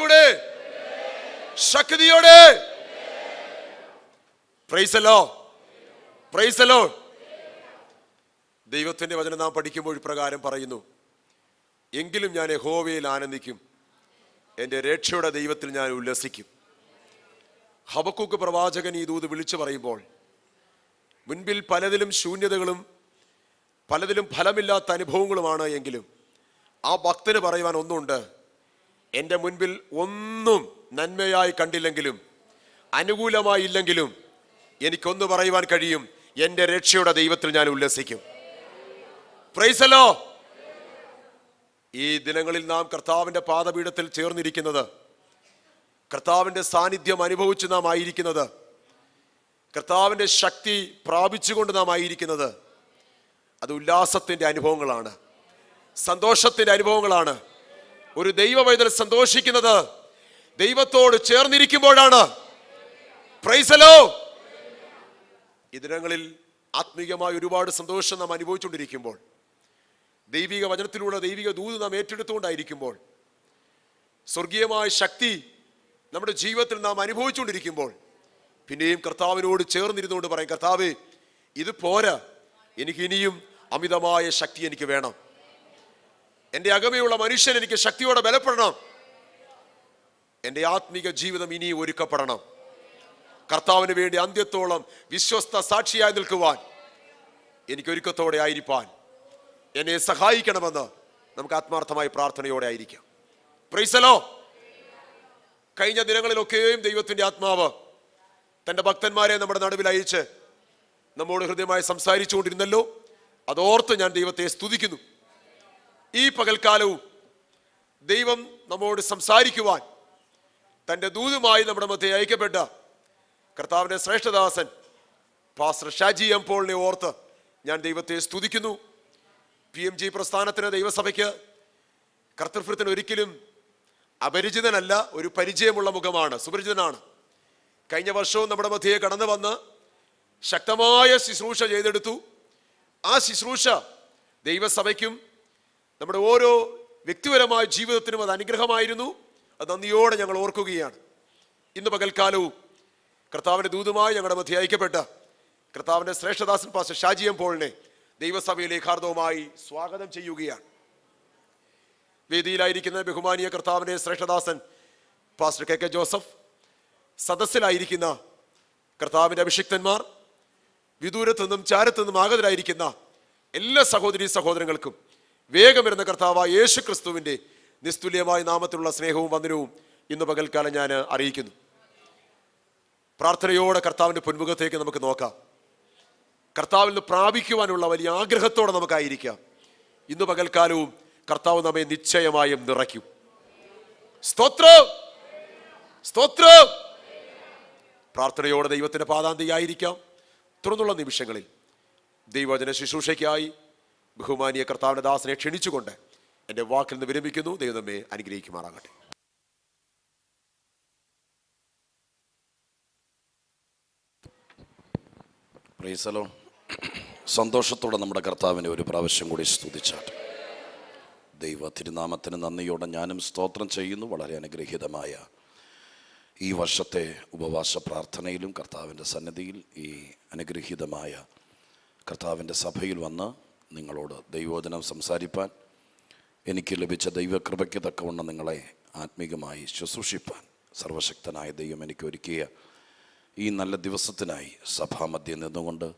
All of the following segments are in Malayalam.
ശക്തിയോടെ, ശക്തിയോടെ. Price the Lord, price the Lord. ദൈവത്തിന്റെ വചനം നാം പഠിക്കുമ്പോൾ ഇപ്രകാരം പറയുന്നു, എങ്കിലും ഞാൻ യഹോവയിൽ ആനന്ദിക്കും, എൻ്റെ രക്ഷയുടെ ദൈവത്തിൽ ഞാൻ ഉല്ലസിക്കും. ഹബക്കൂക്ക് പ്രവാചകൻ ഈ ദൂത് വിളിച്ചു പറയുമ്പോൾ മുൻപിൽ പലതിലും ശൂന്യതകളും പലതിലും ഫലമില്ലാത്ത അനുഭവങ്ങളുമാണ് എങ്കിലും ആ ഭക്തന് പറയുവാൻ ഒന്നുണ്ട്, എൻ്റെ മുൻപിൽ ഒന്നും നന്മയായി കണ്ടില്ലെങ്കിലും അനുകൂലമായി ഇല്ലെങ്കിലും എനിക്കൊന്ന് പറയുവാൻ കഴിയും, എൻ്റെ രക്ഷയുടെ ദൈവത്തിൽ ഞാൻ ഉല്ലസിക്കും. Price the Lord. ഈ ദിനങ്ങളിൽ നാം കർത്താവിൻ്റെ പാദപീഠത്തിൽ ചേർന്നിരിക്കുന്നത്, കർത്താവിൻ്റെ സാന്നിധ്യം അനുഭവിച്ച് നാം ആയിരിക്കുന്നത്, കർത്താവിൻ്റെ ശക്തി പ്രാപിച്ചുകൊണ്ട് നാം ആയിരിക്കുന്നത്, അത് ഉല്ലാസത്തിൻ്റെ അനുഭവങ്ങളാണ്, സന്തോഷത്തിൻ്റെ അനുഭവങ്ങളാണ്. ഒരു ദൈവവൈതൽ സന്തോഷിക്കുന്നത് ദൈവത്തോട് ചേർന്നിരിക്കുമ്പോഴാണ്. Price the Lord. ഈ ദിനങ്ങളിൽ ആത്മീയമായ ഒരുപാട് സന്തോഷം നാം അനുഭവിച്ചുകൊണ്ടിരിക്കുമ്പോൾ, ദൈവിക വചനത്തിലൂടെ ദൈവിക ദൂത് നാം ഏറ്റെടുത്തുകൊണ്ടായിരിക്കുമ്പോൾ, സ്വർഗീയമായ ശക്തി നമ്മുടെ ജീവിതത്തിൽ നാം അനുഭവിച്ചുകൊണ്ടിരിക്കുമ്പോൾ, പിന്നെയും കർത്താവിനോട് ചേർന്നിരുന്നുകൊണ്ട് പറയും, കർത്താവേ, ഇത് പോരാ, എനിക്ക് ഇനിയും അമിതമായ ശക്തി എനിക്ക് വേണം. എൻ്റെ അകമയുള്ള മനുഷ്യൻ എനിക്ക് ശക്തിയോടെ ബലപ്പെടണം. എൻ്റെ ആത്മീക ജീവിതം ഇനി ഒരുക്കപ്പെടണം. കർത്താവിന് വേണ്ടി അന്ത്യത്തോളം വിശ്വസ്ത സാക്ഷിയായി നിൽക്കുവാൻ, എനിക്ക് ഒരുക്കത്തോടെ ആയിരിക്കാൻ എന്നെ സഹായിക്കണമെന്ന് നമുക്ക് ആത്മാർത്ഥമായി പ്രാർത്ഥനയോടെ ആയിരിക്കാം. Price the Lord. കഴിഞ്ഞ ദിനങ്ങളിലൊക്കെയും ദൈവത്തിൻ്റെ ആത്മാവ് തൻ്റെ ഭക്തന്മാരെ നമ്മുടെ നടുവിൽ അയച്ച് നമ്മോട് ഹൃദയമായി സംസാരിച്ചുകൊണ്ടിരുന്നല്ലോ. അതോർത്ത് ഞാൻ ദൈവത്തെ സ്തുതിക്കുന്നു. ഈ പകൽക്കാലവും ദൈവം നമ്മോട് സംസാരിക്കുവാൻ തൻ്റെ ദൂതുമായി നമ്മുടെ മധ്യേ അയക്കപ്പെട്ട കർത്താവിൻ്റെ ശ്രേഷ്ഠദാസൻ പാസ്റ്റർ ഷാജി എം പോളിനെ ഓർത്ത് ഞാൻ ദൈവത്തെ സ്തുതിക്കുന്നു. PMG പ്രസ്ഥാനത്തിന്, ദൈവസഭയ്ക്ക്, കർത്തൃത്വത്തിന് ഒരിക്കലും അപരിചിതനല്ല, ഒരു പരിചയമുള്ള മുഖമാണ്, സുപരിചിതനാണ്. കഴിഞ്ഞ വർഷവും നമ്മുടെ മധ്യയെ കടന്നു വന്ന് ശക്തമായ ശുശ്രൂഷ ചെയ്തെടുത്തു. ആ ശുശ്രൂഷ ദൈവസഭയ്ക്കും നമ്മുടെ ഓരോ വ്യക്തിപരമായ ജീവിതത്തിനും അത് അനുഗ്രഹമായിരുന്നു. അത് നന്ദിയോടെ ഞങ്ങൾ ഓർക്കുകയാണ്. ഇന്ന് പകൽക്കാലവും കർത്താവിൻ്റെ ദൂതുമായി ഞങ്ങളുടെ മധ്യ അയക്കപ്പെട്ട കർത്താവിൻ്റെ ശ്രേഷ്ഠദാസൻ പാസ്റ്റർ ഷാജി എം പോളിനെ ദൈവസഭയിലേക്ക് ഹാർദവമായി സ്വാഗതം ചെയ്യുകയാണ്. വേദിയിലായിരിക്കുന്ന ബഹുമാനീയ കർത്താവിൻ്റെ ശ്രേഷ്ഠദാസൻ പാസ്റ്റർ KK ജോസഫ്, സദസ്സിലായിരിക്കുന്ന കർത്താവിൻ്റെ അഭിഷിക്തന്മാർ, വിദൂരത്തു നിന്നും ചാരത്തു നിന്നും ആഗതരായിരിക്കുന്ന എല്ലാ സഹോദരീ സഹോദരങ്ങൾക്കും വേഗം വരുന്ന കർത്താവായ യേശു ക്രിസ്തുവിൻ്റെ നിസ്തുല്യമായ നാമത്തിലുള്ള സ്നേഹവും വന്ദനവും ഇന്ന് പകൽക്കാലം ഞാൻ അറിയിക്കുന്നു. പ്രാർത്ഥനയോടെ കർത്താവിൻ്റെ പൊന്മുഖത്തേക്ക് നമുക്ക് നോക്കാം. കർത്താവിൽ നിന്ന് പ്രാപിക്കുവാനുള്ള വലിയ ആഗ്രഹത്തോടെ നമുക്കായിരിക്കാം. ഇന്ന് പകൽക്കാലവും കർത്താവ് നമ്മെ നിശ്ചയമായും നിറയ്ക്കും. സ്തോത്രം, സ്തോത്രം. പ്രാർത്ഥനയോടെ ദൈവത്തിൻ്റെ പാദാന്തിയായിരിക്കാം. തുറന്നുള്ള നിമിഷങ്ങളിൽ ദൈവവചന ശുശ്രൂഷയ്ക്കായി ബഹുമാനീയ കർത്താവിൻ്റെ ദാസനെ ക്ഷണിച്ചുകൊണ്ട് എൻ്റെ വാക്കിൽ നിന്ന് വിരമിക്കുന്നു. ദൈവം നമ്മെ അനുഗ്രഹിക്കുമാറാകട്ടെ. Price the Lord. സന്തോഷത്തോടെ നമ്മുടെ കർത്താവിനെ ഒരു പ്രാവശ്യം കൂടി സ്തുതിച്ചാട്ടെ. ദൈവ തിരുനാമത്തിന് നന്ദിയോടെ ഞാനും സ്തോത്രം ചെയ്യുന്നു. വളരെ അനുഗ്രഹീതമായ ഈ വർഷത്തെ ഉപവാസ പ്രാർത്ഥനയിലും കർത്താവിൻ്റെ സന്നിധിയിൽ ഈ അനുഗ്രഹീതമായ കർത്താവിൻ്റെ സഭയിൽ വന്ന് നിങ്ങളോട് ദൈവവചനം സംസാരിപ്പാൻ, എനിക്ക് ലഭിച്ച ദൈവകൃപയ്ക്ക് തക്കവണ്ണം നിങ്ങളെ ആത്മീകമായി ശുശ്രൂഷിപ്പാൻ സർവശക്തനായ ദൈവം എനിക്ക് ഒരുക്കിയ ഈ നല്ല ദിവസത്തിനായി സഭാമധ്യേ നിന്നുകൊണ്ട്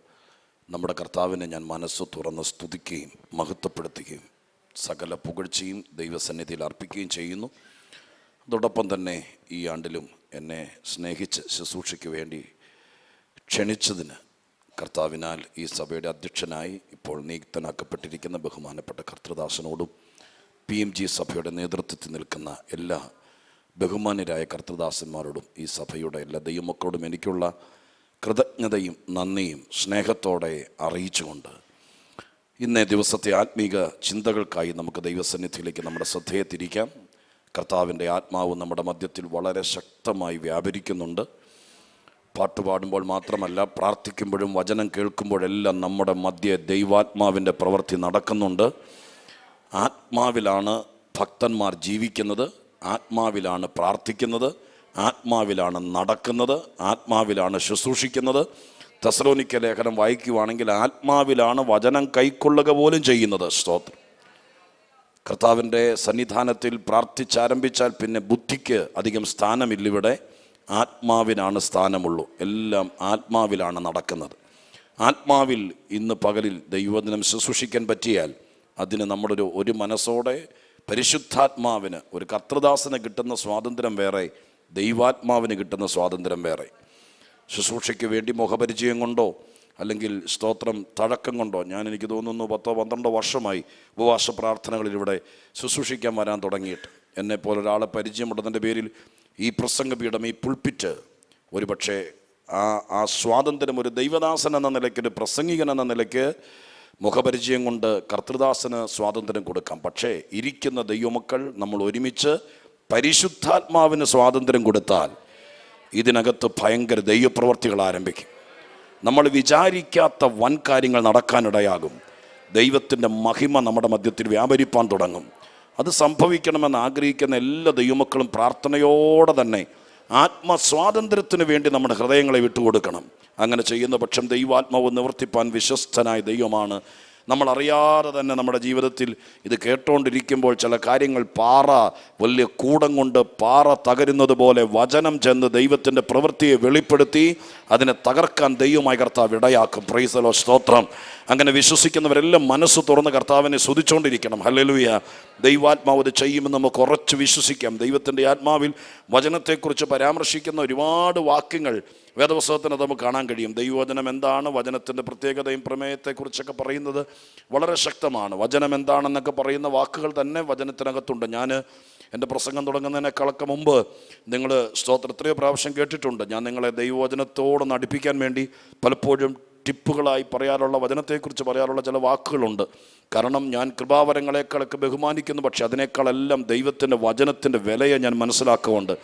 നമ്മുടെ കർത്താവിനെ ഞാൻ മനസ്സ് തുറന്ന് സ്തുതിക്കുകയും മഹത്വപ്പെടുത്തുകയും സകല പുകഴ്ചയും ദൈവസന്നിധിയിൽ അർപ്പിക്കുകയും ചെയ്യുന്നു. അതോടൊപ്പം തന്നെ ഈ ആണ്ടിലും എന്നെ സ്നേഹിച്ച് ശുശ്രൂഷയ്ക്ക് വേണ്ടി ക്ഷണിച്ചതിന് കർത്താവിനാൽ ഈ സഭയുടെ അധ്യക്ഷനായി ഇപ്പോൾ നിയുക്തനാക്കപ്പെട്ടിരിക്കുന്ന ബഹുമാനപ്പെട്ട കർത്തൃദാസനോടും PMG സഭയുടെ നേതൃത്വത്തിൽ നിൽക്കുന്ന എല്ലാ ബഹുമാന്യരായ കർത്തൃദാസന്മാരോടും ഈ സഭയുടെ എല്ലാ ദൈവമക്കളോടും എനിക്കുള്ള കൃതജ്ഞതയും നന്ദിയും സ്നേഹത്തോടെ അറിയിച്ചുകൊണ്ട് ഇന്നേ ദിവസത്തെ ആത്മീക ചിന്തകൾക്കായി നമുക്ക് ദൈവസന്നിധിയിലേക്ക് നമ്മുടെ ശ്രദ്ധയെ തിരിക്കാം. കർത്താവിൻ്റെ ആത്മാവ് നമ്മുടെ മധ്യത്തിൽ വളരെ ശക്തമായി വ്യാപരിക്കുന്നുണ്ട്. പാട്ടുപാടുമ്പോൾ മാത്രമല്ല, പ്രാർത്ഥിക്കുമ്പോഴും വചനം കേൾക്കുമ്പോഴെല്ലാം നമ്മുടെ മധ്യേ ദൈവാത്മാവിൻ്റെ പ്രവൃത്തി നടക്കുന്നുണ്ട്. ആത്മാവിലാണ് ഭക്തന്മാർ ജീവിക്കുന്നത്. ആത്മാവിലാണ് പ്രാർത്ഥിക്കുന്നത്, ആത്മാവിലാണ് നടക്കുന്നത്, ആത്മാവിലാണ് ശുശ്രൂഷിക്കുന്നത്. തെസ്സലോനിക്ക ലേഖനം വായിക്കുവാണെങ്കിൽ ആത്മാവിലാണ് വചനം കൈക്കൊള്ളുക പോലും ചെയ്യുന്നത്. സ്തോത്രം. കർത്താവിൻ്റെ സന്നിധാനത്തിൽ പ്രാർത്ഥിച്ചാരംഭിച്ചാൽ പിന്നെ ബുദ്ധിക്ക് അധികം സ്ഥാനമില്ലിവിടെ. ആത്മാവിനാണ് സ്ഥാനമുള്ളൂ. എല്ലാം ആത്മാവിലാണ് നടക്കുന്നത്. ആത്മാവിൽ ഇന്ന് പകലിൽ ദൈവവചനം ശുശ്രൂഷിക്കാൻ പറ്റിയാൽ അതിന് നമ്മുടെ ഒരു മനസ്സോടെ പരിശുദ്ധാത്മാവിന്, ഒരു കർത്തൃദാസന് കിട്ടുന്ന സ്വാതന്ത്ര്യം വേറെ, ദൈവാത്മാവിന് കിട്ടുന്ന സ്വാതന്ത്ര്യം വേറെ. ശുശ്രൂഷയ്ക്ക് വേണ്ടി മുഖപരിചയം കൊണ്ടോ അല്ലെങ്കിൽ സ്തോത്രം തഴക്കം കൊണ്ടോ, എനിക്ക് തോന്നുന്നു 10-12 വർഷമായി ഉപവാസ പ്രാർത്ഥനകളിൽ ഇവിടെ ശുശ്രൂഷിക്കാൻ വരാൻ തുടങ്ങിയിട്ട്. എന്നെപ്പോലെ ഒരാളെ പരിചയമുള്ളതിൻ്റെ പേരിൽ ഈ പ്രസംഗപീഠം, ഈ പുൾപ്പിറ്റ് ഒരു പക്ഷേ ആ സ്വാതന്ത്ര്യം ഒരു ദൈവദാസൻ എന്ന നിലയ്ക്ക്, ഒരു പ്രസംഗികൻ എന്ന നിലയ്ക്ക് മുഖപരിചയം കൊണ്ട് കർത്തൃദാസന് സ്വാതന്ത്ര്യം കൊടുക്കാം. പക്ഷേ ഇരിക്കുന്ന ദൈവമക്കൾ നമ്മൾ ഒരുമിച്ച് പരിശുദ്ധാത്മാവിന് സ്വാതന്ത്ര്യം കൊടുത്താൽ ഇതിനകത്ത് ഭയങ്കര ദൈവപ്രവർത്തികൾ ആരംഭിക്കും. നമ്മൾ വിചാരിക്കാത്ത വൻ കാര്യങ്ങൾ നടക്കാനിടയാകും. ദൈവത്തിൻ്റെ മഹിമ നമ്മുടെ മധ്യത്തിൽ വ്യാപരിപ്പാൻ തുടങ്ങും. അത് സംഭവിക്കണമെന്ന് ആഗ്രഹിക്കുന്ന എല്ലാ ദൈവമക്കളും പ്രാർത്ഥനയോടെ തന്നെ ആത്മസ്വാതന്ത്ര്യത്തിന് വേണ്ടി നമ്മുടെ ഹൃദയങ്ങളെ വിട്ടുകൊടുക്കണം. അങ്ങനെ ചെയ്യുന്ന പക്ഷം ദൈവാത്മാവ് നിവർത്തിപ്പാൻ വിശ്വസ്തനായ ദൈവമാണ്. നമ്മൾ അറിയാതെ തന്നെ നമ്മുടെ ജീവിതത്തിൽ ഇത് കേട്ടുകൊണ്ടിരിക്കുമ്പോൾ ചില കാര്യങ്ങൾ വലിയ കൂടം കൊണ്ട് പാറ തകരുന്നത് പോലെ വചനം ചെന്ന് ദൈവത്തിൻ്റെ പ്രവൃത്തിയെ വെളിപ്പെടുത്തി അതിനെ തകർക്കാൻ ദൈവമായ കർത്താവ് ഇടയാക്കും. Price the Lord. സ്തോത്രം. അങ്ങനെ വിശ്വസിക്കുന്നവരെല്ലാം മനസ്സ് തുറന്ന് കർത്താവിനെ സ്തുതിച്ചുകൊണ്ടിരിക്കണം. ഹല്ലേലൂയ. ദൈവാത്മാവ് ഇത് ചെയ്യുമെന്ന് നമുക്ക് ഉറച്ച് വിശ്വസിക്കാം. ദൈവത്തിൻ്റെ ആത്മാവിൽ വചനത്തെക്കുറിച്ച് പരാമർശിക്കുന്ന ഒരുപാട് വാക്യങ്ങൾ വേദപുസ്തകത്തിന് നമുക്ക് കാണാൻ കഴിയും. ദൈവവചനം എന്താണ്, വചനത്തിൻ്റെ പ്രത്യേകതയും പ്രമേയത്തെക്കുറിച്ചൊക്കെ പറയുന്നത് വളരെ ശക്തമാണ്. വചനം എന്താണെന്നൊക്കെ പറയുന്ന വാക്കുകൾ തന്നെ വചനത്തിനകത്തുണ്ട്. ഞാൻ എൻ്റെ പ്രസംഗം തുടങ്ങുന്നതിനേക്കാളൊക്കെ മുമ്പ് നിങ്ങൾ സ്തോത്രം എത്രയോ പ്രാവശ്യം കേട്ടിട്ടുണ്ട്. ഞാൻ നിങ്ങളെ ദൈവവചനത്തോടൊന്ന് അടുപ്പിക്കാൻ വേണ്ടി പലപ്പോഴും ടിപ്പുകളായി പറയാറുള്ള, വചനത്തെക്കുറിച്ച് പറയാറുള്ള ചില വാക്കുകളുണ്ട്. കാരണം ഞാൻ കൃപാവരങ്ങളെക്കാളൊക്കെ ബഹുമാനിക്കുന്നു, പക്ഷെ അതിനേക്കാളെല്ലാം ദൈവത്തിൻ്റെ വചനത്തിൻ്റെ വിലയെ ഞാൻ മനസ്സിലാക്കുന്നുണ്ട്.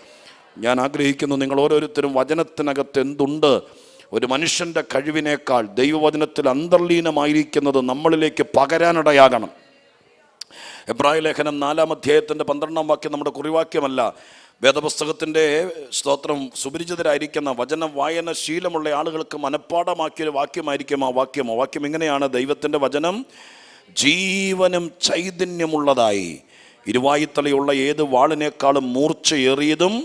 ഞാൻ ആഗ്രഹിക്കുന്നു നിങ്ങൾ ഓരോരുത്തരും വചനത്തിനകത്ത് എന്തുണ്ട്, ഒരു മനുഷ്യൻ്റെ കഴിവിനേക്കാൾ ദൈവവചനത്തിൽ അന്തർലീനമായിരിക്കുന്നത് നമ്മളിലേക്ക് പകരാനിടയാകണം. എബ്രായ ലേഖനം 4-ാം അധ്യായത്തിൻ്റെ 12-ാം വാക്യം നമ്മുടെ കുറിവാക്യമല്ല. വേദപുസ്തകത്തിൻ്റെ സ്തോത്രം സുപരിചിതരായിരിക്കുന്ന വചനം വായന ശീലമുള്ള ആളുകൾക്ക് മനഃപ്പാഠമാക്കിയൊരു വാക്യമായിരിക്കും ആ വാക്യം. ആ വാക്യം ഇങ്ങനെയാണ്: ദൈവത്തിൻ്റെ വചനം ജീവനും ചൈതന്യമുള്ളതായി, ഇരുവായുത്തലയുള്ള ഏത് വാളിനേക്കാളും മൂർച്ചയേറിയതും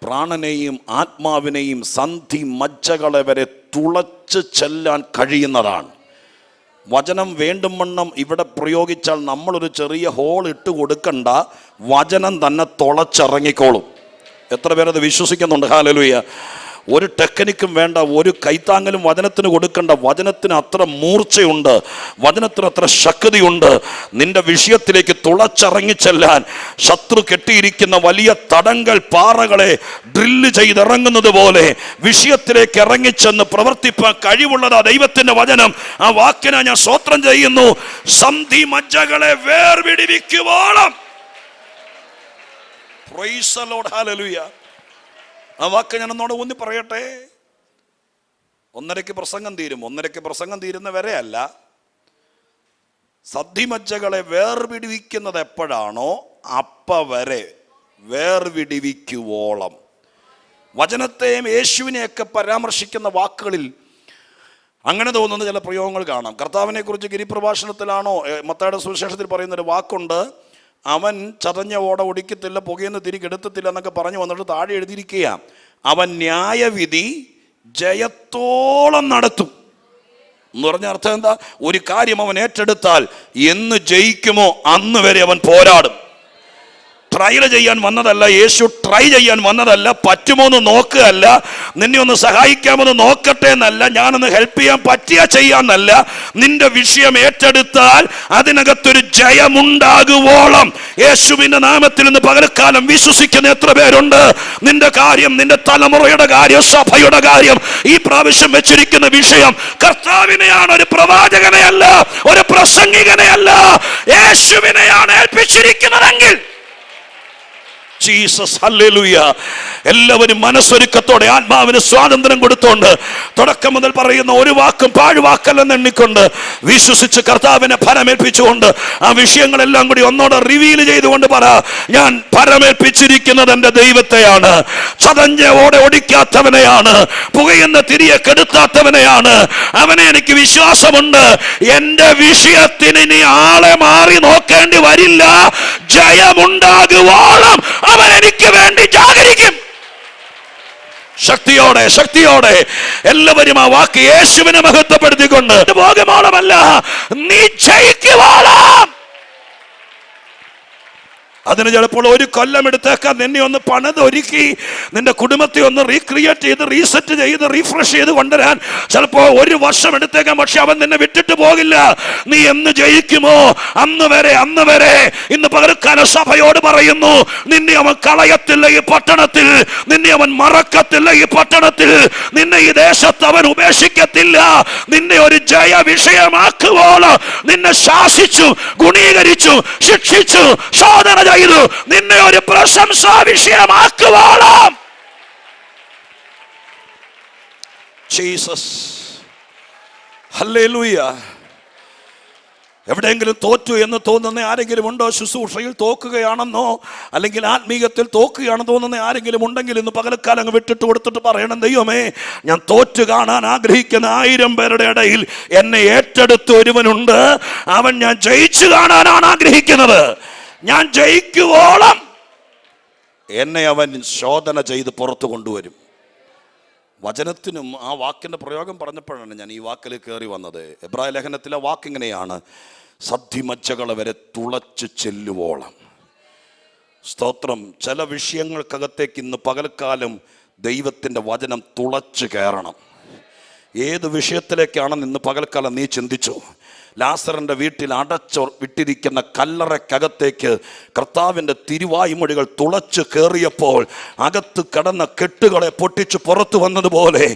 പ്രാണനെയും ആത്മാവിനെയും സന്ധി മജ്ജകളെ വരെ തുളച്ച് ചെല്ലാൻ കഴിയുന്നതാണ്. വചനം വേണ്ടും വണ്ണം ഇവിടെ പ്രയോഗിച്ചാൽ നമ്മളൊരു ചെറിയ ഹോൾ ഇട്ട് കൊടുക്കണ്ട, വചനം തന്നെ തുളച്ചിറങ്ങിക്കോളും. എത്ര പേരത് വിശ്വസിക്കുന്നുണ്ട്? ഹല്ലേലൂയ. ഒരു ടെക്നിക്കും വേണ്ട, ഒരു കൈത്താങ്ങലും വചനത്തിന് കൊടുക്കണ്ട. വചനത്തിന് അത്ര മൂർച്ചയുണ്ട്, വചനത്തിന് അത്ര ശക്തിയുണ്ട്. നിന്റെ വിഷയത്തിലേക്ക് തുളച്ചിറങ്ങിച്ചെല്ലാൻ ശത്രു കെട്ടിയിരിക്കുന്ന വലിയ തടങ്ങൾ, പാറകളെ ഡ്രില്ല് ചെയ്തിറങ്ങുന്നത് പോലെ വിഷയത്തിലേക്ക് ഇറങ്ങിച്ചെന്ന് പ്രവർത്തിപ്പാൻ കഴിവുള്ളതാ ദൈവത്തിന്റെ വചനം. ആ വാക്കിനെ ഞാൻ സ്തോത്രം ചെയ്യുന്നു. സന്ധി മജ്ജകളെ വേർപിടിവിക്കുവോളം. Praise the lord. ഹല്ലേലൂയ. ആ വാക്ക് ഞാൻ ഒന്നോടെ ഊന്നി പറയട്ടെ. 1:30 പ്രസംഗം തീരും. 1:30 പ്രസംഗം തീരുന്ന വരെ അല്ല. സദ്ധിമജ്ജകളെ വേർപിടിവിക്കുന്നത് എപ്പോഴാണോ വരെ വേർപിടിവിക്കുവോളം. വചനത്തെയും യേശുവിനെയൊക്കെ പരാമർശിക്കുന്ന വാക്കുകളിൽ അങ്ങനെ തോന്നുന്ന ചില പ്രയോഗങ്ങൾ കാണാം. കർത്താവിനെ കുറിച്ച് ഗിരിപ്രഭാഷണത്തിലാണോ മത്തായിയുടെ സുവിശേഷത്തിൽ പറയുന്നൊരു വാക്കുണ്ട്: അവൻ ചതഞ്ഞ ഓട ഒടിക്കത്തില്ല, പുകയെന്ന് തിരികെടുത്തത്തില്ല എന്നൊക്കെ പറഞ്ഞു വന്നിട്ട് താഴെ എഴുതിയിരിക്കുക, അവൻ ന്യായവിധി ജയത്തോളം നടത്തും എന്ന് പറഞ്ഞ അർത്ഥം എന്താ? ഒരു കാര്യം അവൻ ഏറ്റെടുത്താൽ എന്ന് ജയിക്കുമോ അന്ന് വരെ അവൻ പോരാടും. ട്രയൽ ചെയ്യാൻ വന്നതല്ല യേശു, ട്രൈ ചെയ്യാൻ വന്നതല്ല, പറ്റുമോ എന്ന് നോക്കുകയല്ല, നിന്നെ ഒന്ന് സഹായിക്കാമെന്ന് നോക്കട്ടെ എന്നല്ല, ഞാനൊന്ന് ഹെൽപ്പ് ചെയ്യാൻ പറ്റിയ ചെയ്യാന്നല്ല. നിന്റെ വിഷയം ഏറ്റെടുത്താൽ അതിനകത്തൊരു ജയമുണ്ടാകുവോളം യേശുവിന്റെ നാമത്തിൽ ഇന്ന് പകൽക്കാലം വിശ്വസിക്കുന്ന എത്ര പേരുണ്ട്? നിന്റെ കാര്യം, നിന്റെ തലമുറയുടെ കാര്യം, സഭയുടെ കാര്യം, ഈ പ്രാവശ്യം വെച്ചിരിക്കുന്ന വിഷയം കർത്താവിനെയാണ്, ഒരു പ്രവാചകനെയല്ല, ഒരു പ്രസംഗികനെയല്ല, യേശുവിനെയാണ് ഏൽപ്പിച്ചിരിക്കുന്നതെങ്കിൽ ജീസസ്, ഹല്ലേലൂയ. എല്ലാവരും മനസ്സൊരുക്കത്തോടെ ആത്മാവിന് സ്വാതന്ത്ര്യം കൊടുത്തോണ്ട് തുടക്കം മുതൽ പറയുന്ന ഒരു വാക്കും പാഴ്വാക്കല്ലെന്ന് എണ്ണിക്കൊണ്ട് വിശ്വസിച്ച് കർത്താവിനെ ഫലമേൽപ്പിച്ചുകൊണ്ട് ആ വിഷയങ്ങളെല്ലാം കൂടി ഒന്നോടെ റിവീൽ ചെയ്തുകൊണ്ട് പറ, ഞാൻ ഫലമേൽപ്പിച്ചിരിക്കുന്നത് എൻ്റെ ദൈവത്തെയാണ്. ചതഞ്ഞ ഓടെ ഒടിക്കാത്തവനെയാണ്, പുകയുന്ന തിരിയെ കെടുത്താത്തവനെയാണ്. അവനെ എനിക്ക് വിശ്വാസമുണ്ട്. എൻ്റെ വിഷയത്തിന് ഇനി ആളെ മാറി നോക്കേണ്ടി വരില്ല. ജയമുണ്ടാകുവോളം അവൻ എനിക്ക് വേണ്ടി ജാഗരിക്കും. ശക്തിയോടെ ശക്തിയോടെ എല്ലാവരും ആ വാക്ക് യേശുവിനെ മഹത്വപ്പെടുത്തിക്കൊണ്ട് ഭോഗമോളമല്ല, നീ ജയിക്കുവോളം. അതിന് ചിലപ്പോൾ ഒരു കൊല്ലം എടുത്തേക്കാം. നിന്നെ ഒന്ന് പണിതൊരുക്കി നിന്റെ കുടുംബത്തെ ഒന്ന് റീക്രിയേറ്റ് ചെയ്ത് റീസെറ്റ് ചെയ്ത് റീഫ്രഷ് ചെയ്ത് കൊണ്ടുവരാൻ ചിലപ്പോൾ ഒരു വർഷം എടുത്തേക്കാം. പക്ഷെ അവൻ നിന്നെ വിട്ടിട്ട് പോകില്ല. നീ എന്ന് ജയിക്കുമോ അന്ന് വരെ ഇന്ന് പകർക്കാല സഭയോട് പറയുന്നു, നിന്നെ അവൻ കളയത്തില്ല ഈ പട്ടണത്തിൽ, നിന്നെ അവൻ മറക്കത്തില്ല ഈ പട്ടണത്തിൽ, നിന്നെ ഈ ദേശത്ത് അവൻ ഉപേക്ഷിക്കത്തില്ല. നിന്നെ ഒരു ജയ വിഷയമാക്കുവോളം നിന്നെ ശാസിച്ചു, ഗുണീകരിച്ചു, ശിക്ഷിച്ചു, ശോധന ചെയ്തു, നിന്നെ ഒരു പ്രശംസാ വിഷയമാക്കുവോളം. Jesus, hallelujah. എവിടെയെങ്കിലും തോറ്റു എന്ന് തോന്നുന്ന ആരെങ്കിലും ഉണ്ടോ? ശുശ്രൂഷയിൽ തോക്കുകയാണെന്നോ അല്ലെങ്കിൽ ആത്മീയത്തിൽ തോക്കുകയാണെന്ന് തോന്നുന്ന ആരെങ്കിലും ഉണ്ടെങ്കിൽ ഇന്ന് പകൽക്കാലം അങ്ങ് വിട്ടിട്ട് കൊടുത്തിട്ട് പറയണം, ദൈവമേ, ഞാൻ തോറ്റു കാണാൻ ആഗ്രഹിക്കുന്ന 1000 പേരുടെ ഇടയിൽ എന്നെ ഏറ്റെടുത്ത ഒരുവനുണ്ട്. അവൻ ഞാൻ ജയിച്ചു കാണാനാണ് ആഗ്രഹിക്കുന്നത്. ഞാൻ ജയിക്കുവോളം എന്നെ അവൻ ശോധന ചെയ്ത് പുറത്തു കൊണ്ടുവരും. വചനത്തിനും ആ വാക്കിൻ്റെ പ്രയോഗം പറഞ്ഞപ്പോഴാണ് ഞാൻ ഈ വാക്കിൽ കയറി വന്നത്. എബ്രായ ലേഖനത്തിലെ വാക്കിങ്ങനെയാണ്, സദ്ധിമജ്ജകളെ വരെ തുളച്ചു ചെല്ലുവോളം. സ്തോത്രം. ചില വിഷയങ്ങൾക്കകത്തേക്ക് ഇന്ന് പകൽക്കാലം ദൈവത്തിൻ്റെ വചനം തുളച്ചു കയറണം. ഏത് വിഷയത്തിലേക്കാണെന്ന് ഇന്ന് പകൽക്കാലം നീ ചിന്തിച്ചോ? ലാസറിൻ്റെ വീട്ടിൽ അടച്ചു വിട്ടിരിക്കുന്ന കല്ലറക്കകത്തേക്ക് കർത്താവിൻ്റെ തിരുവായ്മൊഴികൾ തുളച്ചു കയറിയപ്പോൾ അകത്ത് കടന്ന കെട്ടുകളെ പൊട്ടിച്ച് പുറത്തു വന്നതുപോലെ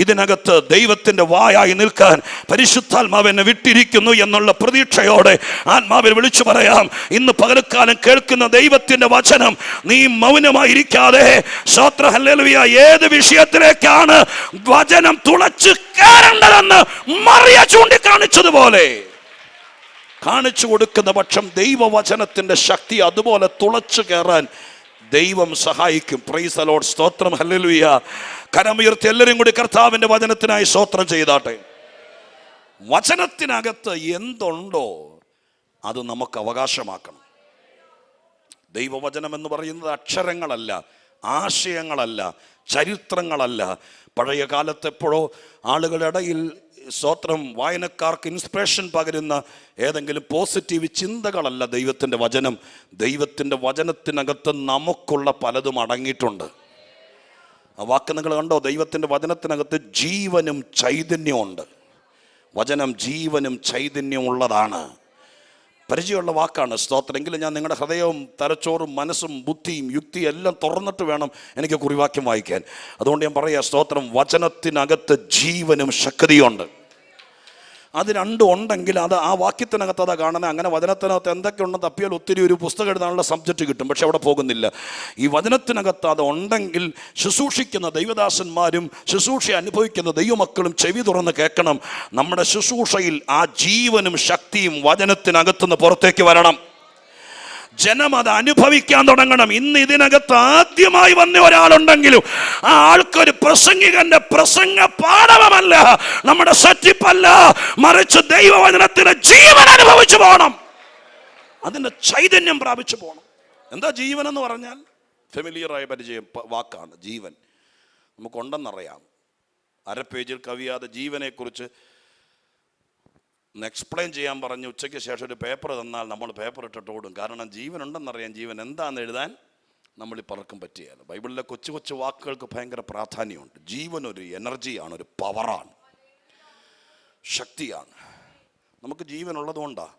ഇതിനകത്ത് ദൈവത്തിൻ്റെ വായായി നിൽക്കാൻ പരിശുദ്ധാത്മാവ് എന്നെ വിട്ടിരിക്കുന്നു എന്നുള്ള പ്രതീക്ഷയോടെ ആത്മാവിൽ വിളിച്ചു പറയാം, ഇന്ന് പകൽക്കാലം കേൾക്കുന്ന ദൈവത്തിൻ്റെ വചനം നീ മൗനമായിരിക്കാതെ സ്തോത്രം, ഹല്ലേലൂയ, ഏത് വിഷയത്തിലേക്കാണ് വചനം തുളച്ചു കയറേണ്ടതെന്ന് മറിയ ചൂണ്ടിക്കാണിച്ചതുപോലെ കാണിച്ചു കൊടുക്കുന്ന പക്ഷം ദൈവവചനത്തിന്റെ ശക്തി അതുപോലെ തുളച്ചു കയറാൻ ദൈവം സഹായിക്കും. Price the Lord. സ്തോത്രം, ഹല്ലേലൂയ. കരമുയർത്തി എല്ലാവരും കൂടി കർത്താവിന്റെ വചനത്തിനായി സ്തോത്രം ചെയ്താട്ടെ. വചനത്തിനകത്ത് എന്തുണ്ടോ അത് നമുക്ക് അവകാശമാക്കണം. ദൈവവചനം എന്ന് പറയുന്നത് അക്ഷരങ്ങളല്ല, ആശയങ്ങളല്ല, ചരിത്രങ്ങളല്ല. പഴയ കാലത്ത് എപ്പോഴോ ആളുകളുടെ ഇടയിൽ സ്തോത്രം വായനക്കാർക്ക് ഇൻസ്പിറേഷൻ പകരുന്ന ഏതെങ്കിലും പോസിറ്റീവ് ചിന്തകളല്ല ദൈവത്തിൻ്റെ വചനം. ദൈവത്തിൻ്റെ വചനത്തിനകത്ത് നമുക്കുള്ള പലതും അടങ്ങിയിട്ടുണ്ട്. ആ വാക്ക് നിങ്ങൾ കണ്ടോ? ദൈവത്തിൻ്റെ വചനത്തിനകത്ത് ജീവനും ചൈതന്യവും ഉണ്ട്. വചനം ജീവനും ചൈതന്യവും ഉള്ളതാണ്. പരിചയമുള്ള വാക്കാണ്. സ്തോത്രം. എങ്കിലും ഞാൻ നിങ്ങളുടെ ഹൃദയവും തലച്ചോറും മനസ്സും ബുദ്ധിയും യുക്തിയും എല്ലാം തുറന്നിട്ട് വേണം എനിക്ക് കുറിവാക്യം വായിക്കാൻ. അതുകൊണ്ട് ഞാൻ പറയാം, സ്തോത്രം, വചനത്തിനകത്ത് ജീവനും ശക്തിയുണ്ട്. അത് രണ്ടും ഉണ്ടെങ്കിൽ അത് ആ വാക്യത്തിനകത്ത് അതാ കാണുന്നത്. അങ്ങനെ വചനത്തിനകത്ത് എന്തൊക്കെ ഉണ്ടെന്ന് തപ്പിയാൽ ഒത്തിരി ഒരു പുസ്തകം എഴുതാനുള്ള സബ്ജക്റ്റ് കിട്ടും. പക്ഷെ അവിടെ പോകുന്നില്ല. ഈ വചനത്തിനകത്ത് അത് ഉണ്ടെങ്കിൽ ശുശ്രൂഷിക്കുന്ന ദൈവദാസന്മാരും ശുശ്രൂഷ അനുഭവിക്കുന്ന ദൈവമക്കളും ചെവി തുറന്ന് കേൾക്കണം. നമ്മുടെ ശുശ്രൂഷയിൽ ആ ജീവനും ശക്തിയും വചനത്തിനകത്തുനിന്ന് പുറത്തേക്ക് വരണം. ജനം അത് അനുഭവിക്കാൻ തുടങ്ങണം. ഇന്ന് ഇതിനകത്ത് ആദ്യമായി വന്ന ഒരാളുണ്ടെങ്കിലും ആ ആൾക്കൊരു പ്രസംഗികന്റെ പ്രസംഗ പാഠമല്ല, നമ്മുടെ സെറ്റിപ്പല്ല, മറിച്ച് ദൈവവചനത്തിലെ ജീവൻ അനുഭവിച്ചു പോകണം. അതിന്റെ ചൈതന്യം പ്രാപിച്ചു പോകണം. എന്താ ജീവൻ എന്ന് പറഞ്ഞാൽ? ഫെമിലിയറായ പരിചയം വാക്കാണ് ജീവൻ. നമുക്കുണ്ടെന്നറിയാം. അര പേജിൽ കവിയാതെ ജീവനെക്കുറിച്ച് എക്സ്പ്ലെയിൻ ചെയ്യാൻ പറഞ്ഞ് ഉച്ചയ്ക്ക് ശേഷം ഒരു പേപ്പർ തന്നാൽ നമ്മൾ പേപ്പർ ഇട്ടിട്ട് ഓടും. കാരണം ജീവൻ ഉണ്ടെന്നറിയാം. ജീവൻ എന്താണെന്ന് എഴുതാൻ നമ്മൾ പലർക്കും പറ്റിയാൽ. ബൈബിളിലെ കൊച്ചു കൊച്ചു വാക്കുകൾക്ക് ഭയങ്കര പ്രാധാന്യമുണ്ട്. ജീവൻ ഒരു എനർജിയാണ്, ഒരു പവറാണ്, ശക്തിയാണ്. നമുക്ക് ജീവൻ ഉള്ളതുകൊണ്ടാണ്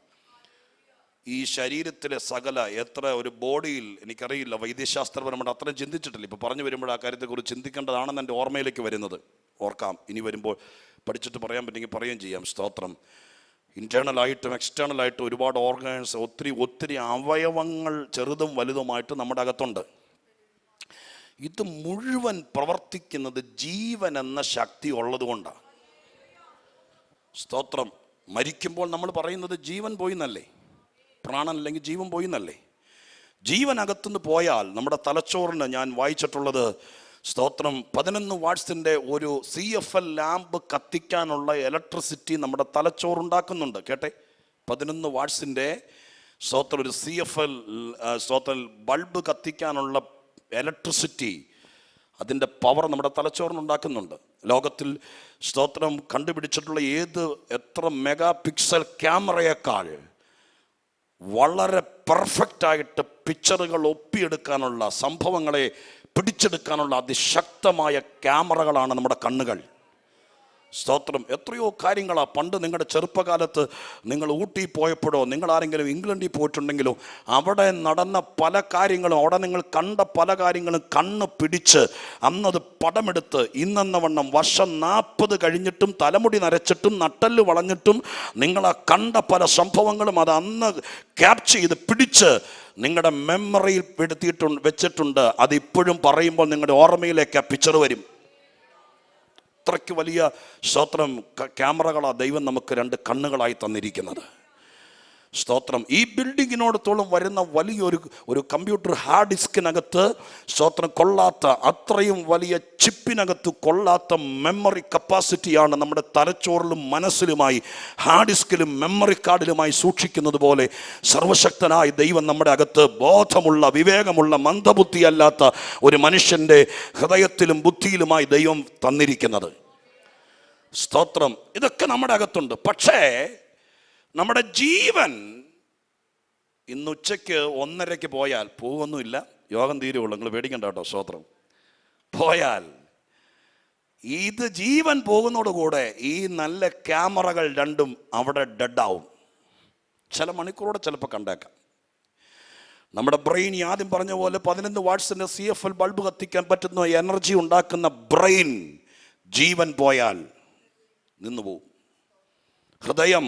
ഈ ശരീരത്തിലെ സകല എത്ര ഒരു ബോഡിയിൽ, എനിക്കറിയില്ല, വൈദ്യശാസ്ത്രപരമായിട്ട് അത്രയും ചിന്തിച്ചിട്ടില്ല. ഇപ്പോൾ പറഞ്ഞു വരുമ്പോൾ ആ കാര്യത്തെക്കുറിച്ച് ചിന്തിക്കേണ്ടതാണെന്ന് എൻ്റെ ഓർമ്മയിലേക്ക് വരുന്നത്. ഓർക്കാം, ഇനി വരുമ്പോൾ പഠിച്ചിട്ട് പറയാൻ പറ്റുമെങ്കിൽ പറയുകയും ചെയ്യാം. സ്തോത്രം. ഇൻറ്റേർണലായിട്ടും എക്സ്റ്റേണലായിട്ടും ഒരുപാട് ഓർഗൻസ്, ഒത്തിരി അവയവങ്ങൾ ചെറുതും വലുതുമായിട്ട് നമ്മുടെ അകത്തുണ്ട്. ഇത് മുഴുവൻ പ്രവർത്തിക്കുന്നത് ജീവൻ എന്ന ശക്തി ഉള്ളത് കൊണ്ടാണ്. സ്തോത്രം. മരിക്കുമ്പോൾ നമ്മൾ പറയുന്നത് ജീവൻ പോയി എന്നല്ലേ? പ്രാണൻ അല്ലെങ്കിൽ ജീവൻ പോയി എന്നല്ലേ? ജീവൻ അകത്തുനിന്ന് പോയാൽ നമ്മുടെ തലച്ചോറിന് ഞാൻ വായിച്ചിട്ടുള്ളത്, സ്തോത്രം, 11 വാട്ട്സിൻ്റെ ഒരു CFL ലാമ്പ് കത്തിക്കാനുള്ള ഇലക്ട്രിസിറ്റി നമ്മുടെ തലച്ചോറുണ്ടാക്കുന്നുണ്ട്. കേട്ടെ, 11 വാട്ട്സിൻ്റെ സ്തോത്രം ഒരു CFL സ്തോത്രം ബൾബ് കത്തിക്കാനുള്ള ഇലക്ട്രിസിറ്റി, അതിൻ്റെ പവർ നമ്മുടെ തലച്ചോറിനുണ്ടാക്കുന്നുണ്ട്. ലോകത്തിൽ സ്തോത്രം കണ്ടുപിടിച്ചിട്ടുള്ള എത്ര മെഗാ പിക്സൽ ക്യാമറയേക്കാൾ വളരെ പെർഫെക്റ്റായിട്ട് പിക്ചറുകൾ ഒപ്പിയെടുക്കാനുള്ള, സംഭവങ്ങളെ പിടിച്ചെടുക്കാനുള്ള അതിശക്തമായ ക്യാമറകളാണ് നമ്മുടെ കണ്ണുകൾ. സ്തോത്രം. എത്രയോ കാര്യങ്ങളാണ്. പണ്ട് നിങ്ങളുടെ ചെറുപ്പകാലത്ത് നിങ്ങൾ ഊട്ടി പോയപ്പോഴോ നിങ്ങൾ ആരെങ്കിലും ഇംഗ്ലണ്ടിൽ പോയിട്ടുണ്ടെങ്കിലോ അവിടെ നടന്ന പല കാര്യങ്ങളും, അവിടെ നിങ്ങൾ കണ്ട പല കാര്യങ്ങളും കണ്ണ് പിടിച്ച് അന്നത് പടമെടുത്ത് ഇന്നെന്ന വണ്ണം വർഷം 40 കഴിഞ്ഞിട്ടും തലമുടി നരച്ചിട്ടും നട്ടല് വളഞ്ഞിട്ടും നിങ്ങൾ ആ കണ്ട പല സംഭവങ്ങളും അത് അന്ന് ക്യാപ്ചർ ചെയ്ത് പിടിച്ച് നിങ്ങളുടെ മെമ്മറിയിൽ വെച്ചിട്ടുണ്ട്. അതിപ്പോഴും പറയുമ്പോൾ നിങ്ങളുടെ ഓർമ്മയിലേക്ക് ആ പിക്ചർ വരും. അത്രയ്ക്ക് വലിയ സ്തോത്രം ക്യാമറകളാണ് ദൈവം നമുക്ക് 2 കണ്ണുകളായി തന്നിരിക്കുന്നത്. സ്തോത്രം. ഈ ബിൽഡിങ്ങിനോടത്തോളം വരുന്ന വലിയൊരു കമ്പ്യൂട്ടർ ഹാർഡ് ഡിസ്കിനകത്ത് സ്തോത്രം കൊള്ളാത്ത, അത്രയും വലിയ ചിപ്പിനകത്ത് കൊള്ളാത്ത മെമ്മറി കപ്പാസിറ്റിയാണ് നമ്മുടെ തലച്ചോറിലും മനസ്സിലുമായി, ഹാർഡ് ഡിസ്കിലും മെമ്മറി കാർഡിലുമായി സൂക്ഷിക്കുന്നത് പോലെ സർവശക്തനായ ദൈവം നമ്മുടെ അകത്ത് ബോധമുള്ള, വിവേകമുള്ള, മന്ദബുദ്ധിയല്ലാത്ത ഒരു മനുഷ്യൻ്റെ ഹൃദയത്തിലും ബുദ്ധിയിലുമായി ദൈവം തന്നിരിക്കുന്നത്. സ്തോത്രം. ഇതൊക്കെ നമ്മുടെ അകത്തുണ്ട്. പക്ഷേ നമ്മുടെ ജീവൻ ഇന്ന് ഉച്ചയ്ക്ക് 1:30 പോയാൽ, പോകുന്നില്ല, യോഗം തീരുള്ളൂ, നിങ്ങൾ പേടിക്കണ്ട കേട്ടോ. സ്തോത്രം. പോയാൽ ഇത് ജീവൻ പോകുന്നതോടുകൂടെ ഈ നല്ല ക്യാമറകൾ 2ഉം അവിടെ ഡെഡാവും. ചില മണിക്കൂറോടെ ചിലപ്പോൾ കണ്ടേക്കാം. നമ്മുടെ ബ്രെയിൻ ആദ്യം പറഞ്ഞ പോലെ 11 വാട്ട്സിൻ്റെ CFL ബൾബ് കത്തിക്കാൻ പറ്റുന്ന എനർജി ഉണ്ടാക്കുന്ന ബ്രെയിൻ ജീവൻ പോയാൽ നിന്നുപോകും. ഹൃദയം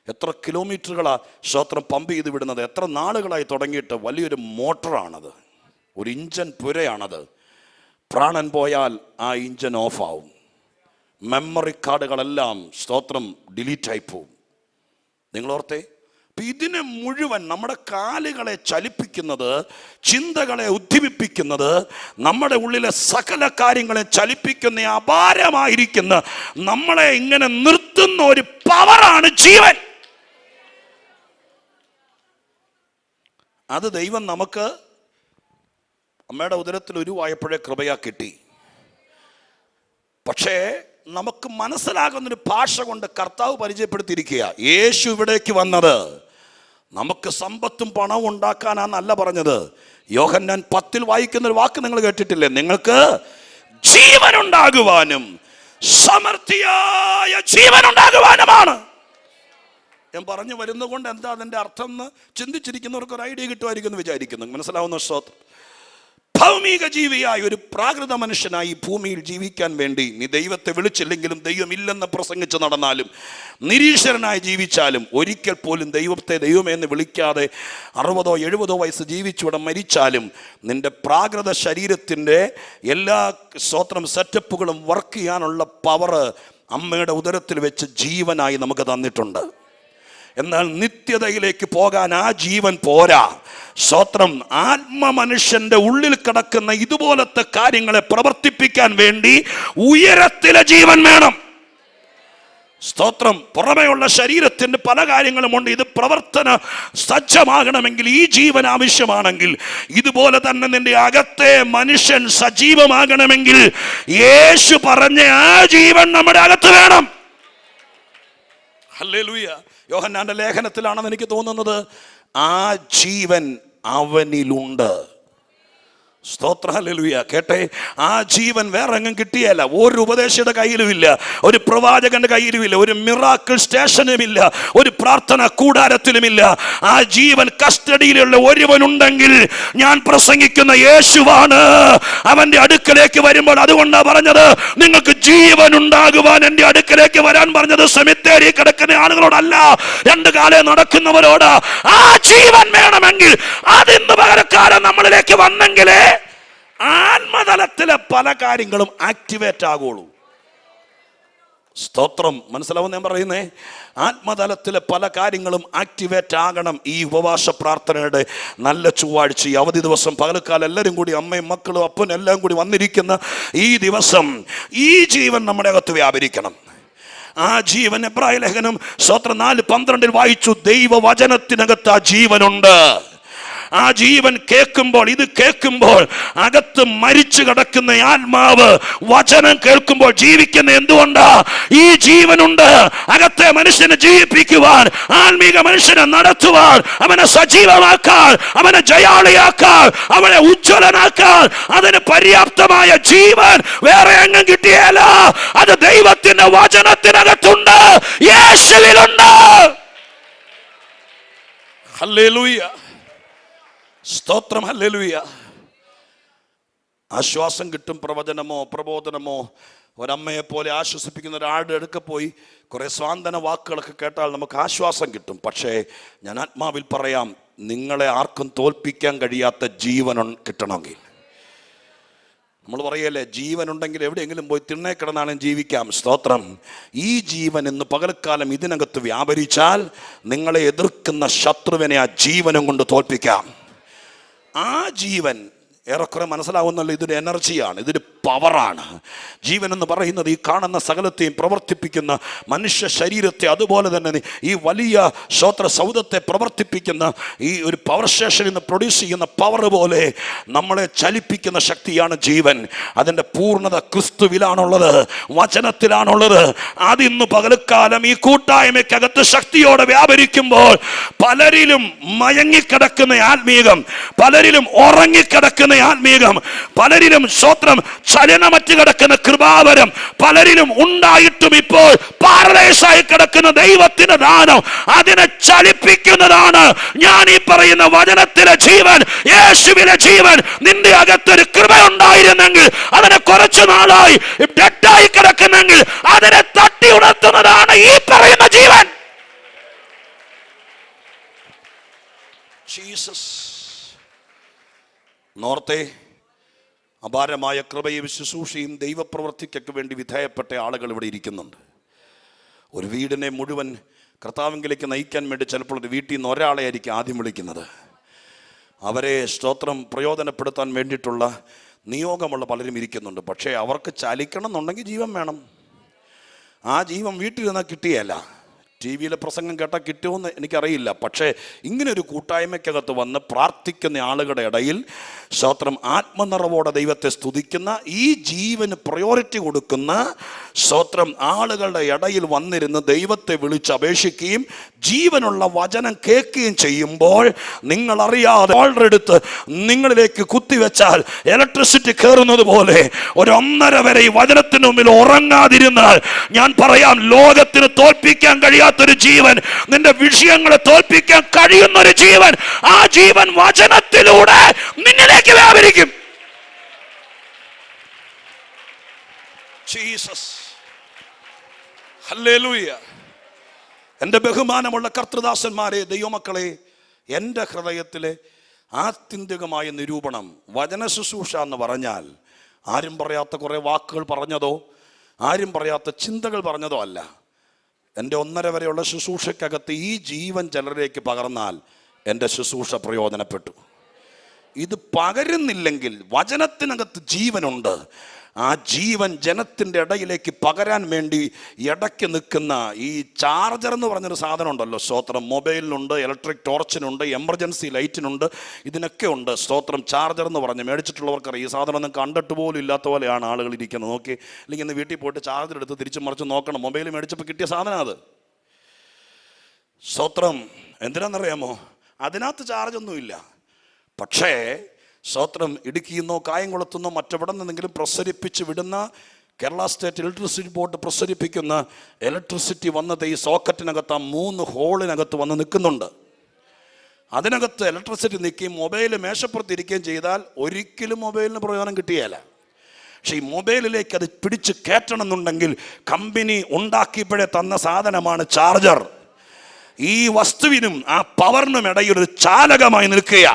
എത്ര കിലോമീറ്ററുകളാണ് സ്തോത്രം പമ്പ് ചെയ്ത് വിടുന്നത്, എത്ര നാളുകളായി തുടങ്ങിയിട്ട് വലിയൊരു മോട്ടറാണത്, ഒരു ഇഞ്ചൻ പുരയാണത്. പ്രാണൻ പോയാൽ ആ ഇഞ്ചൻ ഓഫാവും. മെമ്മറി കാർഡുകളെല്ലാം സ്തോത്രം ഡിലീറ്റായി പോവും. നിങ്ങളോർത്തേ, അപ്പം ഇതിനെ മുഴുവൻ നമ്മുടെ കാലുകളെ ചലിപ്പിക്കുന്നത്, ചിന്തകളെ ഉദ്ദീപിപ്പിക്കുന്നത്, നമ്മുടെ ഉള്ളിലെ സകല കാര്യങ്ങളെ ചലിപ്പിക്കുന്ന അപാരമായിരിക്കുന്ന, നമ്മളെ ഇങ്ങനെ നിർത്തുന്ന ഒരു പവറാണ് ജീവൻ. അത് ദൈവം നമുക്ക് അമ്മയുടെ ഉദരത്തിൽ ഉരുവായപ്പോഴേ കൃപയാ കിട്ടി. പക്ഷേ നമുക്ക് മനസ്സിലാകുന്നൊരു ഭാഷ കൊണ്ട് കർത്താവ് പരിചയപ്പെടുത്തിയിരിക്കുക. യേശു ഇവിടേക്ക് വന്നത് നമുക്ക് സമ്പത്തും പണവും ഉണ്ടാക്കാനാന്നല്ല പറഞ്ഞത്. യോഹന്നാൻ 10 വായിക്കുന്ന ഒരു വാക്ക് നിങ്ങൾ കേട്ടിട്ടില്ലേ? നിങ്ങൾക്ക് ജീവൻ ഉണ്ടാകുവാനും സമൃദ്ധിയായ ജീവൻ ഉണ്ടാകുവാനുമാണ്. ഞാൻ പറഞ്ഞു വരുന്നത് കൊണ്ട് എന്താ അതിൻ്റെ അർത്ഥം എന്ന് ചിന്തിച്ചിരിക്കുന്നവർക്ക് ഒരു ഐഡിയ കിട്ടുമായിരിക്കും എന്ന് വിചാരിക്കുന്നു. മനസ്സിലാവുന്ന സ്തോത്രം. ഭൗമിക ജീവിയായി ഒരു പ്രാകൃത മനുഷ്യനായി ഭൂമിയിൽ ജീവിക്കാൻ വേണ്ടി നീ ദൈവത്തെ വിളിച്ചില്ലെങ്കിലും, ദൈവം ഇല്ലെന്ന് പ്രസംഗിച്ച് നടന്നാലും, നിരീശ്വരനായി ജീവിച്ചാലും, ഒരിക്കൽ പോലും ദൈവത്തെ ദൈവമെന്ന് വിളിക്കാതെ 60 70 വയസ്സ് ജീവിച്ചിവിടെ മരിച്ചാലും, നിന്റെ പ്രാകൃത ശരീരത്തിൻ്റെ എല്ലാ സ്തോത്രം സെറ്റപ്പുകളും വർക്ക് ചെയ്യാനുള്ള പവർ അമ്മയുടെ ഉദരത്തിൽ വെച്ച് ജീവനായി നമുക്ക് തന്നിട്ടുണ്ട്. എന്നാൽ നിത്യതയിലേക്ക് പോകാൻ ആ ജീവൻ പോരാ. സ്തോത്രം. ആത്മ മനുഷ്യന്റെ ഉള്ളിൽ കിടക്കുന്ന ഇതുപോലത്തെ കാര്യങ്ങളെ പ്രവർത്തിപ്പിക്കാൻ വേണ്ടി ഉയരത്തിലെ ജീവൻ വേണം. സ്തോത്രം. പുറമെയുള്ള ശരീരത്തിന്റെ പല കാര്യങ്ങളുമുണ്ട്. ഇത് പ്രവർത്തന സജ്ജമാകണമെങ്കിൽ ഈ ജീവൻ ആവശ്യമാണെങ്കിൽ, ഇതുപോലെ തന്നെ നിന്റെ അകത്തെ മനുഷ്യൻ സജീവമാകണമെങ്കിൽ യേശു പറഞ്ഞ ആ ജീവൻ നമ്മുടെ അകത്ത് വേണം. ഹല്ലേലൂയ. യോഹന്നാന്റെ ലേഖനത്തിലാണെന്ന് എനിക്ക് തോന്നുന്നത്, ആ ജീവൻ അവനിലുണ്ട്. സ്തോത്രം. ഹല്ലേലൂയ. കേട്ടെ, ആ ജീവൻ വേറെ എങ്ങും കിട്ടിയല്ല. ഒരു ഉപദേശിയുടെ കയ്യിലുമില്ല, ഒരു പ്രവാചകന്റെ കയ്യിലുമില്ല, ഒരു മിറാക്കിൾ സ്റ്റേഷനുമില്ല, ഒരു പ്രാർത്ഥന കൂടാരത്തിലുമില്ല. ആ ജീവൻ കസ്റ്റഡിയിലുള്ള ഒരുവനുണ്ടെങ്കിൽ ഞാൻ പ്രസംഗിക്കുന്ന യേശുവാണ്. അവന്റെ അടുക്കലേക്ക് വരുമ്പോൾ, അതുകൊണ്ടാണ് പറഞ്ഞത്, നിങ്ങൾക്ക് ജീവൻ ഉണ്ടാകുവാൻ എൻ്റെ അടുക്കലേക്ക് വരാൻ പറഞ്ഞത് സെമിത്തേരി കിടക്കുന്ന ആളുകളോടല്ല, 2 കാലേ നടക്കുന്നവരോട്. ആ ജീവൻ വേണമെങ്കിൽ അതിന്ന് പകരക്കാരൻ നമ്മളിലേക്ക് വന്നെങ്കിലേ ആത്മതലത്തിലെ പല കാര്യങ്ങളും ആക്ടിവേറ്റ് ആകുള്ളൂ. സ്തോത്രം. മനസ്സിലാവും ഞാൻ പറയുന്നേ? ആത്മതലത്തിലെ പല കാര്യങ്ങളും ആക്ടിവേറ്റ് ആകണം. ഈ ഉപവാസ പ്രാർത്ഥനയുടെ നല്ല ചൊവ്വാഴ്ച, ഈ അവധി ദിവസം, പകൽക്കാലം എല്ലാവരും കൂടി, അമ്മയും മക്കളും അപ്പനും എല്ലാം കൂടി വന്നിരിക്കുന്ന ഈ ദിവസം ഈ ജീവൻ നമ്മുടെ അകത്ത് വ്യാപരിക്കണം. ആ ജീവൻ എബ്രായ ലേഖനം 4:12 വായിച്ചു. ദൈവവചനത്തിനകത്ത് ആ ജീവനുണ്ട്. ആ ജീവൻ കേൾക്കുമ്പോൾ, ഇത് കേൾക്കുമ്പോൾ അകത്ത് മരിച്ചു കിടക്കുന്ന ആത്മാവ് വചനം കേൾക്കുമ്പോൾ ജീവിക്കുന്ന എന്തുകൊണ്ടാ? ഈ ജീവനുണ്ട്. അകത്തെ മനുഷ്യനെ ജീവിപ്പിക്കുവാൻ, ആത്മീക മനുഷ്യനെ നടത്തുവാൻ, അവനെ സജീവമാക്കാൻ, അവനെ ജയാളിയാക്കാൻ, അവനെ ഉജ്ജ്വലനാക്കാൻ അതിന് പര്യാപ്തമായ ജീവൻ വേറെ എങ്ങും കിട്ടിയല്ല. അത് ദൈവത്തിന്റെ വചനത്തിനകത്തുണ്ട്, യേശുവിലുണ്ട്. ഹല്ലേലൂയ, സ്തോത്രം, ഹല്ലേലൂയ. ആശ്വാസം കിട്ടും. പ്രവചനമോ പ്രബോധനമോ ഒരമ്മയെ പോലെ ആശ്വസിപ്പിക്കുന്ന ഒരാളുടെ അടുക്ക പോയി കുറേ സ്വാന്തന വാക്കുകളൊക്കെ കേട്ടാൽ നമുക്ക് ആശ്വാസം കിട്ടും. പക്ഷേ ഞാൻ ആത്മാവിൽ പറയാം, നിങ്ങളെ ആർക്കും തോൽപ്പിക്കാൻ കഴിയാത്ത ജീവൻ കിട്ടണമെങ്കിൽ, നമ്മൾ പറയല്ലേ, ജീവനുണ്ടെങ്കിൽ എവിടെയെങ്കിലും പോയി തിണ്ണേ കിടന്നാലും ജീവിക്കാം. സ്തോത്രം. ഈ ജീവൻ ഇന്ന് പകൽക്കാലം ഇതിനകത്ത് വ്യാപരിച്ചാൽ നിങ്ങളെ എതിർക്കുന്ന ശത്രുവിനെ ആ ജീവനും കൊണ്ട് തോൽപ്പിക്കാം. ആ ജീവൻ ഏറെക്കുറെ മനസ്സിലാവുന്നല്ലോ, ഇതൊരു എനർജിയാണ്, ഇതൊരു പവറാണ്. ജീവൻ എന്ന് പറയുന്നത് ഈ കാണുന്ന സകലത്തെയും പ്രവർത്തിപ്പിക്കുന്ന മനുഷ്യ ശരീരത്തെ, അതുപോലെ തന്നെ ഈ വലിയ ശ്രോത്ര സൗധത്തെ പ്രവർത്തിപ്പിക്കുന്ന ഈ ഒരു പവർ സ്റ്റേഷനിൽ നിന്ന് പ്രൊഡ്യൂസ് ചെയ്യുന്ന പവർ പോലെ നമ്മളെ ചലിപ്പിക്കുന്ന ശക്തിയാണ് ജീവൻ. അതിൻ്റെ പൂർണ്ണത ക്രിസ്തുവിലാണുള്ളത്, വചനത്തിലാണുള്ളത്. അതിന്ന് പകൽക്കാലം ഈ കൂട്ടായ്മയ്ക്കകത്ത് ശക്തിയോടെ വ്യാപരിക്കുമ്പോൾ പലരിലും മയങ്ങിക്കിടക്കുന്ന ആത്മീകം, പലരിലും ഉറങ്ങിക്കിടക്കുന്ന ആത്മീകം, പലരിലും സ്വത്രം ചലനമറ്റ് കിടക്കുന്ന കൃപാവരം, പലരിലും ഉണ്ടായിട്ടും ഇപ്പോൾ പാരലൈസായി കിടക്കുന്ന ദൈവത്തിന്റെ ദാനം, അതിനെ ചലിപ്പിക്കുന്നതാണ് ഞാൻ ഈ പറയുന്ന വചനത്തിലെ ജീവൻ, യേശുവിലെ ജീവൻ. നിന്റെ അകത്തൊരു കൃപ ഉണ്ടായിരുന്നെങ്കിൽ, അതിനെ കുറച്ചു നാളായി ഡെഡായി കിടക്കുന്നെങ്കിൽ അതിനെ തട്ടി ഉണർത്തുന്നതാണ് ഈ പറയുന്ന ജീവൻ. ജീസസ്. നോർത്തെ, അപാരമായ കൃപയും ശുശ്രൂഷയും ദൈവപ്രവൃത്തിക്കൊക്കെ വേണ്ടി വിധേയപ്പെട്ട ആളുകൾ ഇവിടെ ഇരിക്കുന്നുണ്ട്. ഒരു വീടിനെ മുഴുവൻ കർത്താവിലേക്ക് നയിക്കാൻ വേണ്ടി ചിലപ്പോൾ ഒരു വീട്ടിൽ നിന്ന് ഒരാളെ ആയിരിക്കും ആദ്യം വിളിക്കുന്നത്. അവരെ സ്തോത്രം പ്രയോജനപ്പെടുത്താൻ വേണ്ടിയിട്ടുള്ള നിയോഗമുള്ള പലരും ഇരിക്കുന്നുണ്ട്. പക്ഷേ അവർക്ക് ചലിക്കണം എന്നുണ്ടെങ്കിൽ ജീവൻ വേണം. ആ ജീവൻ വീട്ടിൽ നിന്നാൽ കിട്ടിയല്ല. ടി വിയിലെ പ്രസംഗം കേട്ടാൽ കിട്ടുമെന്ന് എനിക്കറിയില്ല. പക്ഷേ ഇങ്ങനൊരു കൂട്ടായ്മയ്ക്കകത്ത് വന്ന് പ്രാർത്ഥിക്കുന്ന ആളുകളുടെ ഇടയിൽ സ്തോത്രം ആത്മനിറവോടെ ദൈവത്തെ സ്തുതിക്കുന്ന, ഈ ജീവന് പ്രയോറിറ്റി കൊടുക്കുന്ന സ്തോത്രം ആളുകളുടെ ഇടയിൽ വന്നിരുന്ന് ദൈവത്തെ വിളിച്ച് അപേക്ഷിക്കുകയും ജീവനുള്ള വചനം കേൾക്കുകയും ചെയ്യുമ്പോൾ നിങ്ങളറിയാതെ ഓൾറെഡി എടുത്ത് നിങ്ങളിലേക്ക് കുത്തിവെച്ചാൽ ഇലക്ട്രിസിറ്റി കയറുന്നത് പോലെ 1.5 വരെ ഈ വചനത്തിന് മുമ്പിൽ ഉറങ്ങാതിരുന്നാൽ, ഞാൻ പറയാം, ലോകത്തിന് തോൽപ്പിക്കാൻ കഴിയാത്തൊരു ജീവൻ, നിന്റെ വിഷയങ്ങളെ തോൽപ്പിക്കാൻ കഴിയുന്നൊരു ജീവൻ, ആ ജീവൻ വചനത്തിലൂടെ നിന്നിലേക്ക് വ്യാപരിക്കും. ജീസസ്. ഹല്ലേലൂയ. എൻ്റെ ബഹുമാനമുള്ള കർത്തൃദാസന്മാരെ, ദൈവമക്കളെ, എൻ്റെ ഹൃദയത്തിലെ ആത്യന്തികമായ നിരൂപണം, വചന ശുശ്രൂഷ എന്ന് പറഞ്ഞാൽ ആരും പറയാത്ത കുറേ വാക്കുകൾ പറഞ്ഞതോ ആരും പറയാത്ത ചിന്തകൾ പറഞ്ഞതോ അല്ല. എൻ്റെ 1.5 വരെയുള്ള ശുശ്രൂഷയ്ക്കകത്ത് ഈ ജീവൻ ചിലരിലേക്ക് പകർന്നാൽ എൻ്റെ ശുശ്രൂഷ പ്രയോജനപ്പെട്ടു. ഇത് പകരുന്നില്ലെങ്കിൽ വചനത്തിനകത്ത് ജീവനുണ്ട്. ആ ജീവൻ ജനത്തിൻ്റെ ഇടയിലേക്ക് പകരാൻ വേണ്ടി ഇടയ്ക്ക് നിൽക്കുന്ന ഈ ചാർജർ എന്ന് പറഞ്ഞൊരു സാധനം ഉണ്ടല്ലോ. സ്തോത്രം. മൊബൈലിനുണ്ട്, ഇലക്ട്രിക് ടോർച്ചിനുണ്ട്, എമർജൻസി ലൈറ്റിനുണ്ട്, ഇതിനൊക്കെ ഉണ്ട്. സ്തോത്രം. ചാർജർ എന്ന് പറഞ്ഞ് മേടിച്ചിട്ടുള്ളവർക്കറിയാം. ഈ സാധനം ഒന്നും കണ്ടിട്ട് പോലും ഇല്ലാത്ത പോലെയാണ് ആളുകൾ ഇരിക്കുന്നത്. നോക്കി, അല്ലെങ്കിൽ ഇന്ന് വീട്ടിൽ പോയിട്ട് ചാർജർ എടുത്ത് തിരിച്ചു മറിച്ച് നോക്കണം. മൊബൈൽ മേടിച്ചപ്പോൾ കിട്ടിയ സാധനം അത്. സ്തോത്രം. എന്തിനാണെന്നറിയാമോ? അതിനകത്ത് ചാർജൊന്നുമില്ല. പക്ഷേ സ്തോത്രം, ഇടുക്കിയെന്നോ കായംകുളത്തുനിന്നോ മറ്റെവിടെ നിന്നെങ്കിലും പ്രസരിപ്പിച്ച് വിടുന്ന കേരള സ്റ്റേറ്റ് ഇലക്ട്രിസിറ്റി ബോർഡ് പ്രസരിപ്പിക്കുന്ന ഇലക്ട്രിസിറ്റി വന്നത് ഈ സോക്കറ്റിനകത്ത്, ആ 3 ഹോളിനകത്ത് വന്ന് നിൽക്കുന്നുണ്ട്. അതിനകത്ത് ഇലക്ട്രിസിറ്റി നിൽക്കുകയും മൊബൈൽ മേശപ്പുറത്ത് ഇരിക്കുകയും ചെയ്താൽ ഒരിക്കലും മൊബൈലിന് പ്രയോജനം കിട്ടിയല്ല. പക്ഷേ ഈ മൊബൈലിലേക്ക് അത് പിടിച്ച് കയറ്റണം എന്നുണ്ടെങ്കിൽ കമ്പനി ഉണ്ടാക്കിയപ്പോഴേ തന്ന സാധനമാണ് ചാർജർ. ഈ വസ്തുവിനും ആ പവറിനും ഇടയിൽ ഒരു ചാലകമായി നിൽക്കുക.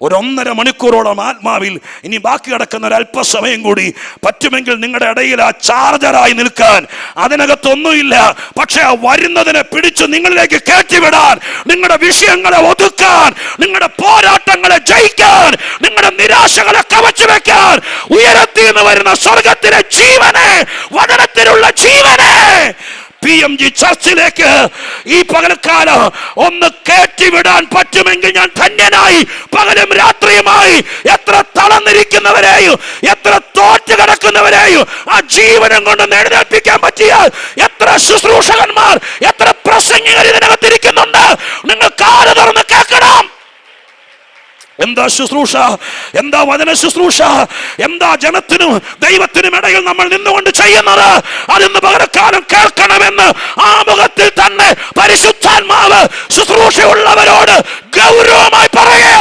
1.5 മണിക്കൂറോളം ആത്മാവിൽ ഇനി ബാക്കി കിടക്കുന്ന ഒരു അല്പസമയം കൂടി പറ്റുമെങ്കിൽ നിങ്ങളുടെ ഇടയിൽ ആ ചാർജറായി നിൽക്കാൻ. അതിനകത്തൊന്നുമില്ല, പക്ഷെ ആ വരുന്നതിനെ പിടിച്ചു നിങ്ങളിലേക്ക് കയറ്റിവിടാൻ, നിങ്ങളുടെ വിഷയങ്ങളെ ഒതുക്കാൻ, നിങ്ങളുടെ പോരാട്ടങ്ങളെ ജയിക്കാൻ, നിങ്ങളുടെ നിരാശകളെ കവച്ചു വെക്കാൻ ഉയരത്തിൽ നിന്ന് വരുന്ന സ്വർഗത്തിലെ ജീവനെ, വചനത്തിലുള്ള ജീവനെ PMG ചർച്ചിലേക്ക് ഈ പകൽക്കാലം ഒന്ന് കയറ്റിവിടാൻ പറ്റുമെങ്കിൽ ഞാൻ ധന്യനായി. പകലും രാത്രിയുമായി എത്ര തളർന്നിരിക്കുന്നവരെയും എത്ര തോറ്റ് കിടക്കുന്നവരെയും ആ ജീവനം കൊണ്ട് എഴുന്നേൽപ്പിക്കാൻ പറ്റിയാൽ എത്ര ശുശ്രൂഷകന്മാർ, എത്ര പ്രസംഗികർ ഇതിനകത്തിരിക്കുന്നുണ്ട്. നിങ്ങൾ കാല് തുറന്ന് കേൾക്കണം. എന്താ ശുശ്രൂഷ? എന്താ വചന ശുശ്രൂഷ? എന്താ ജനത്തിനും ദൈവത്തിനും ഇടയിൽ നമ്മൾ നിന്നുകൊണ്ട് ചെയ്യുന്നത്? അതിന്ന് പകരക്കാലം കേൾക്കണമെന്ന് ആമുഖത്തിൽ തന്നെ പരിശുദ്ധാത്മാവ് ശുശ്രൂഷയുള്ളവരോട് ഗൗരവമായി പറയുക.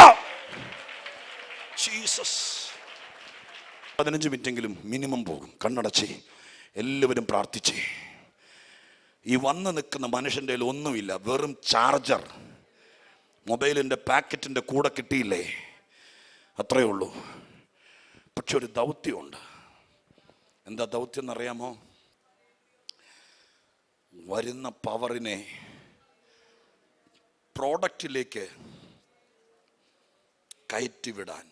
15 മിനിറ്റെങ്കിലും മിനിമം പോകും. കണ്ണടച്ച് എല്ലാവരും പ്രാർത്ഥിച്ചേ. ഈ വന്ന് നിൽക്കുന്ന മനുഷ്യൻ്റെ കയ്യിൽ ഒന്നുമില്ല, വെറും ചാർജർ. മൊബൈലിൻ്റെ പാക്കറ്റിൻ്റെ കൂടെ കിട്ടിയില്ലേ, അത്രയേ ഉള്ളൂ. പക്ഷെ ഒരു ദൗത്യമുണ്ട്. എന്താ ദൗത്യം എന്നറിയാമോ? വരുന്ന പവറിനെ പ്രോഡക്റ്റിലേക്ക് കയറ്റിവിടാൻ.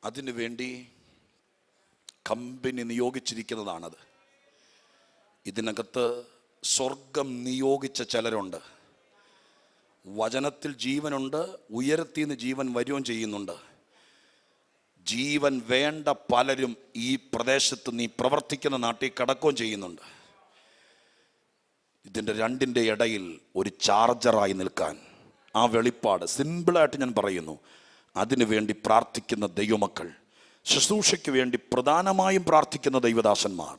അതിനു വേണ്ടി കമ്പനി നിയോഗിച്ചിരിക്കുന്നതാണത്. ഇതിനകത്ത് സ്വർഗം നിയോഗിച്ച ചിലരുണ്ട്. വചനത്തിൽ ജീവനുണ്ട്, ഉയരത്തിൽ നിന്ന് ജീവൻ വരികയും ചെയ്യുന്നുണ്ട്. ജീവൻ വേണ്ട പലരും ഈ പ്രദേശത്ത് നീ പ്രവർത്തിക്കുന്ന നാട്ടിൽ കടക്കുകയും ചെയ്യുന്നുണ്ട്. ഇതിൻ്റെ രണ്ടിൻ്റെ ഇടയിൽ ഒരു ചാർജറായി നിൽക്കാൻ ആ വെളിപ്പാട് സിമ്പിളായിട്ട് ഞാൻ പറയുന്നു. അതിനു വേണ്ടി പ്രാർത്ഥിക്കുന്ന ദൈവമക്കൾ, ശുശ്രൂഷയ്ക്ക് വേണ്ടി പ്രധാനമായും പ്രാർത്ഥിക്കുന്ന ദൈവദാസന്മാർ,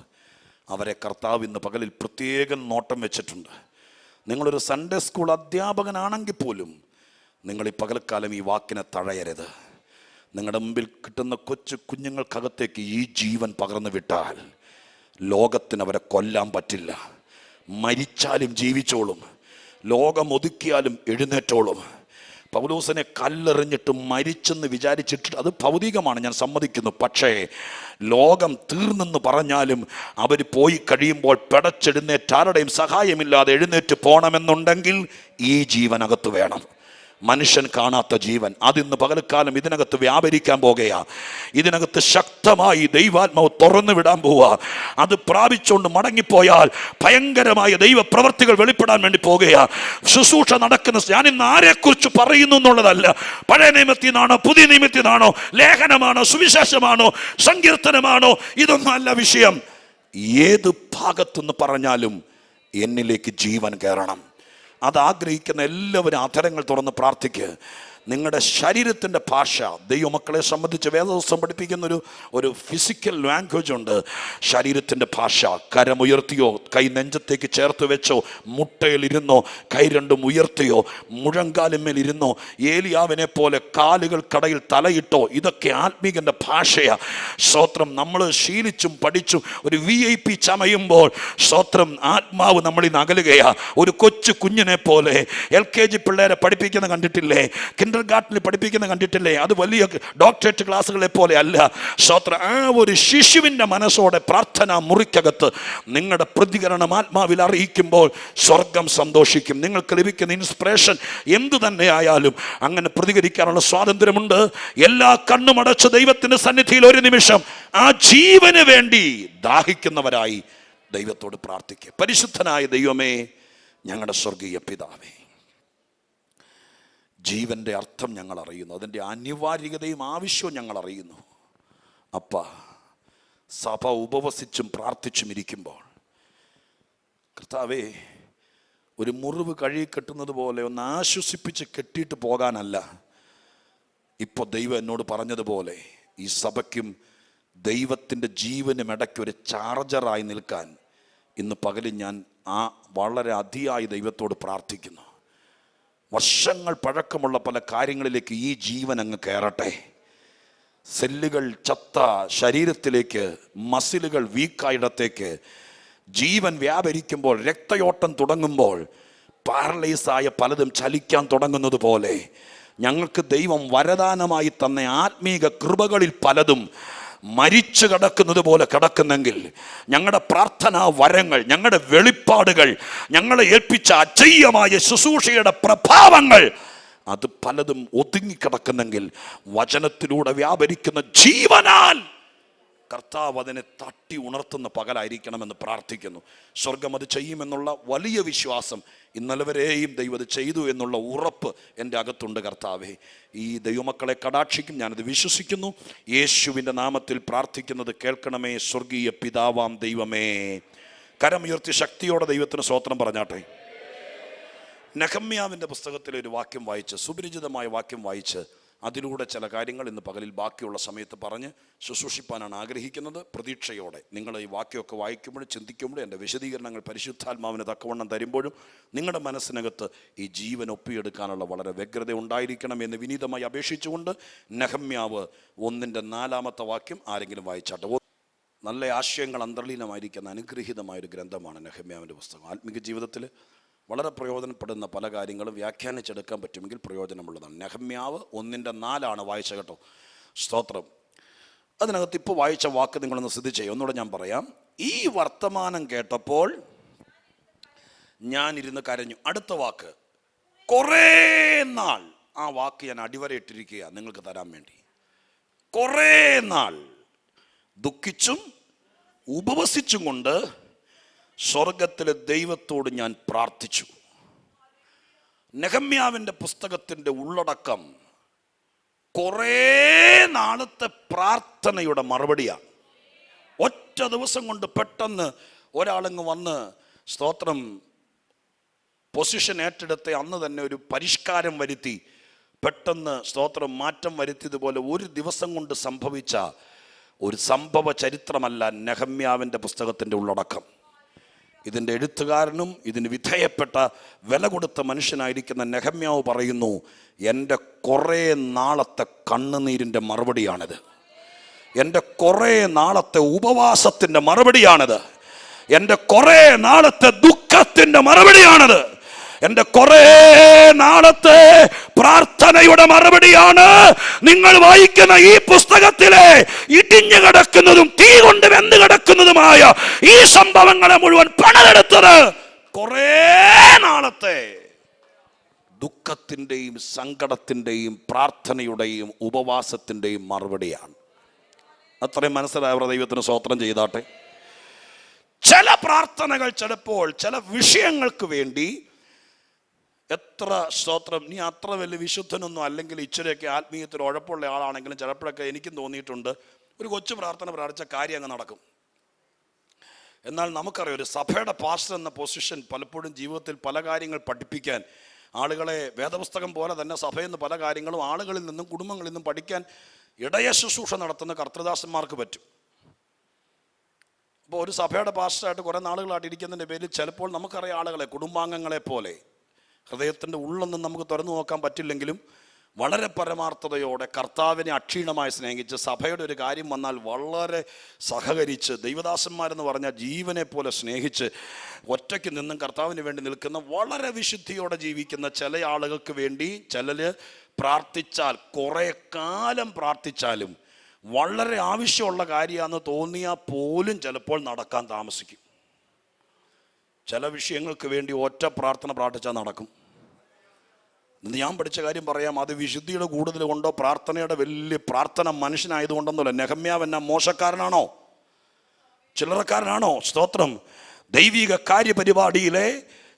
അവരെ കർത്താവ് ഇന്ന് പകലിൽ പ്രത്യേകം നോട്ടം വെച്ചിട്ടുണ്ട്. നിങ്ങളൊരു സൺഡേ സ്കൂൾ അധ്യാപകനാണെങ്കിൽ പോലും നിങ്ങൾ ഈ പകൽക്കാലം ഈ വാക്കിനെ തഴയരുത്. നിങ്ങളുടെ മുമ്പിൽ കിട്ടുന്ന കൊച്ചു കുഞ്ഞുങ്ങൾക്കകത്തേക്ക് ഈ ജീവൻ പകർന്നു വിട്ടാൽ ലോകത്തിന് അവരെ കൊല്ലാൻ പറ്റില്ല. മരിച്ചാലും ജീവിച്ചോളും, ലോകം ഒതുക്കിയാലും എഴുന്നേറ്റോളും. പൗലോസിനെ കല്ലെറിഞ്ഞിട്ട് മരിച്ചെന്ന് വിചാരിച്ചിട്ട് അത് ഭൗതികമാണ്, ഞാൻ സമ്മതിക്കുന്നു. പക്ഷേ ലോകം തീർന്നെന്ന് പറഞ്ഞാലും അവർ പോയി കഴിയുമ്പോൾ പിടച്ചെഴുന്നേറ്റ് ആരുടെയും സഹായമില്ലാതെ എഴുന്നേറ്റ് പോകണമെന്നുണ്ടെങ്കിൽ ഈ ജീവനകത്ത് വേണം. മനുഷ്യൻ കാണാത്ത ജീവൻ അതിന്ന് പകൽക്കാലം ഇതിനകത്ത് വ്യാപരിക്കാൻ പോകുകയാ. ഇതിനകത്ത് ശക്തമായി ദൈവാത്മാവ് തുറന്നു വിടാൻ പോവുക. അത് പ്രാപിച്ചുകൊണ്ട് മടങ്ങിപ്പോയാൽ ഭയങ്കരമായ ദൈവ പ്രവർത്തികൾ വെളിപ്പെടാൻ വേണ്ടി പോകുകയാ. ശുശ്രൂഷ നടക്കുന്ന, ഞാനിന്ന് ആരെക്കുറിച്ച് പറയുന്നു എന്നുള്ളതല്ല, പഴയ നിയമത്തിൽ നിന്നാണോ പുതിയ നിയമത്തിൽ നിന്നാണോ, ലേഖനമാണോ സുവിശേഷമാണോ സങ്കീർത്തനമാണോ, ഇതൊന്നും അല്ല വിഷയം. ഏത് ഭാഗത്തുനിന്ന് പറഞ്ഞാലും എന്നിലേക്ക് ജീവൻ കയറണം. അതാഗ്രഹിക്കുന്ന എല്ലാവരും അധരങ്ങൾ തുറന്ന് പ്രാർത്ഥിക്കുക. നിങ്ങളുടെ ശരീരത്തിൻ്റെ ഭാഷ ദൈവമക്കളെ സംബന്ധിച്ച് വേദപുസ്തകം പഠിപ്പിക്കുന്ന ഒരു ഫിസിക്കൽ ലാംഗ്വേജ് ഉണ്ട്. ശരീരത്തിൻ്റെ ഭാഷ. കരമുയർത്തിയോ, കൈ നെഞ്ചത്തേക്ക് ചേർത്ത് വെച്ചോ, മുട്ടയിലിരുന്നോ, കൈ രണ്ടും ഉയർത്തിയോ, മുഴങ്കാലിന്മേൽ ഇരുന്നോ, ഏലിയാവിനെ പോലെ കാലുകൾ കടയിൽ തലയിട്ടോ, ഇതൊക്കെ ആത്മീകൻ്റെ ഭാഷയാണ്. സ്തോത്രം. നമ്മൾ ശീലിച്ചും പഠിച്ചും ഒരു VIP ചമയുമ്പോൾ സ്തോത്രം ആത്മാവ് നമ്മളിൽ നിന്ന് അകലുകയാ. ഒരു കൊച്ചു കുഞ്ഞിനെ പോലെ LKG പിള്ളേരെ പഠിപ്പിക്കുന്ന കണ്ടിട്ടില്ലേ, ഗാർഡനിൽ പഠിപ്പിക്കുന്ന കണ്ടിട്ടില്ലേ? അത് വലിയ ഡോക്ടറേറ്റ് ക്ലാസ്സുകളെ പോലെ അല്ല. സ്തോത്രം. ആ ഒരു ശിശുവിൻ്റെ മനസ്സോടെ പ്രാർത്ഥന മുറിക്കകത്ത് നിങ്ങളുടെ പ്രതികരണം ആത്മാവിൽ അറിയിക്കുമ്പോൾ സ്വർഗം സന്തോഷിക്കും. നിങ്ങൾക്ക് ലഭിക്കുന്ന ഇൻസ്പിറേഷൻ എന്തു തന്നെ ആയാലും അങ്ങനെ പ്രതികരിക്കാനുള്ള സ്വാതന്ത്ര്യമുണ്ട്. എല്ലാ കണ്ണുമടച്ച് ദൈവത്തിൻ്റെ സന്നിധിയിൽ ഒരു നിമിഷം ആ ജീവന് വേണ്ടി ദാഹിക്കുന്നവരായി ദൈവത്തോട് പ്രാർത്ഥിക്കുക. പരിശുദ്ധനായ ദൈവമേ, ഞങ്ങളുടെ സ്വർഗീയ പിതാവേ, ജീവൻ്റെ അർത്ഥം ഞങ്ങൾ അറിയുന്നു, അതിൻ്റെ അനിവാര്യതയും ആവശ്യവും ഞങ്ങൾ അറിയുന്നു. അപ്പ, സഭ ഉപവസിച്ചും പ്രാർത്ഥിച്ചും ഇരിക്കുമ്പോൾ കർത്താവേ, ഒരു മുറിവ് കഴുകി കെട്ടുന്നത് പോലെ ഒന്ന് ആശ്വസിപ്പിച്ച് കെട്ടിയിട്ട് പോകാനല്ല. ഇപ്പോൾ ദൈവം എന്നോട് പറഞ്ഞതുപോലെ ഈ സഭയ്ക്കും ദൈവത്തിൻ്റെ ജീവനും ഇടയ്ക്ക് ഒരു ചാർജറായി നിൽക്കാൻ ഇന്ന് പകലും ഞാൻ വളരെ അതിയായി ദൈവത്തോട് പ്രാർത്ഥിക്കുന്നു. വർഷങ്ങൾ പഴക്കമുള്ള പല കാര്യങ്ങളിലേക്ക് ഈ ജീവൻ അങ്ങ് കയറട്ടെ. സെല്ലുകൾ ചത്ത ശരീരത്തിലേക്ക്, മസിലുകൾ വീക്കായിടത്തേക്ക് ജീവൻ വ്യാപരിക്കുമ്പോൾ, രക്തയോട്ടം തുടങ്ങുമ്പോൾ, പാരലൈസായ പലതും ചലിക്കാൻ തുടങ്ങുന്നത് പോലെ ഞങ്ങൾക്ക് ദൈവം വരദാനമായി തന്ന ആത്മീക കൃപകളിൽ പലതും മരിച്ചു കിടക്കുന്നത് പോലെ കിടക്കുന്നെങ്കിൽ, ഞങ്ങളുടെ പ്രാർത്ഥനാ വരങ്ങൾ, ഞങ്ങളുടെ വെളിപ്പാടുകൾ, ഞങ്ങളെ ഏൽപ്പിച്ച അജയ്യമായ ശുശ്രൂഷയുടെ പ്രഭാവങ്ങൾ, അത് പലതും ഒതുങ്ങിക്കിടക്കുന്നെങ്കിൽ, വചനത്തിലൂടെ വ്യാപരിക്കുന്ന ജീവനാൽ കർത്താവ് അതിനെ തട്ടി ഉണർത്തുന്ന പകലായിരിക്കണമെന്ന് പ്രാർത്ഥിക്കുന്നു. സ്വർഗം അത് ചെയ്യുമെന്നുള്ള വലിയ വിശ്വാസം, ഇന്നലെ വരെയും ദൈവം അത് ചെയ്തു എന്നുള്ള ഉറപ്പ് എൻ്റെ അകത്തുണ്ട്. കർത്താവേ, ഈ ദൈവമക്കളെ കടാക്ഷിക്കും, ഞാനത് വിശ്വസിക്കുന്നു. യേശുവിൻ്റെ നാമത്തിൽ പ്രാർത്ഥിക്കുന്നത് കേൾക്കണമേ. സ്വർഗീയ പിതാവാം ദൈവമേ. കരമുയർത്തി ശക്തിയോടെ ദൈവത്തിന് സ്തോത്രം പറഞ്ഞാട്ടെ. നെഹമ്യാവിൻ്റെ പുസ്തകത്തിലെ ഒരു വാക്യം വായിച്ച്, സുപരിചിതമായ വാക്യം വായിച്ച്, അതിലൂടെ ചില കാര്യങ്ങൾ ഇന്ന് പകലിൽ ബാക്കിയുള്ള സമയത്ത് പറഞ്ഞ് ശുശ്രൂഷിപ്പാനാണ് ആഗ്രഹിക്കുന്നത്. പ്രതീക്ഷയോടെ നിങ്ങൾ ഈ വാക്യമൊക്കെ വായിക്കുമ്പോഴും ചിന്തിക്കുമ്പോഴും എൻ്റെ വിശദീകരണങ്ങൾ പരിശുദ്ധാത്മാവിന് തക്കവണ്ണം തരുമ്പോഴും നിങ്ങളുടെ മനസ്സിനകത്ത് ഈ ജീവൻ ഒപ്പിയെടുക്കാനുള്ള വളരെ വ്യഗ്രത ഉണ്ടായിരിക്കണം എന്ന് വിനീതമായി അപേക്ഷിച്ചുകൊണ്ട് നെഹമ്യാവ് 1:4 വാക്യം ആരെങ്കിലും വായിച്ചാട്ടെ. നല്ല ആശയങ്ങൾ അന്തർലീനമായിരിക്കുന്ന അനുഗ്രഹീതമായൊരു ഗ്രന്ഥമാണ് നെഹമ്യാവിൻ്റെ പുസ്തകം. ആത്മീക ജീവിതത്തിൽ വളരെ പ്രയോജനപ്പെടുന്ന പല കാര്യങ്ങളും വ്യാഖ്യാനിച്ചെടുക്കാൻ പറ്റുമെങ്കിൽ പ്രയോജനമുള്ളതാണ്. നെഹമ്യാവ് 1:4 വായിച്ച കേട്ടോ. സ്തോത്രം. അതിനകത്ത് ഇപ്പോൾ വായിച്ച വാക്ക് നിങ്ങളൊന്ന് ശ്രദ്ധിച്ചേ. ഒന്നുകൂടെ ഞാൻ പറയാം. ഈ വർത്തമാനം കേട്ടപ്പോൾ ഞാനിരുന്ന് കരഞ്ഞു. അടുത്ത വാക്ക് കുറേ നാൾ. ആ വാക്ക് ഞാൻ അടിവരയിട്ടിരിക്കുക നിങ്ങൾക്ക് തരാൻ വേണ്ടി. കുറേ നാൾ ദുഃഖിച്ചും ഉപവസിച്ചും കൊണ്ട് സ്വർഗത്തിലെ ദൈവത്തോട് ഞാൻ പ്രാർത്ഥിച്ചു. നെഹമ്യാവിൻ്റെ പുസ്തകത്തിൻ്റെ ഉള്ളടക്കം കുറേ നാളത്തെ പ്രാർത്ഥനയുടെ മറുപടിയാണ്. ഒറ്റ ദിവസം കൊണ്ട് പെട്ടെന്ന് ഒരാളങ്ങ് വന്ന് സ്തോത്രം പൊസിഷൻ ഏറ്റെടുത്ത് അന്ന് തന്നെ ഒരു പരിഷ്കാരം വരുത്തി, പെട്ടെന്ന് സ്തോത്രം മാറ്റം വരുത്തിയതുപോലെ ഒരു ദിവസം കൊണ്ട് സംഭവിച്ച ഒരു സംഭവ ചരിത്രമല്ല നെഹമ്യാവിൻ്റെ പുസ്തകത്തിൻ്റെ ഉള്ളടക്കം. ഇതിൻ്റെ എഴുത്തുകാരനും ഇതിന് വിധേയപ്പെട്ട വില കൊടുത്ത മനുഷ്യനായിരിക്കുന്ന നെഹമ്യാവ് പറയുന്നു, എൻ്റെ കുറേ നാളത്തെ കണ്ണുനീരിൻ്റെ മറുപടിയാണിത്. എൻ്റെ കുറേ നാളത്തെ ഉപവാസത്തിൻ്റെ മറുപടിയാണിത്. എൻ്റെ കുറേ നാളത്തെ ദുഃഖത്തിൻ്റെ മറുപടിയാണിത്. എൻ്റെ കുറേ നാളത്തെ പ്രാർത്ഥനയുടെ മറുപടിയാണ് നിങ്ങൾ വായിക്കുന്ന ഈ പുസ്തകത്തിലെ ഇടിഞ്ഞു കിടക്കുന്നതും തീ കൊണ്ട് വെന്ത് കിടക്കുന്നതുമായ ഈ സംഭവങ്ങളെ മുഴുവൻ പണമെടുത്തത് കുറേ നാളത്തെ ദുഃഖത്തിൻ്റെയും സങ്കടത്തിൻ്റെയും പ്രാർത്ഥനയുടെയും ഉപവാസത്തിൻ്റെയും മറുപടിയാണ്. അത്രയും മനസ്സിലായവരുടെ ദൈവത്തിന് സ്തോത്രം ചെയ്താട്ടെ. ചില പ്രാർത്ഥനകൾ ചിലപ്പോൾ ചില വിഷയങ്ങൾക്ക് വേണ്ടി എത്ര സ്തോത്രം, നീ അത്ര വലിയ വിശുദ്ധനൊന്നും അല്ലെങ്കിൽ ഇച്ചിരിയൊക്കെ ആത്മീയത്തിൽ ഉഴപ്പുള്ള ആളാണെങ്കിലും ചിലപ്പോഴൊക്കെ എനിക്കും തോന്നിയിട്ടുണ്ട് ഒരു കൊച്ചു പ്രാർത്ഥന പ്രാർത്ഥിച്ച കാര്യം അങ്ങ് നടക്കും. എന്നാൽ നമുക്കറിയാം, ഒരു സഭയുടെ പാസ്റ്റർ എന്ന പൊസിഷൻ പലപ്പോഴും ജീവിതത്തിൽ പല കാര്യങ്ങൾ പഠിപ്പിക്കാൻ, ആളുകളെ വേദപുസ്തകം പോലെ തന്നെ സഭയിൽ നിന്ന് പല കാര്യങ്ങളും ആളുകളിൽ നിന്നും കുടുംബങ്ങളിൽ നിന്നും പഠിക്കാൻ ഇടയ ശുശ്രൂഷ നടത്തുന്ന കർത്തൃദാസന്മാർക്ക് പറ്റും. അപ്പോൾ ഒരു സഭയുടെ പാസ്റ്ററായിട്ട് കുറേ നാളുകളായിട്ട് ഇരിക്കുന്നതിൻ്റെ പേരിൽ ചിലപ്പോൾ നമുക്കറിയാം ആളുകളെ കുടുംബാംഗങ്ങളെ പോലെ ഹൃദയത്തിൻ്റെ ഉള്ളൊന്നും നമുക്ക് തുറന്നു നോക്കാൻ പറ്റില്ലെങ്കിലും വളരെ പരമാർത്ഥതയോടെ കർത്താവിനെ അക്ഷീണമായി സ്നേഹിച്ച് സഭയുടെ ഒരു കാര്യം വന്നാൽ വളരെ സഹകരിച്ച് ദൈവദാസന്മാരെന്ന് പറഞ്ഞാൽ ജീവനെ പോലെ സ്നേഹിച്ച് ഒറ്റയ്ക്ക് നിന്നും കർത്താവിന് വേണ്ടി നിൽക്കുന്ന വളരെ വിശുദ്ധിയോടെ ജീവിക്കുന്ന ചില ആളുകൾക്ക് വേണ്ടി ചിലർ പ്രാർത്ഥിച്ചാൽ കുറേ കാലം പ്രാർത്ഥിച്ചാലും വളരെ ആവശ്യമുള്ള കാര്യമാണെന്ന് തോന്നിയാൽ പോലും ചിലപ്പോൾ നടക്കാൻ താമസിക്കും. ചില വിഷയങ്ങൾക്ക് വേണ്ടി ഒറ്റ പ്രാർത്ഥന പ്രാർത്ഥിച്ചാൽ നടക്കും. ഞാൻ പഠിച്ച കാര്യം പറയാം. അത് വിശുദ്ധിയുടെ കൂടുതൽ കൊണ്ടോ പ്രാർത്ഥനയുടെ വലിയ പ്രാർത്ഥന മനുഷ്യനായതുകൊണ്ടൊന്നുമല്ല. നെഹമ്യാവ് എന്നാ മോശക്കാരനാണോ, ചില്ലറക്കാരനാണോ? സ്തോത്രം. ദൈവിക കാര്യപരിപാടിയിലെ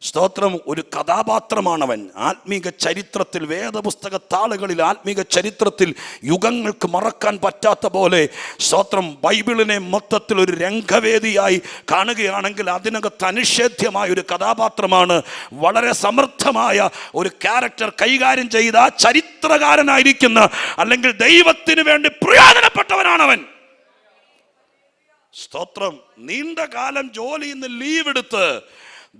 സ്തോത്രം ഒരു കഥാപാത്രമാണവൻ. ആത്മീക ചരിത്രത്തിൽ, വേദപുസ്തക താളുകളിൽ, ആത്മീക ചരിത്രത്തിൽ യുഗങ്ങൾക്ക് മറക്കാൻ പറ്റാത്ത പോലെ സ്തോത്രം ബൈബിളിനെ മൊത്തത്തിൽ ഒരു രംഗവേദിയായി കാണുകയാണെങ്കിൽ അതിനകത്ത് അനിഷേധ്യമായ ഒരു കഥാപാത്രമാണ്. വളരെ സമൃദ്ധമായ ഒരു ക്യാരക്ടർ കൈകാര്യം ചെയ്ത ചരിത്രകാരനായിരിക്കുന്ന അല്ലെങ്കിൽ ദൈവത്തിന് വേണ്ടി പ്രയോജനപ്പെട്ടവനാണവൻ. സ്തോത്രം. നീണ്ട കാലം ജോലിയിൽ നിന്ന് ലീവ് എടുത്ത്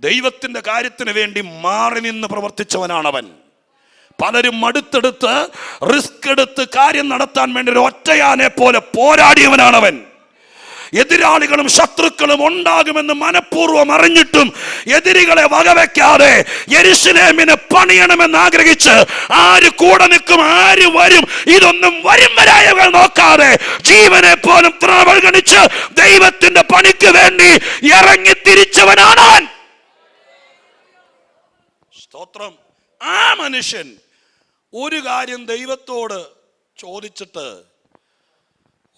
ദൈവത്തിന്റെ കാര്യത്തിന് വേണ്ടി മാറി നിന്ന് പ്രവർത്തിച്ചവനാണവൻ. പലരും അടുത്തെടുത്ത് റിസ്ക് എടുത്ത് കാര്യം നടത്താൻ വേണ്ടി ഒരു ഒറ്റയാനെ പോലെ പോരാടിയവനാണവൻ. എതിരാളികളും ശത്രുക്കളും ഉണ്ടാകുമെന്ന് മനഃപൂർവ്വം അറിഞ്ഞിട്ടും എതിരികളെ വകവെക്കാതെ യെരൂശലേമിനെ പണിയണമെന്ന് ആഗ്രഹിച്ച് ആര് കൂടെ നിൽക്കും, ആര് വരും, ഇതൊന്നും വരും വരായകൾ നോക്കാതെ ജീവനെ പോലും അവഗണിച്ച് ദൈവത്തിന്റെ പണിക്ക് വേണ്ടി ഇറങ്ങി തിരിച്ചവനാണ്. സ്തോത്രം. ആ മനുഷ്യൻ ഒരു കാര്യം ദൈവത്തോട് ചോദിച്ചിട്ട്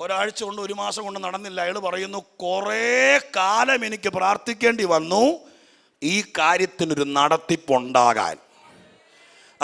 ഒരാഴ്ച കൊണ്ട്, ഒരു മാസം കൊണ്ട് നടന്നില്ല. അയാൾ പറയുന്നു, കുറേ കാലം എനിക്ക് പ്രാർത്ഥിക്കേണ്ടി വന്നു ഈ കാര്യത്തിനൊരു നടത്തിപ്പുണ്ടാകാൻ.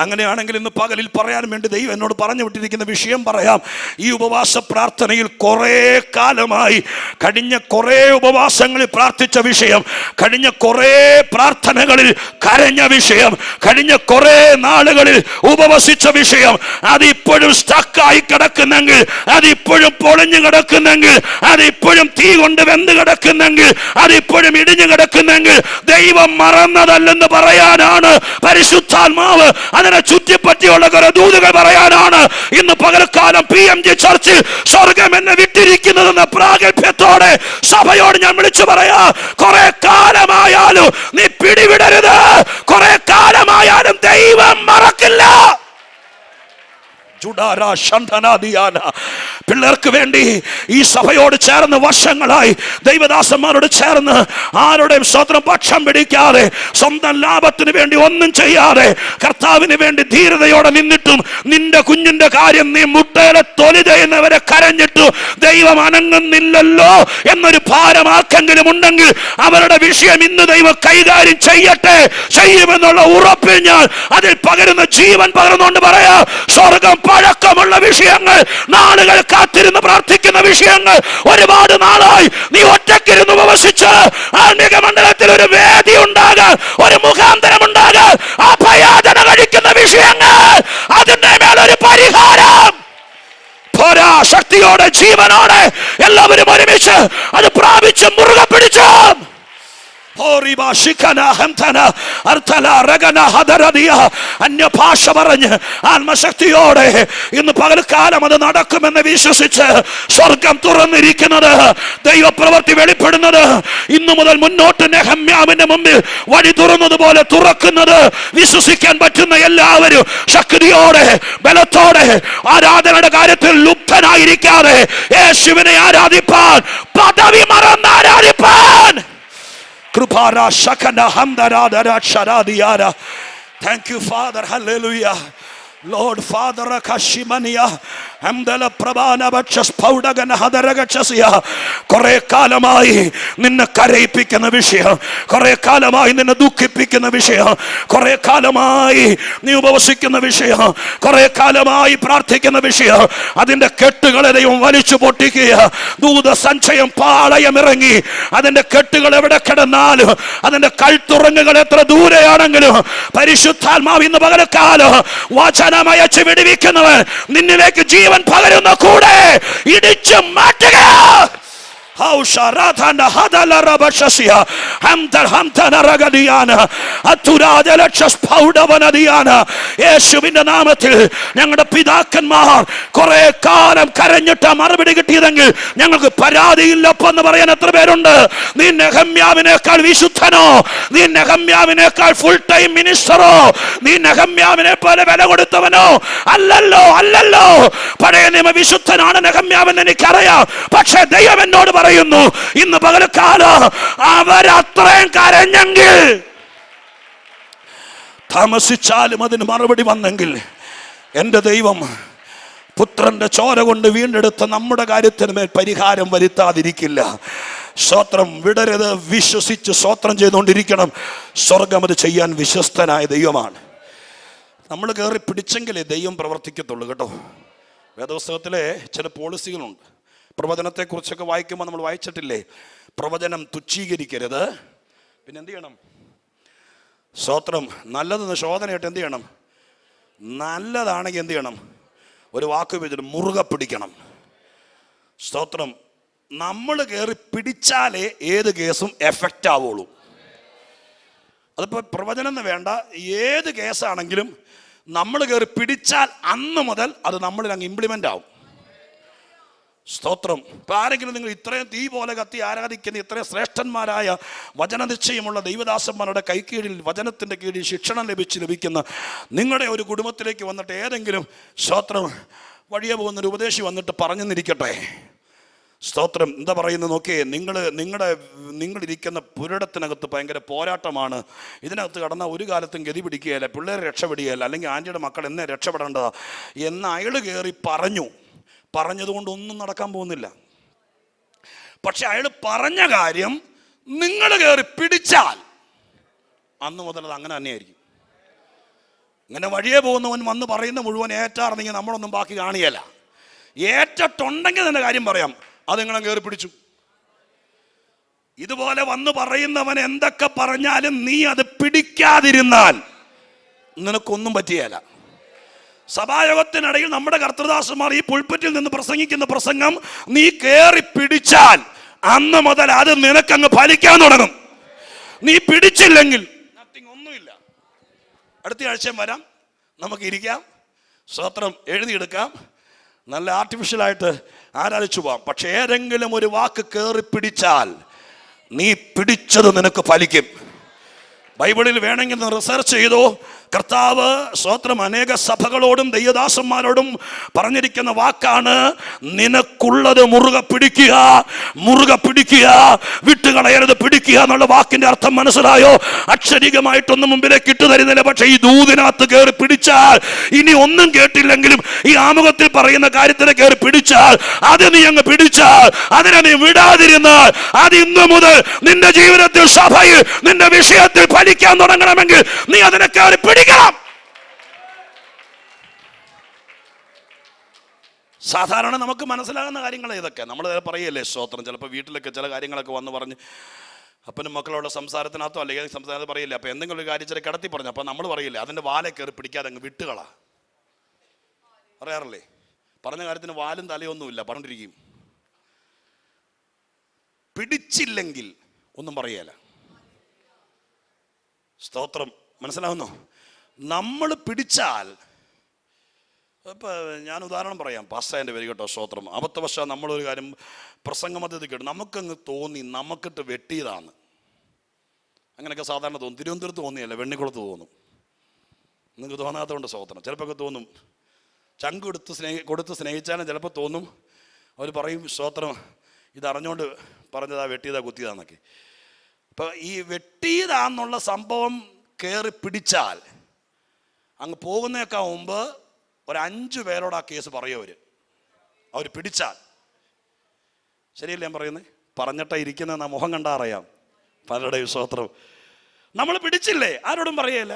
അങ്ങനെയാണെങ്കിൽ ഇന്ന് പകലിൽ പറയാൻ വേണ്ടി ദൈവം എന്നോട് പറഞ്ഞു വിട്ടിരിക്കുന്ന വിഷയം പറയാം. ഈ ഉപവാസ പ്രാർത്ഥനയിൽ കുറേ കാലമായി, കഴിഞ്ഞ കുറേ ഉപവാസങ്ങളിൽ പ്രാർത്ഥിച്ച വിഷയം, കഴിഞ്ഞ കുറേ പ്രാർത്ഥനകളിൽ കരഞ്ഞ വിഷയം, കഴിഞ്ഞ കുറേ നാളുകളിൽ ഉപവസിച്ച വിഷയം, അതിപ്പോഴും സ്റ്റക്കായി കിടക്കുന്നെങ്കിൽ, അതിപ്പോഴും പൊളിഞ്ഞു കിടക്കുന്നെങ്കിൽ, അതിപ്പോഴും തീ കൊണ്ട് വെന്ത് കിടക്കുന്നെങ്കിൽ, അതിപ്പോഴും ഇടിഞ്ഞു കിടക്കുന്നെങ്കിൽ ദൈവം മറന്നതല്ലെന്ന് പറയാനാണ് പരിശുദ്ധാത്മാവ് അതിനെ ചുറ്റിപ്പറ്റിയുള്ള കുറെ ദൂതുകൾ പറയാനാണ് ഇന്ന് പകൽക്കാലം PMG ചർച്ചിൽ സ്വർഗം എന്നെ വിട്ടിരിക്കുന്നതെന്ന പ്രാഗൽഭ്യത്തോടെ സഭയോട് ഞാൻ വിളിച്ചു പറയാ. കുറെ കാലമായാലും നീ പിടിവിടരുത്, കുറെ കാലമായാലും ദൈവം മറക്കില്ല. പിള്ളേർക്ക് വേണ്ടി ഈ സഭയോട് ചേർന്ന് വർഷങ്ങളായി ദൈവദാസന്മാരോട് ചേർന്ന് ആരുടെയും സ്വന്തം പക്ഷം പിടിക്കാതെ, സ്വന്തം ലാഭത്തിന് വേണ്ടി ഒന്നും ചെയ്യാതെ കർത്താവിന് വേണ്ടി ധീരതയോടെ നിന്നിട്ടും നിന്റെ കുഞ്ഞിന്റെ കാര്യം നീ മുട്ടയിലെ തൊലി ചെയ്യുന്നവരെ കരഞ്ഞിട്ടു ദൈവം അനങ്ങുന്നില്ലല്ലോ എന്നൊരു ഭാരമാർക്കെങ്കിലും ഉണ്ടെങ്കിൽ അവരുടെ വിഷയം ഇന്ന് ദൈവം കൈകാര്യം ചെയ്യട്ടെ, ചെയ്യുമെന്നുള്ള ഉറപ്പിൽ ഞാൻ അതിൽ പകരുന്ന ജീവൻ പകർന്നുകൊണ്ട് പറയാ. സ്വർഗം പഴക്കമുള്ള വിഷയങ്ങൾ, നാളുകൾ കാത്തിരുന്ന് പ്രാർത്ഥിക്കുന്ന വിഷയങ്ങൾ, ഒരുപാട് നാളായി നീ ഒറ്റക്കിരുന്ന് ഉപവസിച്ച് ആത്മീക മണ്ഡലത്തിൽ ഒരു വേദി ഉണ്ടാകാൻ, ഒരു മുഖാന്തരം ഉണ്ടാകാൻ, ആ ഭയാചന കഴിക്കുന്ന വിഷയങ്ങൾ, അതിന്റെ മേലൊരു പരിഹാരം പോരാ. ശക്തിയോടെ ജീവനോടെ എല്ലാവരും ഒരുമിച്ച് അത് പ്രാപിച്ച് മുറുകെ പിടിച്ചു. അന്യഭാഷ പറഞ്ഞ് ആത്മശക്തിയോടെ ഇന്ന് പകൽക്കാലം അത് നടക്കുമെന്ന് വിശ്വസിച്ച് സ്വർഗം തുറന്നിരിക്കുന്നത്, ദൈവപ്രവൃത്തി വെളിപ്പെടുന്നത്, ഇന്നു മുതൽ മുന്നോട്ട് നെഹമ്യാവിന്റെ മുമ്പിൽ വഴി തുറന്നതുപോലെ തുറക്കുന്നത് വിശ്വസിക്കാൻ പറ്റുന്ന എല്ലാവരും ശക്തിയോടെ ബലത്തോടെ ആരാധനയുടെ കാര്യത്തിൽ ലുബ്ധനായിരിക്കാതെ യേശുവിനെ ആരാധിപ്പാൻ, പദവി മറന്ന് ആരാധിപ്പാൻ. Krupara shakana hamdaradara sharadiyara. Thank you, Father. Hallelujah. Lord, Father, Kashimania, Hamdala Prabana Bachas Paudagana Hadaragachasya, Kore Kalamai, Nina Kare pick in the Vishia, Kore Kalamai, Nina Duki pick in the Vishia, Kore Kalamai, Nubosik in the Vishia, Kore Kalamai, Pratik in the Vishia, Adin the Ketugale, Varichubotikia, do the Sanchay and Pala Yamerangi, Adin the Ketugal ever the Kadanal, Adin the Kalturanga Dure Arangalo, Parishutalma in the Bagalakala, watch. നിന്നിലേക്ക് ജീവൻ പകരുന്ന കൂടെ ഇടിച്ചു മാറ്റുക. യേശുവിന്റെ നാമത്തിൽ ഞങ്ങളുടെ പിതാക്കന്മാർ കുറെ കാലം കരഞ്ഞിട്ട് മറുപടി കിട്ടിയതെങ്കിൽ ഞങ്ങൾക്ക് പരാതിയില്ലപ്പെന്ന് പറയാൻ എത്ര പേരുണ്ട്? നീ നെഹമ്യാവിനേക്കാൾ വിശുദ്ധനോ? നീ നെഹമ്യാവിനേക്കാൾ ഫുൾ ടൈം മിനിസ്റ്ററോ? നീ നെഹമ്യാവിനെ പോലെ വില കൊടുത്തവനോ? അല്ലല്ലോ, അല്ലല്ലോ. പഴയ നിയമ വിശുദ്ധനാണ് നെഹമ്യാവെന്ന് എനിക്കറിയാം. പക്ഷെ ദൈവം എന്നോട് പറയുന്നു, ഇന്ന് പകൽക്കാലം അവരത്രയും കരഞ്ഞെങ്കിൽ, താമസിച്ചാലും അതിന് മറുപടി വന്നെങ്കിൽ, എൻ്റെ ദൈവം പുത്രന്റെ ചോര കൊണ്ട് വീണ്ടെടുത്ത നമ്മുടെ കാര്യത്തിന് മേൽ പരിഹാരം വരുത്താതിരിക്കില്ല. സ്തോത്രം. വിടരുത്, വിശ്വസിച്ച് സ്തോത്രം ചെയ്തുകൊണ്ടിരിക്കണം. സ്വർഗം അത് ചെയ്യാൻ വിശ്വസ്തനായ ദൈവമാണ്. നമ്മൾ കയറി പിടിച്ചെങ്കിലേ ദൈവം പ്രവർത്തിക്കത്തുള്ളൂ കേട്ടോ. വേദപുസ്തകത്തിലെ ചില പോളിസികളുണ്ട്. പ്രവചനത്തെക്കുറിച്ചൊക്കെ വായിക്കുമ്പോൾ നമ്മൾ വായിച്ചിട്ടില്ലേ, പ്രവചനം തുച്ഛീകരിക്കരുത്. പിന്നെ എന്ത് ചെയ്യണം? സ്തോത്രം. നല്ലതെന്ന് ശോധനയായിട്ട് എന്ത് ചെയ്യണം? നല്ലതാണെങ്കിൽ എന്ത് ചെയ്യണം? ഒരു വാക്ക് വെച്ചിട്ട് മുറുകെ പിടിക്കണം. സ്തോത്രം. നമ്മൾ കയറി പിടിച്ചാലേ ഏത് കേസും എഫക്റ്റ് ആവുള്ളൂ. അതിപ്പോൾ പ്രവചനം എന്ന് വേണ്ട, ഏത് കേസാണെങ്കിലും നമ്മൾ കയറി പിടിച്ചാൽ അന്ന് മുതൽ അത് നമ്മളിൽ അങ്ങ് ഇംപ്ലിമെൻ്റ് ആവും. സ്തോത്രം. ഇപ്പം ആരെങ്കിലും നിങ്ങൾ ഇത്രയും തീ പോലെ കത്തി ആരാധിക്കുന്ന ഇത്രയും ശ്രേഷ്ഠന്മാരായ വചനനിശ്ചയമുള്ള ദൈവദാസന്മാരുടെ കൈക്കീഴിൽ വചനത്തിൻ്റെ കീഴിൽ ശിക്ഷണം ലഭിക്കുന്ന നിങ്ങളുടെ ഒരു കുടുംബത്തിലേക്ക് വന്നിട്ട് ഏതെങ്കിലും സ്തോത്രം വഴിയെ പോകുന്നൊരു ഉപദേശി വന്നിട്ട് പറഞ്ഞെന്നിരിക്കട്ടെ, സ്തോത്രം എന്താ പറയുന്നത് നോക്കിയേ, നിങ്ങളിരിക്കുന്ന പുരടത്തിനകത്ത് ഭയങ്കര പോരാട്ടമാണ്, ഇതിനകത്ത് കടന്നാൽ ഒരു കാലത്തും ഗതി പിടിക്കുകയല്ല, പിള്ളേരെ രക്ഷപ്പെടുകയല്ല, അല്ലെങ്കിൽ ആൻറ്റിയുടെ മക്കൾ എന്നെ രക്ഷപ്പെടേണ്ടതാ എന്ന് അയാൾ കയറി പറഞ്ഞതുകൊണ്ടൊന്നും നടക്കാൻ പോകുന്നില്ല. പക്ഷെ അയാൾ പറഞ്ഞ കാര്യം നിങ്ങൾ കയറി പിടിച്ചാൽ അന്ന് മുതൽ അത് അങ്ങനെ തന്നെയായിരിക്കും. ഇങ്ങനെ വഴിയെ പോകുന്നവൻ വന്ന് പറയുന്ന മുഴുവൻ ഏറ്റാർന്നെങ്കിൽ നമ്മളൊന്നും ബാക്കി കാണിയല്ല. ഏറ്റിട്ടുണ്ടെങ്കിൽ തന്നെ കാര്യം പറയാം, അത് നിങ്ങളെ കയറി പിടിച്ചു. ഇതുപോലെ വന്ന് പറയുന്നവൻ എന്തൊക്കെ പറഞ്ഞാലും നീ അത് പിടിക്കാതിരുന്നാൽ നിനക്കൊന്നും പറ്റിയല്ല. സഭായോഗത്തിനിടയിൽ നമ്മുടെ കർത്തൃദാസന്മാർ ഈ പുൾപ്പറ്റിൽ നിന്ന് പ്രസംഗിക്കുന്ന പ്രസംഗം നീ കയറി പിടിച്ചാൽ അന്ന് മുതൽ അത് നിനക്കങ്ങ് ഫലിക്കാൻ തുടങ്ങും. നീ പിടിച്ചില്ലെങ്കിൽ ഒന്നുമില്ല. അടുത്ത ആഴ്ചയും വരാം, നമുക്ക് ഇരിക്കാം, സ്തോത്രം എഴുതിയെടുക്കാം, നല്ല ആർട്ടിഫിഷ്യലായിട്ട് ആരാധിച്ചു പോവാം. പക്ഷെ ഏതെങ്കിലും ഒരു വാക്ക് കയറി പിടിച്ചാൽ നീ പിടിച്ചത് നിനക്ക് ഫലിക്കും. ബൈബിളിൽ വേണമെങ്കിൽ റിസർച്ച് ചെയ്തോ. കർത്താവ് സ്തോത്രം അനേക സഭകളോടും ദൈവദാസന്മാരോടും പറഞ്ഞിരിക്കുന്ന വാക്കാണ്, നിനക്കുള്ളത് മുറുകെ പിടിക്കുക, വിട്ടുകളയരുത്, പിടിക്കുക എന്നുള്ള വാക്കിന്റെ അർത്ഥം മനസ്സിലായോ? അക്ഷരികമായിട്ടൊന്നും മുമ്പിലേക്ക് ഇട്ടു തരുന്നില്ല. പക്ഷെ ഈ ദൂതിനകത്ത് കയറി പിടിച്ചാൽ, ഇനി ഒന്നും കേട്ടില്ലെങ്കിലും ഈ ആമുഖത്തിൽ പറയുന്ന കാര്യത്തിന് കയറി പിടിച്ചാൽ, അത് നീ അങ്ങ് പിടിച്ചാൽ, അതിനെ നീ വിടാതിരുന്നാൽ, അത് ഇന്നു മുതൽ നിന്റെ ജീവിതത്തിൽ സഭയിൽ നിന്റെ വിഷയത്തിൽ ഫലിക്കാൻ തുടങ്ങണമെങ്കിൽ നീ അതിനെ കയറി പിടിക്കണം. സാധാരണ നമുക്ക് മനസ്സിലാകുന്ന കാര്യങ്ങൾ ഇതൊക്കെ നമ്മൾ പറയല്ലേ സ്തോത്രം. ചിലപ്പോൾ വീട്ടിലൊക്കെ ചില കാര്യങ്ങളൊക്കെ വന്ന് പറഞ്ഞ് അപ്പനും മക്കളോട് സംസാരത്തിനകത്തോ അല്ലെങ്കിൽ സംസാരത്തിൽ പറയില്ല. അപ്പോൾ എന്തെങ്കിലും ഒരു കാര്യം ചില കിടത്തി പറഞ്ഞു, അപ്പോൾ നമ്മൾ പറയില്ലേ അതിൻ്റെ വാലെ കയറി പിടിക്കാതെ അങ്ങ് വിട്ടുകളാ പറയാറില്ലേ. പറഞ്ഞ കാര്യത്തിന് വാലും തലയൊന്നുമില്ല, പറഞ്ഞിരിക്കും. പിടിച്ചില്ലെങ്കിൽ ഒന്നും പറയല. സ്തോത്രം മനസ്സിലാവുന്നോ? നമ്മൾ പിടിച്ചാൽ, ഇപ്പം ഞാൻ ഉദാഹരണം പറയാം, പാസ്റ്ററിൻ്റെ പേര് കേട്ടോ, സ്തോത്രം. അബദ്ധവശാൽ നമ്മളൊരു കാര്യം പ്രസംഗമധ്യത്തിൽ കേട്ടു, നമുക്കങ്ങ് തോന്നി നമുക്കിട്ട് വെട്ടിയതാണ്. അങ്ങനെയൊക്കെ സാധാരണ തോന്നും. തിരുവനന്തപുരത്ത് തോന്നിയല്ല, വെണ്ണിക്കുളത്ത് തോന്നും. നിങ്ങൾക്ക് തോന്നാത്തതുകൊണ്ട് സ്തോത്രം. ചിലപ്പോൾ തോന്നും, ചങ്ക് കൊടുത്ത് സ്നേഹിച്ചാലും ചിലപ്പോൾ തോന്നും. അവർ പറയും സ്തോത്രം, ഇതറിഞ്ഞുകൊണ്ട് പറഞ്ഞതാ, വെട്ടിയതാ, കുത്തിയതാന്നൊക്കെ. അപ്പോൾ ഈ വെട്ടിയതാന്നുള്ള സംഭവം കയറി പിടിച്ചാൽ അങ്ങ് പോകുന്നേക്കാൾ മുമ്പ് ഒരു 5 പേരോട് ആ കേസ് പറയും അവർ പിടിച്ചാൽ. ശരിയല്ലേ ഞാൻ പറയുന്നത്? പറഞ്ഞിട്ടാ ഇരിക്കുന്ന മുഖം കണ്ടാ അറിയാം പലരുടെയും സ്തോത്രം. നമ്മൾ പിടിച്ചില്ലേ, ആരോടും പറയല്ല.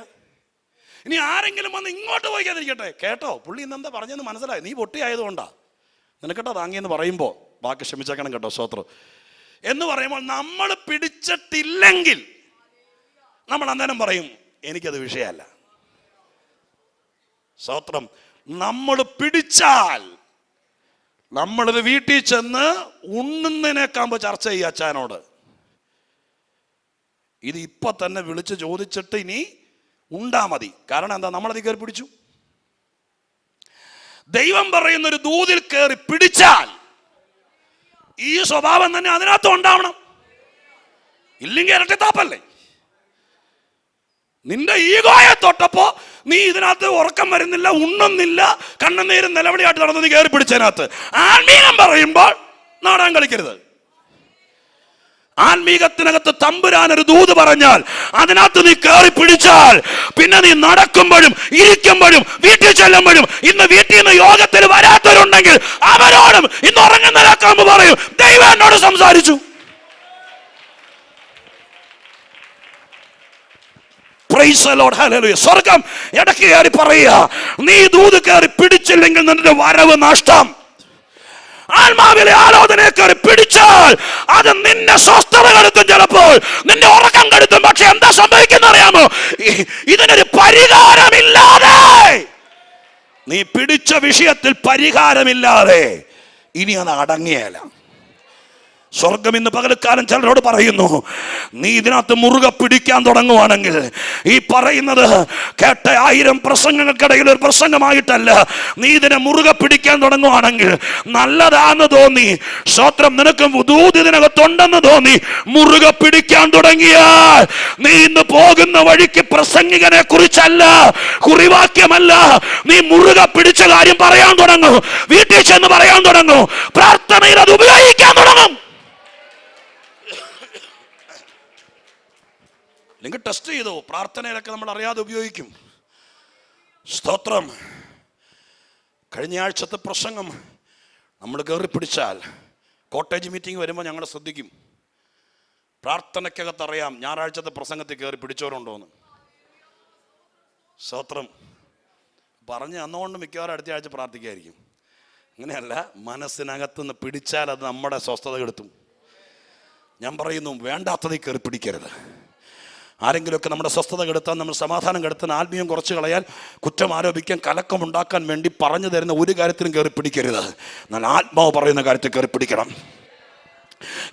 ഇനി ആരെങ്കിലും വന്ന് ഇങ്ങോട്ട് പോയിക്കാതിരിക്കട്ടെ, കേട്ടോ പുള്ളി ഇന്നെന്താ പറഞ്ഞെന്ന് മനസ്സിലായി, നീ പൊട്ടിയായതുകൊണ്ടാ നിനക്കെട്ടോ താങ്ങിയെന്ന് പറയുമ്പോൾ ബാക്കി ക്ഷമിച്ചേക്കണം കേട്ടോ, സ്തോത്രം എന്ന് പറയുമ്പോൾ നമ്മൾ പിടിച്ചിട്ടില്ലെങ്കിൽ നമ്മൾ അന്നേരം പറയും എനിക്കത് വിഷയമല്ല. സ്തോത്രം. നമ്മൾ പിടിച്ചാൽ നമ്മളിത് വീട്ടിൽ ചെന്ന് ഉണ്ണുന്നതിനേക്കാകുമ്പോൾ ചർച്ച ചെയ്യുക അച്ഛനോട്. ഇത് ഇപ്പൊ തന്നെ വിളിച്ച് ചോദിച്ചിട്ട് ഇനി ഉണ്ടാ മതി. കാരണം എന്താ? നമ്മളത് കയറി പിടിച്ചു. ദൈവം പറയുന്നൊരു ദൂതിൽ കയറി പിടിച്ചാൽ ഈ സ്വഭാവം തന്നെ അതിനകത്ത് ഉണ്ടാവണം. ഇല്ലെങ്കിൽ ഇരട്ടിത്താപ്പല്ലേ. നിന്റെ ഈഗോയെ തൊട്ടപ്പോ നീ ഇതിനകത്ത് ഉറക്കം വരുന്നില്ല, ഉണ്ണുന്നില്ല, കണ്ണുനീരും നിലവിളിയായിട്ട് നടന്ന് നീ കയറി പിടിച്ചതിനകത്ത്. ആത്മീകം പറയുമ്പോൾ നാടാൻ കളിക്കരുത്. ആത്മീകത്തിനകത്ത് തമ്പുരാനൊരു ദൂത് പറഞ്ഞാൽ അതിനകത്ത് നീ കയറി പിടിച്ചാൽ പിന്നെ നീ നടക്കുമ്പോഴും ഇരിക്കുമ്പോഴും വീട്ടിൽ ചെല്ലുമ്പോഴും, ഇന്ന് വീട്ടിൽ നിന്ന് യോഗത്തിൽ വരാത്തവരുണ്ടെങ്കിൽ അവരോടും ഇന്ന് ഉറങ്ങുന്നതിനേക്കാൾ പറയും ദൈവം എന്നോട് സംസാരിച്ചു. സ്വർഗം ഇടയ്ക്ക് കയറി പറയുക, നീ ദൂത് കയറി പിടിച്ചില്ലെങ്കിൽ നിന്റെ വരവ് നഷ്ടം. ആത്മാവിലെ ആലോചനയെ കയറി പിടിച്ചാൽ അത് നിന്നെ സ്വസ്ഥത കെടുത്തും, ചിലപ്പോൾ നിന്റെ ഉറക്കം കെടുത്തും. പക്ഷെ എന്താ സംഭവിക്കുന്ന അറിയാമോ? ഇതിനൊരു പരിഹാരമില്ലാതെ, നീ പിടിച്ച വിഷയത്തിൽ പരിഹാരമില്ലാതെ ഇനി അത് അടങ്ങിയല്ല. സ്വർഗം ഇന്ന് പകൽക്കാലം ചിലരോട് പറയുന്നു, നീ ഇതിനകത്ത് മുറുകെ പിടിക്കാൻ തുടങ്ങുവാണെങ്കിൽ, ഈ പറയുന്നത് കേട്ട 1000 പ്രസംഗങ്ങൾക്കിടയിൽ ഒരു പ്രസംഗമായിട്ടല്ല, നീ ഇതിനെ മുറുകെ പിടിക്കാൻ തുടങ്ങുവാണെങ്കിൽ, നല്ലതാന്ന് തോന്നി, സ്തോത്രം, നിനക്ക് ദൂത് ഇതിനകത്തുണ്ടെന്ന് തോന്നി മുറുകെ പിടിക്കാൻ തുടങ്ങിയാൽ, നീ ഇന്ന് പോകുന്ന വഴിക്ക് പ്രസംഗികനെ കുറിച്ചല്ല, കുറിവാക്യമല്ല, നീ മുറുകെ പിടിച്ച കാര്യം പറയാൻ തുടങ്ങും, വീട്ടിൽ ചെന്ന് പറയാൻ തുടങ്ങും, പ്രാർത്ഥനയിൽ അത് ഉപയോഗിക്കാൻ തുടങ്ങും. നിങ്ങൾ ടെസ്റ്റ് ചെയ്തോ? പ്രാർത്ഥനയിലൊക്കെ നമ്മൾ അറിയാതെ ഉപയോഗിക്കും. സ്തോത്രം. കഴിഞ്ഞ ആഴ്ചത്തെ പ്രസംഗം നമ്മൾ കയറി പിടിച്ചാൽ, കോട്ടേജ് മീറ്റിംഗ് വരുമ്പോൾ ഞങ്ങൾ ശ്രദ്ധിക്കും. പ്രാർത്ഥനയ്ക്കകത്ത് അറിയാം ഞായറാഴ്ചത്തെ പ്രസംഗത്തിൽ കയറി പിടിച്ചവരുണ്ടോന്ന്. സ്തോത്രം. പറഞ്ഞ് അന്നുകൊണ്ട് മിക്കവാറും അടുത്ത ആഴ്ച പ്രാർത്ഥിക്കായിരിക്കും. അങ്ങനെയല്ല, മനസ്സിനകത്തുനിന്ന് പിടിച്ചാൽ അത് നമ്മുടെ സ്വസ്ഥത കെടുത്തും. ഞാൻ പറയുന്നു, വേണ്ടാത്തതിൽ കയറി പിടിക്കരുത്. ആരെങ്കിലുമൊക്കെ നമ്മുടെ സ്വസ്ഥത കെടുത്താൻ, നമ്മൾ സമാധാനം കെടുത്താൻ, ആത്മീയം കുറച്ച് കളയാൻ, കുറ്റം ആരോപിക്കാൻ, കലക്കമുണ്ടാക്കാൻ വേണ്ടി പറഞ്ഞു തരുന്ന ഒരു കാര്യത്തിലും കയറി പിടിക്കരുത്. എന്നാൽ ആത്മാവ് പറയുന്ന കാര്യത്തിൽ കയറി പിടിക്കണം.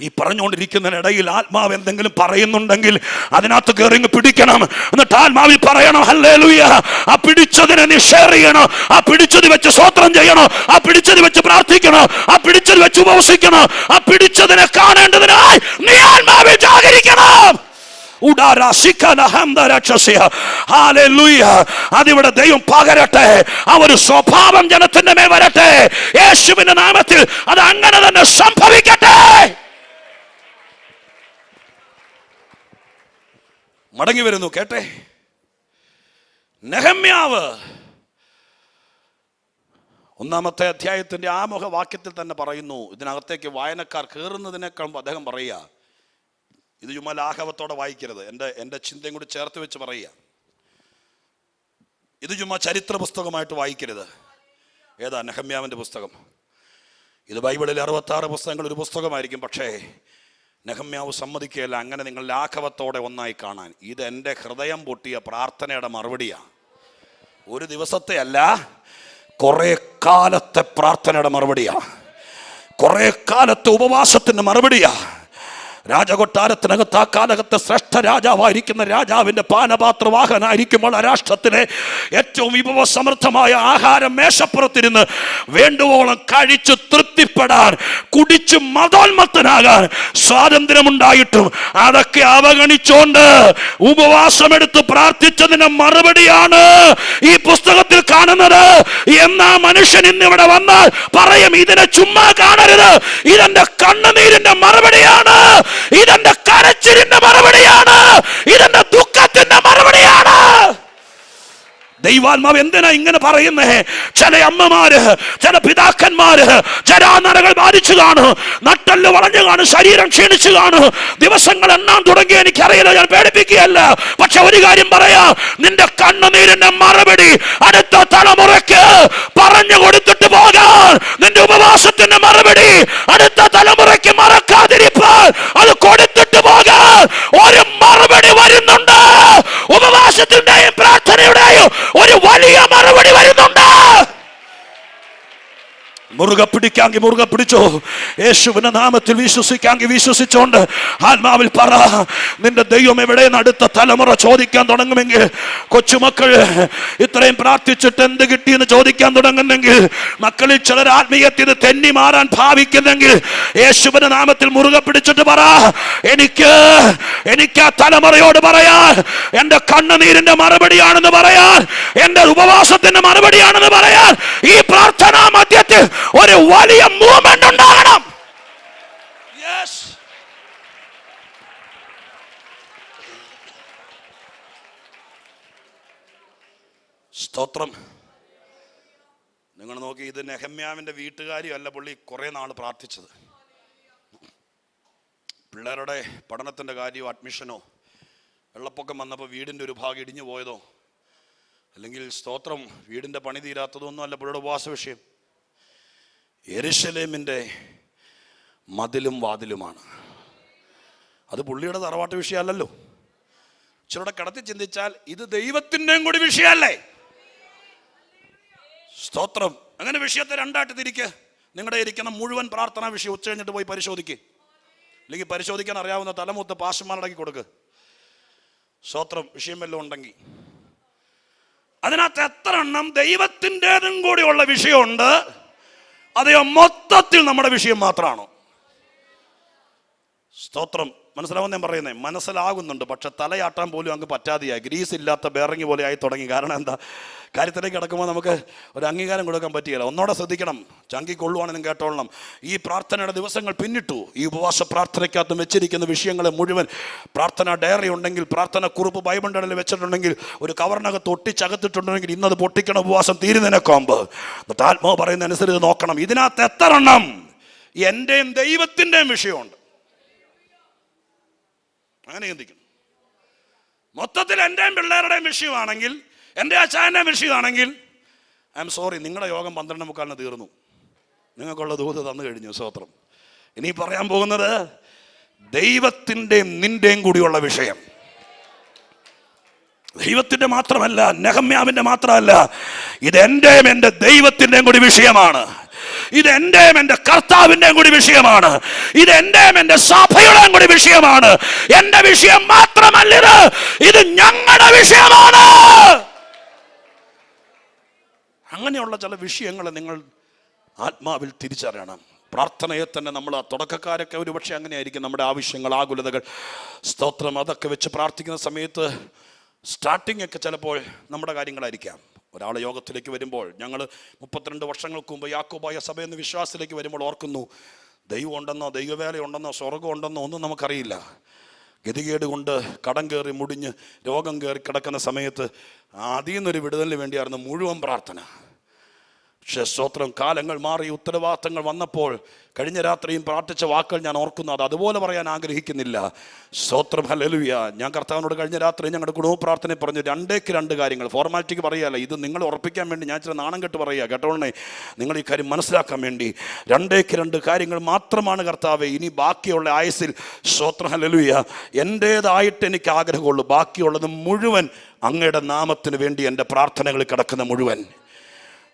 ഈ പറഞ്ഞുകൊണ്ടിരിക്കുന്നതിനിടയിൽ ആത്മാവ് എന്തെങ്കിലും പറയുന്നുണ്ടെങ്കിൽ അതിനകത്ത് കയറി പിടിക്കണം. എന്നിട്ട് ആത്മാവിൽ പറയണം, ഹല്ലേലൂയ. ആ പിടിച്ചതിനെ നീ ഷെയർ ചെയ്യണം. ആ പിടിച്ചത് വെച്ച് സ്തോത്രം ചെയ്യണം. ആ പിടിച്ചത് വെച്ച് പ്രാർത്ഥിക്കണം. ആ പിടിച്ചത് വെച്ച് ഉപവസിക്കണം. ആ പിടിച്ചതിനെ കാണേണ്ടതിനായി നീ ആത്മാവിൽ ജാഗരിക്കണം. അതിവിടെ ദൈവം പകരട്ടെ. ആ ഒരു സ്വഭാവം ജനത്തിന്റെ മേൽ വരട്ടെ. യേശുവിന്റെ നാമത്തിൽ അത് അങ്ങനെ തന്നെ സംഭവിക്കട്ടെ. മടങ്ങി വരുന്നു, കേട്ടെ. നെഹമ്യാവ് 1-ാമത്തെ അധ്യായത്തിന്റെ ആമുഖ വാക്യത്തിൽ തന്നെ പറയുന്നു. ഇതിനകത്തേക്ക് വായനക്കാർ കയറുന്നതിനേക്കാൾ അദ്ദേഹം പറയുക, ഇത് ചുമ്മാ ലാഘവത്തോടെ വായിക്കരുത്, എൻ്റെ ചിന്തയും കൂടി ചേർത്ത് വെച്ച് പറയുക. ഇത് ചുമ്മാ ചരിത്ര പുസ്തകമായിട്ട് വായിക്കരുത്. ഏതാ? നെഹമ്യാവിൻ്റെ പുസ്തകം. ഇത് ബൈബിളിലെ 66 പുസ്തകങ്ങൾ ഒരു പുസ്തകമായിരിക്കും. പക്ഷേ നെഹമ്യാവ് സമ്മതിക്കുകയല്ല അങ്ങനെ നിങ്ങൾ ലാഘവത്തോടെ ഒന്നായി കാണാൻ. ഇത് എൻ്റെ ഹൃദയം പൊട്ടിയ പ്രാർത്ഥനയുടെ മറുപടിയാണ്. ഒരു ദിവസത്തെ അല്ല, കുറേ കാലത്തെ പ്രാർത്ഥനയുടെ മറുപടിയാണ്. കുറേ കാലത്തെ ഉപവാസത്തിൻ്റെ മറുപടിയാണ്. രാജകൊട്ടാരത്തിനകത്ത് ആ കാലഘട്ടത്തെ ശ്രേഷ്ഠ രാജാവായിരിക്കുന്ന രാജാവിൻ്റെ പാനപാത്രവാഹനായിരിക്കുമ്പോൾ ആ രാഷ്ട്രത്തിലെ ഏറ്റവും വിഭവസമൃദ്ധമായ ആഹാരം മേശപ്പുറത്തിരുന്ന് വേണ്ടുവോളം കഴിച്ചു തൃപ്തിപ്പെടാൻ, കുടിച്ച് മതോന്മത്തനാകാൻ സ്വാതന്ത്ര്യമുണ്ടായിട്ടും അതൊക്കെ അവഗണിച്ചുകൊണ്ട് ഉപവാസമെടുത്ത് പ്രാർത്ഥിച്ചതിന് മറുപടിയാണ് ഈ പുസ്തകത്തിൽ കാണുന്നത്. എന്നാ മനുഷ്യൻ ഇന്നിവിടെ വന്നാൽ പറയും, ഇതിനെ ചുമ്മാ കാണരുത്, ഇതെന്റെ കണ്ണുനീരിന്റെ മറുപടിയാണ്, ഇതെന്റെ കരച്ചിലിന്റെ മറുപടിയാണ്, ഇതെന്റെ ദുഃഖത്തിന്റെ മറുപടിയാണ്. ദൈവാത്മാവ് എന്തിനാ ഇങ്ങനെ പറയുന്നേ? ചില അമ്മമാര്, ചില പിതാക്കന്മാര് ജരാനരകൾ ബാധിച്ചു കാണും, നട്ടെല്ല് വളഞ്ഞു കാണും, ശരീരം ക്ഷീണിച്ചു കാണും, ദിവസങ്ങൾ എണ്ണാൻ തുടങ്ങി. എനിക്കറിയില്ല, ഞാൻ പേടിപ്പിക്കുകയല്ല. പക്ഷെ ഒരു കാര്യം പറയാ, നിന്റെ കണ്ണുനീരിന്റെ മറുപടി അടുത്ത തലമുറയ്ക്ക് പറഞ്ഞു കൊടുത്തിട്ട് പോകാൻ, നിന്റെ ഉപവാസത്തിന്റെ മറുപടി അടുത്ത തലമുറയ്ക്ക് മറക്കാതിരിപ്പാൻ, അത് കൊടുത്തിട്ട് പോകാൻ ഒരു മറുപടി വരുന്നുണ്ട്. ഉപവാസത്തിന്റെയും പ്രാർത്ഥനയുടെയും ഒരു വലിയ മറുപടി വരുന്നുണ്ട്. മുറുകെ പിടിക്കാമെങ്കിൽ മുറുകെ പിടിച്ചോ. യേശുവിന്റെ നാമത്തിൽ വിശ്വസിക്കാമെങ്കിൽ വിശ്വസിച്ചോണ്ട് ആത്മാവിൽ പറ, നിന്റെ ദൈവം എവിടെയെന്ന് അടുത്ത തലമുറ ചോദിക്കാൻ തുടങ്ങുമെങ്കിൽ, കൊച്ചുമക്കൾ ഇത്രയും പ്രാർത്ഥിച്ചിട്ട് എന്ത് കിട്ടിയെന്ന് ചോദിക്കാൻ തുടങ്ങുന്നെങ്കിൽ, മക്കളിൽ ചിലർ ആത്മീയത്തിൽ തെന്നി മാറാൻ ഭാവിക്കുന്നെങ്കിൽ, യേശുവിന്റെ നാമത്തിൽ മുറുകെ പിടിച്ചിട്ട് പറ, എനിക്ക് ആ തലമുറയോട് പറയാൻ, എന്റെ കണ്ണുനീരിന്റെ മറുപടിയാണെന്ന് പറയാൻ, എന്റെ ഉപവാസത്തിന്റെ മറുപടിയാണെന്ന് പറയാൻ, ഈ പ്രാർത്ഥനാ മധ്യത്തിൽ ഒരു വലിയ മൂവ്മെന്റ് ഉണ്ടാകണം. സ്തോത്രം. നിങ്ങൾ നോക്കി, ഇത് നെഹമ്യാവിന്റെ വീട്ടുകാരിയും അല്ല പുള്ളി കുറെ നാൾ പ്രാർത്ഥിച്ചത്. പിള്ളേരുടെ പഠനത്തിന്റെ കാര്യമോ അഡ്മിഷനോ, വെള്ളപ്പൊക്കം വന്നപ്പോൾ വീടിന്റെ ഒരു ഭാഗം ഇടിഞ്ഞു പോയതോ, അല്ലെങ്കിൽ സ്തോത്രം വീടിന്റെ പണി തീരാത്തതോ ഒന്നും അല്ല പുള്ളിയുടെ ഉപവാസ വിഷയം. യെരുശലേമിൻ്റെ മതിലും വാതിലുമാണ്. അത് പുള്ളിയുടെ തറവാട്ട് വിഷയമല്ലല്ലോ. ഇച്ചിരൂടെ കടത്തി ചിന്തിച്ചാൽ ഇത് ദൈവത്തിൻ്റെയും കൂടി വിഷയമല്ലേ? സ്തോത്രം. അങ്ങനെ വിഷയത്തെ രണ്ടായിട്ട് തിരിക്ക്. നിങ്ങളുടെ ഇരിക്കുന്ന മുഴുവൻ പ്രാർത്ഥനാ വിഷയം ഉച്ച കഴിഞ്ഞിട്ട് പോയി പരിശോധിക്കുക. അല്ലെങ്കിൽ പരിശോധിക്കാൻ അറിയാവുന്ന തലമൂത്ത് പാഷന്മാരടക്കി കൊടുക്ക്. സ്തോത്രം. വിഷയം വല്ലതും ഉണ്ടെങ്കിൽ അതിനകത്ത് എത്ര എണ്ണം ദൈവത്തിൻ്റെതും കൂടിയുള്ള വിഷയമുണ്ട്, അതെയോ മൊത്തത്തിൽ നമ്മുടെ വിഷയം മാത്രമാണോ? സ്തോത്രം. മനസ്സിലാവുന്ന ഞാൻ പറയുന്നത്? മനസ്സിലാകുന്നുണ്ട്, പക്ഷെ തലയാട്ടാൻ പോലും അങ്ങ് പറ്റാതെയായി, ഗ്രീസ് ഇല്ലാത്ത ബേറിങ് പോലെ ആയി തുടങ്ങി. കാരണം എന്താ? കാര്യത്തിലേക്ക് കിടക്കുമ്പോൾ നമുക്ക് ഒരു അംഗീകാരം കൊടുക്കാൻ പറ്റിയില്ല. ഒന്നോടെ ശ്രദ്ധിക്കണം, ചങ്കി കൊള്ളുവാണെന്നും കേട്ടോളണം. ഈ പ്രാർത്ഥനയുടെ ദിവസങ്ങൾ പിന്നിട്ടു. ഈ ഉപവാസ പ്രാർത്ഥനയ്ക്കകത്ത് വെച്ചിരിക്കുന്ന വിഷയങ്ങളെ മുഴുവൻ പ്രാർത്ഥന ഡയറി ഉണ്ടെങ്കിൽ, പ്രാർത്ഥന കുറിപ്പ് ബൈബിളിൻ്റെ ഇടയിൽ വെച്ചിട്ടുണ്ടെങ്കിൽ, ഒരു കവറിനകത്ത് ഒട്ടിച്ചകത്തിട്ടുണ്ടെങ്കിൽ ഇന്നത് പൊട്ടിക്കണം ഉപവാസം തീരുന്നതിനൊക്കെ എന്നിട്ട് ആത്മാവ് പറയുന്ന അനുസരിച്ച് നോക്കണം. ഇതിനകത്ത് എത്ര എണ്ണം എൻ്റെയും ദൈവത്തിൻ്റെയും വിഷയമുണ്ട്? അങ്ങനെ ചിന്തിക്കണം. മൊത്തത്തിൽ എൻ്റെയും പിള്ളേരുടെയും വിഷയമാണെങ്കിൽ, എൻ്റെ അച്ചായൻ്റെയും വിഷയമാണെങ്കിൽ, ഐ എം സോറി, നിങ്ങളുടെ യോഗം 12:45 തീർന്നു. നിങ്ങൾക്കുള്ള ദൂത് തന്നു കഴിഞ്ഞു. സ്തോത്രം. ഇനി പറയാൻ പോകുന്നത് ദൈവത്തിൻ്റെയും നിൻ്റെയും കൂടിയുള്ള വിഷയം. ദൈവത്തിൻ്റെ മാത്രമല്ല, നെഹമ്യാവിൻ്റെ മാത്രമല്ല, ഇത് എൻ്റെയും എൻ്റെ ദൈവത്തിൻ്റെയും കൂടി വിഷയമാണ്. ഇത് എൻ്റെയും എൻ്റെ കർത്താവിൻ്റെയും കൂടി വിഷയമാണ്. ഇത് എൻ്റെയും എൻ്റെ സഭയുടെയും കൂടി വിഷയമാണ്. എൻ്റെ വിഷയം മാത്രമല്ല ഇത് ഞങ്ങളുടെ വിഷയമാണ്. അങ്ങനെയുള്ള ചില വിഷയങ്ങൾ നിങ്ങൾ ആത്മാവിൽ തിരിച്ചറിയണം. പ്രാർത്ഥനയെ തന്നെ നമ്മൾ തുടക്കക്കാരൊക്കെ ഒരുപക്ഷെ അങ്ങനെയായിരിക്കും. നമ്മുടെ ആവശ്യങ്ങൾ, ആകുലതകൾ, സ്തോത്രം, അതൊക്കെ വെച്ച് പ്രാർത്ഥിക്കുന്ന സമയത്ത് സ്റ്റാർട്ടിംഗ് ഒക്കെ ചിലപ്പോൾ നമ്മുടെ കാര്യങ്ങളായിരിക്കാം. ഒരാൾ യോഗത്തിലേക്ക് വരുമ്പോൾ, ഞങ്ങൾ 32 വർഷങ്ങൾക്ക് മുമ്പ് യാക്കോബായ സഭയെന്ന വിശ്വാസത്തിലേക്ക് വരുമ്പോൾ ഓർക്കുന്നു, ദൈവം ഉണ്ടെന്നോ ദൈവവേല ഉണ്ടെന്നോ സ്വർഗം ഉണ്ടെന്നോ ഒന്നും നമുക്കറിയില്ല. ഗതികേട് കൊണ്ട് കടം കയറി മുടിഞ്ഞ് രോഗം കയറി കിടക്കുന്ന സമയത്ത് അതിൽ നിന്നൊരു വിടുതലിന് വേണ്ടിയായിരുന്നു മുഴുവൻ പ്രാർത്ഥന. പക്ഷേ സ്തോത്രം, കാലങ്ങൾ മാറി, ഉത്തരവാദിത്തങ്ങൾ വന്നപ്പോൾ കഴിഞ്ഞ രാത്രിയും പ്രാർത്ഥിച്ച വാക്കുകൾ ഞാൻ ഓർക്കുന്നു. അത് അതുപോലെ പറയാൻ ആഗ്രഹിക്കുന്നില്ല. സ്തോത്രം. ഹല്ലേലൂയ. ഞാൻ കർത്താവിനോട് കഴിഞ്ഞ രാത്രി ഞങ്ങളുടെ കുടുംബ പ്രാർത്ഥന പറഞ്ഞു, 2 കാര്യങ്ങൾ. ഫോർമാലിറ്റിക്ക് പറയാല്ല, ഇത് നിങ്ങൾ ഉറപ്പിക്കാൻ വേണ്ടി ഞാൻ ചില നാണം കെട്ട് പറയുക, കേട്ടോളണേ, നിങ്ങൾ ഈ കാര്യം മനസ്സിലാക്കാൻ വേണ്ടി. 2 കാര്യങ്ങൾ മാത്രമാണ് കർത്താവേ ഇനി ബാക്കിയുള്ള ആയുസിൽ. സ്തോത്രം. ഹല്ലേലൂയ. എൻ്റേതായിട്ട് എനിക്ക് ആഗ്രഹമുള്ളൂ. ബാക്കിയുള്ളത് മുഴുവൻ അങ്ങയുടെ നാമത്തിന് വേണ്ടി എൻ്റെ പ്രാർത്ഥനകളിൽ കിടക്കുന്ന മുഴുവൻ.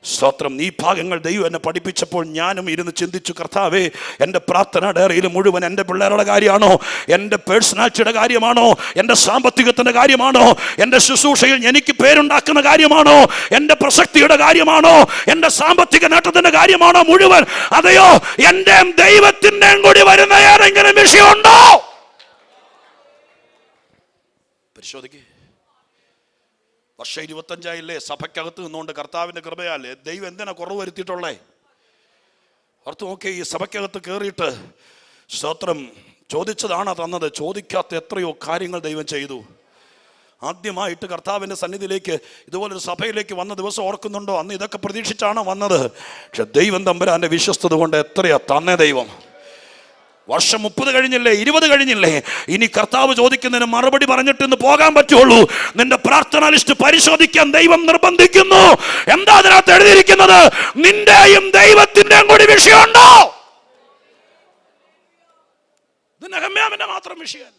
സ്തോത്രം. ഈ ഭാഗങ്ങൾ ദൈവം എന്നെ പഠിപ്പിച്ചപ്പോൾ ഞാനും ഇരുന്ന് ചിന്തിച്ചു, കർത്താവേ, എൻ്റെ പ്രാർത്ഥന ഡയറിയിൽ മുഴുവൻ എൻ്റെ പിള്ളേരുടെ കാര്യമാണോ, എൻ്റെ പേഴ്സണാലിറ്റിയുടെ കാര്യമാണോ, എൻ്റെ സാമ്പത്തികത്തിൻ്റെ കാര്യമാണോ, എൻ്റെ ശുശ്രൂഷയിൽ എനിക്ക് പേരുണ്ടാക്കുന്ന കാര്യമാണോ, എൻ്റെ പ്രസക്തിയുടെ കാര്യമാണോ, എൻ്റെ സാമ്പത്തിക നേട്ടത്തിൻ്റെ കാര്യമാണോ മുഴുവൻ, അതെയോ എൻ്റെയും ദൈവത്തിൻ്റെയും കൂടി വരുന്ന ഏതെങ്കിലും വിഷയമുണ്ടോ? പരിശോധിക്കേ. വർഷം 25 സഭയ്ക്കകത്ത് നിന്നുകൊണ്ട് കർത്താവിൻ്റെ കൃപയാൽ ദൈവം എന്തിനാ കുറവ് വരുത്തിയിട്ടുള്ളേ? ഓർത്ത് നോക്കി. ഈ സഭയ്ക്കകത്ത് കയറിയിട്ട് സ്തോത്രം ചോദിച്ചതാണ് തന്നത്. ചോദിക്കാത്ത എത്രയോ കാര്യങ്ങൾ ദൈവം ചെയ്തു. ആദ്യമായിട്ട് കർത്താവിൻ്റെ സന്നിധിയിലേക്ക് ഇതുപോലൊരു സഭയിലേക്ക് വന്ന ദിവസം ഓർക്കുന്നുണ്ടോ? അന്ന് ഇതൊക്കെ പ്രതീക്ഷിച്ചാണോ വന്നത്? പക്ഷെ ദൈവം തമ്പുരാന്റെ വിശ്വസ്തത കൊണ്ട് എത്രയാ തന്നെ ദൈവം. വർഷം 30 കഴിഞ്ഞില്ലേ, 20 കഴിഞ്ഞില്ലേ, ഇനി കർത്താവ് ചോദിക്കുന്നതിന് മറുപടി പറഞ്ഞിട്ട് പോകാൻ പറ്റുള്ളൂ. നിന്റെ പ്രാർത്ഥനാ ലിസ്റ്റ് പരിശോധിക്കാൻ ദൈവം നിർബന്ധിക്കുന്നു. എന്താ അതിനകത്ത് എഴുതിയിരിക്കുന്നത്? നിന്റെയും ദൈവത്തിന്റെയും കൂടി വിഷയമുണ്ടോ? ഇത് നെഹമ്യാവിന്റെ മാത്രം വിഷയമല്ല.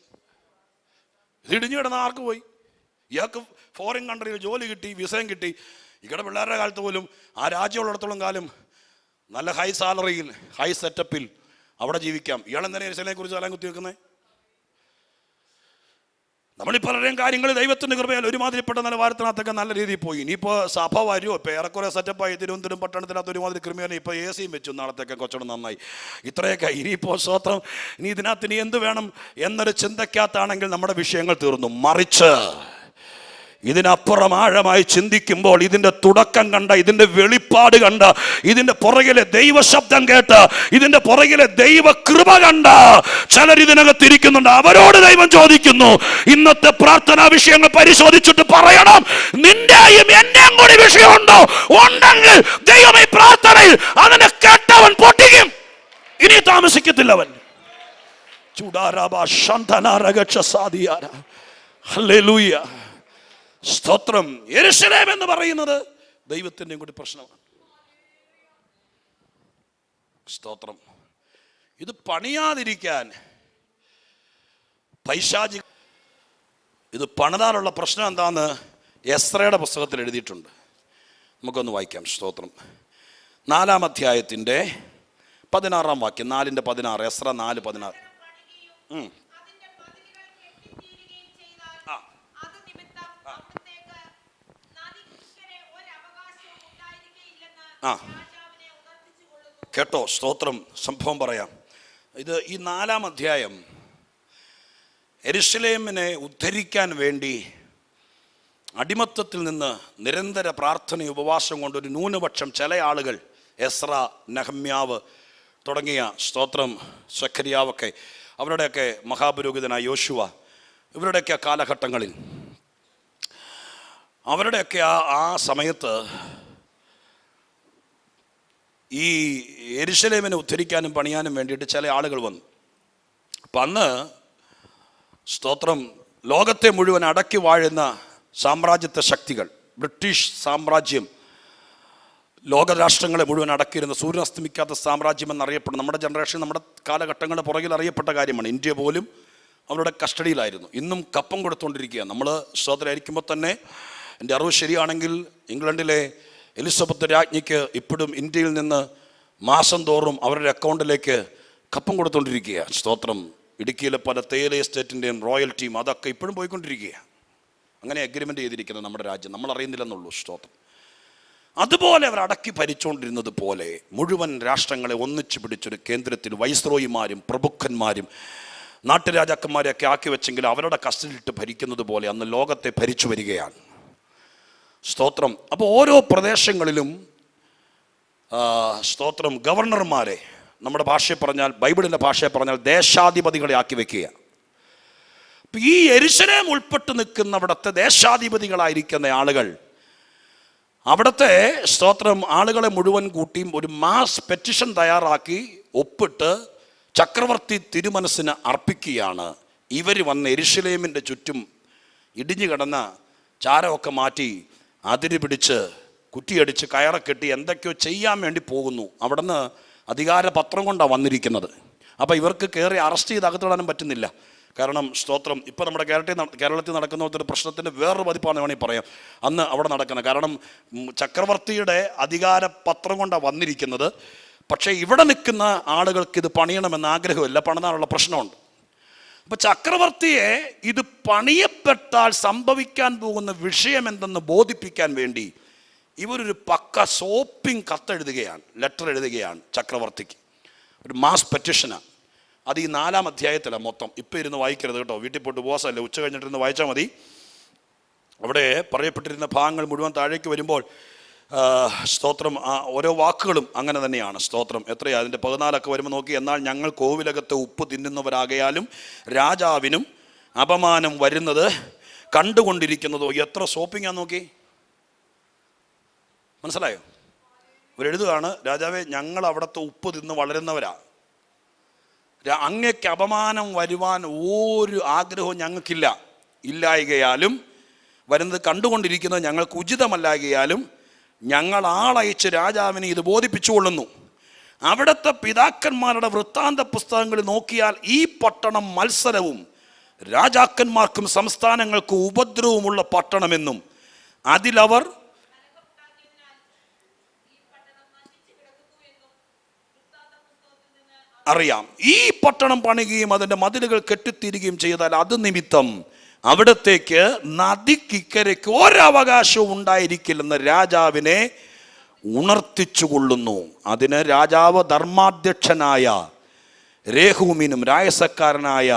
ഇത് ഇടിഞ്ഞു കിടന്ന ആർക്ക് പോയി? ഇയാൾക്ക് ഫോറിൻ കൺട്രിയിൽ ജോലി കിട്ടി, വിസയും കിട്ടി. ഇവിടെ പിള്ളേരുടെ കാലത്ത് പോലും ആ രാജ്യമുള്ളിടത്തോളം കാലം നല്ല ഹൈ സാലറിയിൽ, ഹൈ സെറ്റപ്പിൽ അവിടെ ജീവിക്കാം. ഇയാളെന്തിനാ യെരൂശലേമിനെ കുറിച്ച് തലാൻ കുത്തി വെക്കുന്നത്? നമ്മളീ പലരുടെയും കാര്യങ്ങൾ ദൈവത്തിൻ്റെ കൃപയാൽ ഒരുമാതിരിപ്പെട്ട നിലവാരത്തിനകത്തൊക്കെ നല്ല രീതിയിൽ പോയി. ഇനിയിപ്പോൾ സഭ വരുമോ? ഇപ്പോൾ ഏറെക്കുറെ സെറ്റപ്പായി. തിരുവനന്തപുരം പട്ടണത്തിനകത്ത് ഒരുമാതിരി ക്രിമിയാണ്. ഇപ്പോൾ AC വെച്ചു, നാളത്തേക്ക് കുറച്ചുകൂടെ നന്നായി. ഇത്രയൊക്കെ. ഇനിയിപ്പോൾ സ്വത്രം, ഇനി ഇതിനകത്ത് ഇനി എന്ത് വേണം എന്നൊരു ചിന്തയ്ക്കകത്താണെങ്കിൽ നമ്മുടെ വിഷയങ്ങൾ തീർന്നു. മറിച്ച് ഇതിനപ്പുറം ആഴമായി ചിന്തിക്കുമ്പോൾ, ഇതിൻ്റെ തുടക്കം കണ്ട, ഇതിൻ്റെ വെളിപ്പാട് കണ്ട, ഇതിൻ്റെ പുറകിലെ ദൈവശബ്ദം കേട്ട്, ഇതിൻ്റെ പുറകിലെ ദൈവ കൃപ കണ്ട ചിലർ ഇതിനകത്തിരിക്കുന്നുണ്ട്. അവരോട് ദൈവം ചോദിക്കുന്നു, ഇന്നത്തെ പ്രാർത്ഥനാ വിഷയങ്ങൾ പരിശോധിച്ചിട്ട് പറയണം, നിന്റെയും എന്റെയും കൂടി വിഷയമുണ്ടോ? ഉണ്ടെങ്കിൽ ദൈവം ഈ പ്രാർത്ഥനയിൽ അതിനെ കേട്ടവൻ പൊട്ടിക്കും. ഇനി താമസിക്കത്തില്ല അവൻ. ഹല്ലേലൂയ. സ്തോത്രം. യെരൂശലേം എന്ന് പറയുന്നത് ദൈവത്തിൻ്റെയും കൂടി പ്രശ്നമാണ്. സ്തോത്രം. ഇത് പണിയാതിരിക്കാൻ പൈശാചിക, ഇത് പണിതാനുള്ള പ്രശ്നം എന്താന്ന് എസ്രയുടെ പുസ്തകത്തിൽ എഴുതിയിട്ടുണ്ട്. നമുക്കൊന്ന് വായിക്കാം. സ്തോത്രം. 4-ാം അധ്യായത്തിൻ്റെ 16-ാം വാക്യം. 4:16. എസ്ര 4:16. അതിന്റെ മതിലുകൾ കെട്ടിത്തീരുകയും ചെയ്താൽ അത് നിമിത്തം അവിടത്തേക്ക് നദിക്കിക്കരെ ഒരു അവകാശവും ഉണ്ടായിരിക്കുകയില്ലെന്ന് രാജാവിനെ ഉണർത്തിച്ചുകൊള്ളുന്നു. കേട്ടോ, സ്തോത്രം. സംഭവം പറയാം. ഈ 4-ാം അധ്യായം യെരൂശലേമിനെ ഉദ്ധരിക്കാൻ വേണ്ടി അടിമത്തത്തിൽ നിന്ന് നിരന്തര പ്രാർത്ഥന ഉപവാസം കൊണ്ട് ഒരു ന്യൂനപക്ഷം ചില ആളുകൾ, എസ്ര, നെഹമ്യാവ് തുടങ്ങിയ, സ്തോത്രം, സഖരിയാവൊക്കെ, അവരുടെയൊക്കെ മഹാപുരോഹിതനായ യോശുവ, ഇവരുടെയൊക്കെ കാലഘട്ടങ്ങളിൽ, അവരുടെയൊക്കെ ആ സമയത്ത് ഈ യെരൂശലേമിനെ ഉദ്ധരിക്കാനും പണിയാനും വേണ്ടിയിട്ട് ചില ആളുകൾ വന്നു. അപ്പം അന്ന്, സ്തോത്രം, ലോകത്തെ മുഴുവൻ അടക്കി വാഴുന്ന സാമ്രാജ്യത്വ ശക്തികൾ, ബ്രിട്ടീഷ് സാമ്രാജ്യം ലോകരാഷ്ട്രങ്ങളെ മുഴുവൻ അടക്കിയിരുന്ന സൂര്യനസ്തമിക്കാത്ത സാമ്രാജ്യം എന്നറിയപ്പെടുന്നു. നമ്മുടെ ജനറേഷൻ, നമ്മുടെ കാലഘട്ടങ്ങളുടെ പുറകിൽ അറിയപ്പെട്ട കാര്യമാണ്. ഇന്ത്യ പോലും അവരുടെ കസ്റ്റഡിയിലായിരുന്നു. ഇന്നും കപ്പം കൊടുത്തുകൊണ്ടിരിക്കുക. നമ്മൾ സ്തോത്രമായിരിക്കുമ്പോൾ തന്നെ, എൻ്റെ അറിവ് ശരിയാണെങ്കിൽ, ഇംഗ്ലണ്ടിലെ എലിസബത്ത് രാജ്ഞിക്ക് ഇപ്പോഴും ഇന്ത്യയിൽ നിന്ന് മാസം തോറും അവരുടെ അക്കൗണ്ടിലേക്ക് കപ്പം കൊടുത്തുകൊണ്ടിരിക്കുക. സ്തോത്രം. ഇടുക്കിയിലെ പല തേയില എസ്റ്റേറ്റിൻ്റെയും റോയൽറ്റിയും അതൊക്കെ ഇപ്പോഴും പോയിക്കൊണ്ടിരിക്കുക. അങ്ങനെ അഗ്രിമെൻ്റ് ചെയ്തിരിക്കുന്നത് നമ്മുടെ രാജ്യം, നമ്മൾ അറിയുന്നില്ലെന്നുള്ളൂ. സ്തോത്രം. അതുപോലെ അവർ അടക്കി ഭരിച്ചുകൊണ്ടിരുന്നത് പോലെ മുഴുവൻ രാഷ്ട്രങ്ങളെ ഒന്നിച്ചു പിടിച്ചൊരു കേന്ദ്രത്തിൽ വൈസ്രോയിമാരും പ്രഭുക്കന്മാരും നാട്ടുരാജാക്കന്മാരെയൊക്കെ ആക്കി വെച്ചെങ്കിൽ അവരുടെ കസ്റ്റഡിയിലിട്ട് ഭരിക്കുന്നത് പോലെ അന്ന് ലോകത്തെ ഭരിച്ചു വരികയാണ്. സ്തോത്രം. അപ്പോൾ ഓരോ പ്രദേശങ്ങളിലും, സ്തോത്രം, ഗവർണർമാരെ, നമ്മുടെ ഭാഷയിൽ പറഞ്ഞാൽ, ബൈബിളിൻ്റെ ഭാഷയിൽ പറഞ്ഞാൽ ദേശാധിപതികളെ ആക്കി വെക്കുക. അപ്പം ഈ യെരൂശലേം ഉൾപ്പെട്ട് നിൽക്കുന്ന അവിടുത്തെ ദേശാധിപതികളായിരിക്കുന്ന ആളുകൾ അവിടുത്തെ, സ്തോത്രം, ആളുകളെ മുഴുവൻ കൂട്ടിയും ഒരു മാസ് പെറ്റിഷൻ തയ്യാറാക്കി ഒപ്പിട്ട് ചക്രവർത്തി തിരുമനസ്സിന് അർപ്പിക്കുകയാണ്. ഇവർ വന്ന് യെരൂശലേമിൻ്റെ ചുറ്റും ഇടിഞ്ഞു കിടന്ന ചാരമൊക്കെ മാറ്റി അതിര് പിടിച്ച് കുറ്റിയടിച്ച് കയറക്കെട്ടി എന്തൊക്കെയോ ചെയ്യാൻ വേണ്ടി പോകുന്നു. അവിടുന്ന് അധികാരപത്രം കൊണ്ടാണ് വന്നിരിക്കുന്നത്. അപ്പോൾ ഇവർക്ക് കയറി അറസ്റ്റ് ചെയ്ത് അകത്തിടാനും പറ്റുന്നില്ല. കാരണം, സ്തോത്രം, ഇപ്പോൾ നമ്മുടെ കേരളത്തിൽ നടക്കുന്ന ഒരു പ്രശ്നത്തിൻ്റെ വേറൊരു പതിപ്പാണെന്ന് വേണമെങ്കിൽ പറയാം അന്ന് അവിടെ നടക്കുന്നത്. കാരണം ചക്രവർത്തിയുടെ അധികാരപത്രം കൊണ്ടാണ് വന്നിരിക്കുന്നത്. പക്ഷേ ഇവിടെ നിൽക്കുന്ന ആളുകൾക്ക് ഇത് പണിയണമെന്ന് ആഗ്രഹമില്ല, പണിതാനുള്ള പ്രശ്നമുണ്ട്. അപ്പം ചക്രവർത്തിയെ ഇത് പണിയപ്പെട്ടാൽ സംഭവിക്കാൻ പോകുന്ന വിഷയം എന്തെന്ന് ബോധിപ്പിക്കാൻ വേണ്ടി ഇവരൊരു പക്ക സോപ്പിംഗ് കത്തെഴുതുകയാണ്, ലെറ്റർ എഴുതുകയാണ് ചക്രവർത്തിക്ക്. ഒരു മാസ് പെറ്റിഷനാണ്. അത് ഈ 4-ാം അധ്യായത്തിലാണ് മൊത്തം. ഇപ്പം ഇരുന്ന് വായിക്കരുത് കേട്ടോ, വീട്ടിൽ പോയിട്ട് ബോസല്ലേ, ഉച്ച കഴിഞ്ഞിട്ടിരുന്ന് വായിച്ചാൽ മതി. അവിടെ പറയപ്പെട്ടിരുന്ന ഭാഗങ്ങൾ മുഴുവൻ താഴേക്ക് വരുമ്പോൾ, സ്തോത്രം, ഓരോ വാക്കുകളും അങ്ങനെ തന്നെയാണ്. സ്തോത്രം. എത്രയാണ് അതിൻ്റെ 14 വരുമ്പോൾ നോക്കി. എന്നാൽ ഞങ്ങൾ കോവിലകത്തെ ഉപ്പ് തിന്നുന്നവരാകയാലും രാജാവിനും അപമാനം വരുന്നത് കണ്ടുകൊണ്ടിരിക്കുന്നതോ. എത്ര സോപ്പിങ്ങാന്ന് നോക്കി, മനസ്സിലായോ? ഇവരെഴുതുകയാണ്, രാജാവേ, ഞങ്ങൾ അവിടുത്തെ ഉപ്പ് തിന്ന് വളരുന്നവരാ, അങ്ങേക്ക് അപമാനം വരുവാൻ ഒരു ആഗ്രഹവും ഞങ്ങൾക്കില്ല. ഇല്ലായകയാലും വരുന്നത് കണ്ടുകൊണ്ടിരിക്കുന്നത് ഞങ്ങൾക്ക് ഉചിതമല്ലായകയാലും ഞങ്ങൾ ആളയച്ച് രാജാവിനെ ഇത് ബോധിപ്പിച്ചുകൊള്ളുന്നു. അവിടുത്തെ പിതാക്കന്മാരുടെ വൃത്താന്ത പുസ്തകങ്ങളിൽ നോക്കിയാൽ ഈ പട്ടണം മത്സരവും രാജാക്കന്മാർക്കും സംസ്ഥാനങ്ങൾക്കും ഉപദ്രവമുള്ള പട്ടണമെന്നും അതിലവർ അറിയാം. ഈ പട്ടണം പണിയുകയും അതിൻ്റെ മതിലുകൾ കെട്ടിത്തീരുകയും ചെയ്താൽ അത് നിമിത്തം അവിടത്തേക്ക് നദിക്കിക്കരയ്ക്ക് ഒരവകാശവും ഉണ്ടായിരിക്കില്ലെന്ന് രാജാവിനെ ഉണർത്തിച്ചുകൊള്ളുന്നു. അതിന് രാജാവ് ധർമാധ്യക്ഷനായ രേഹൂമിനും രായസക്കാരനായ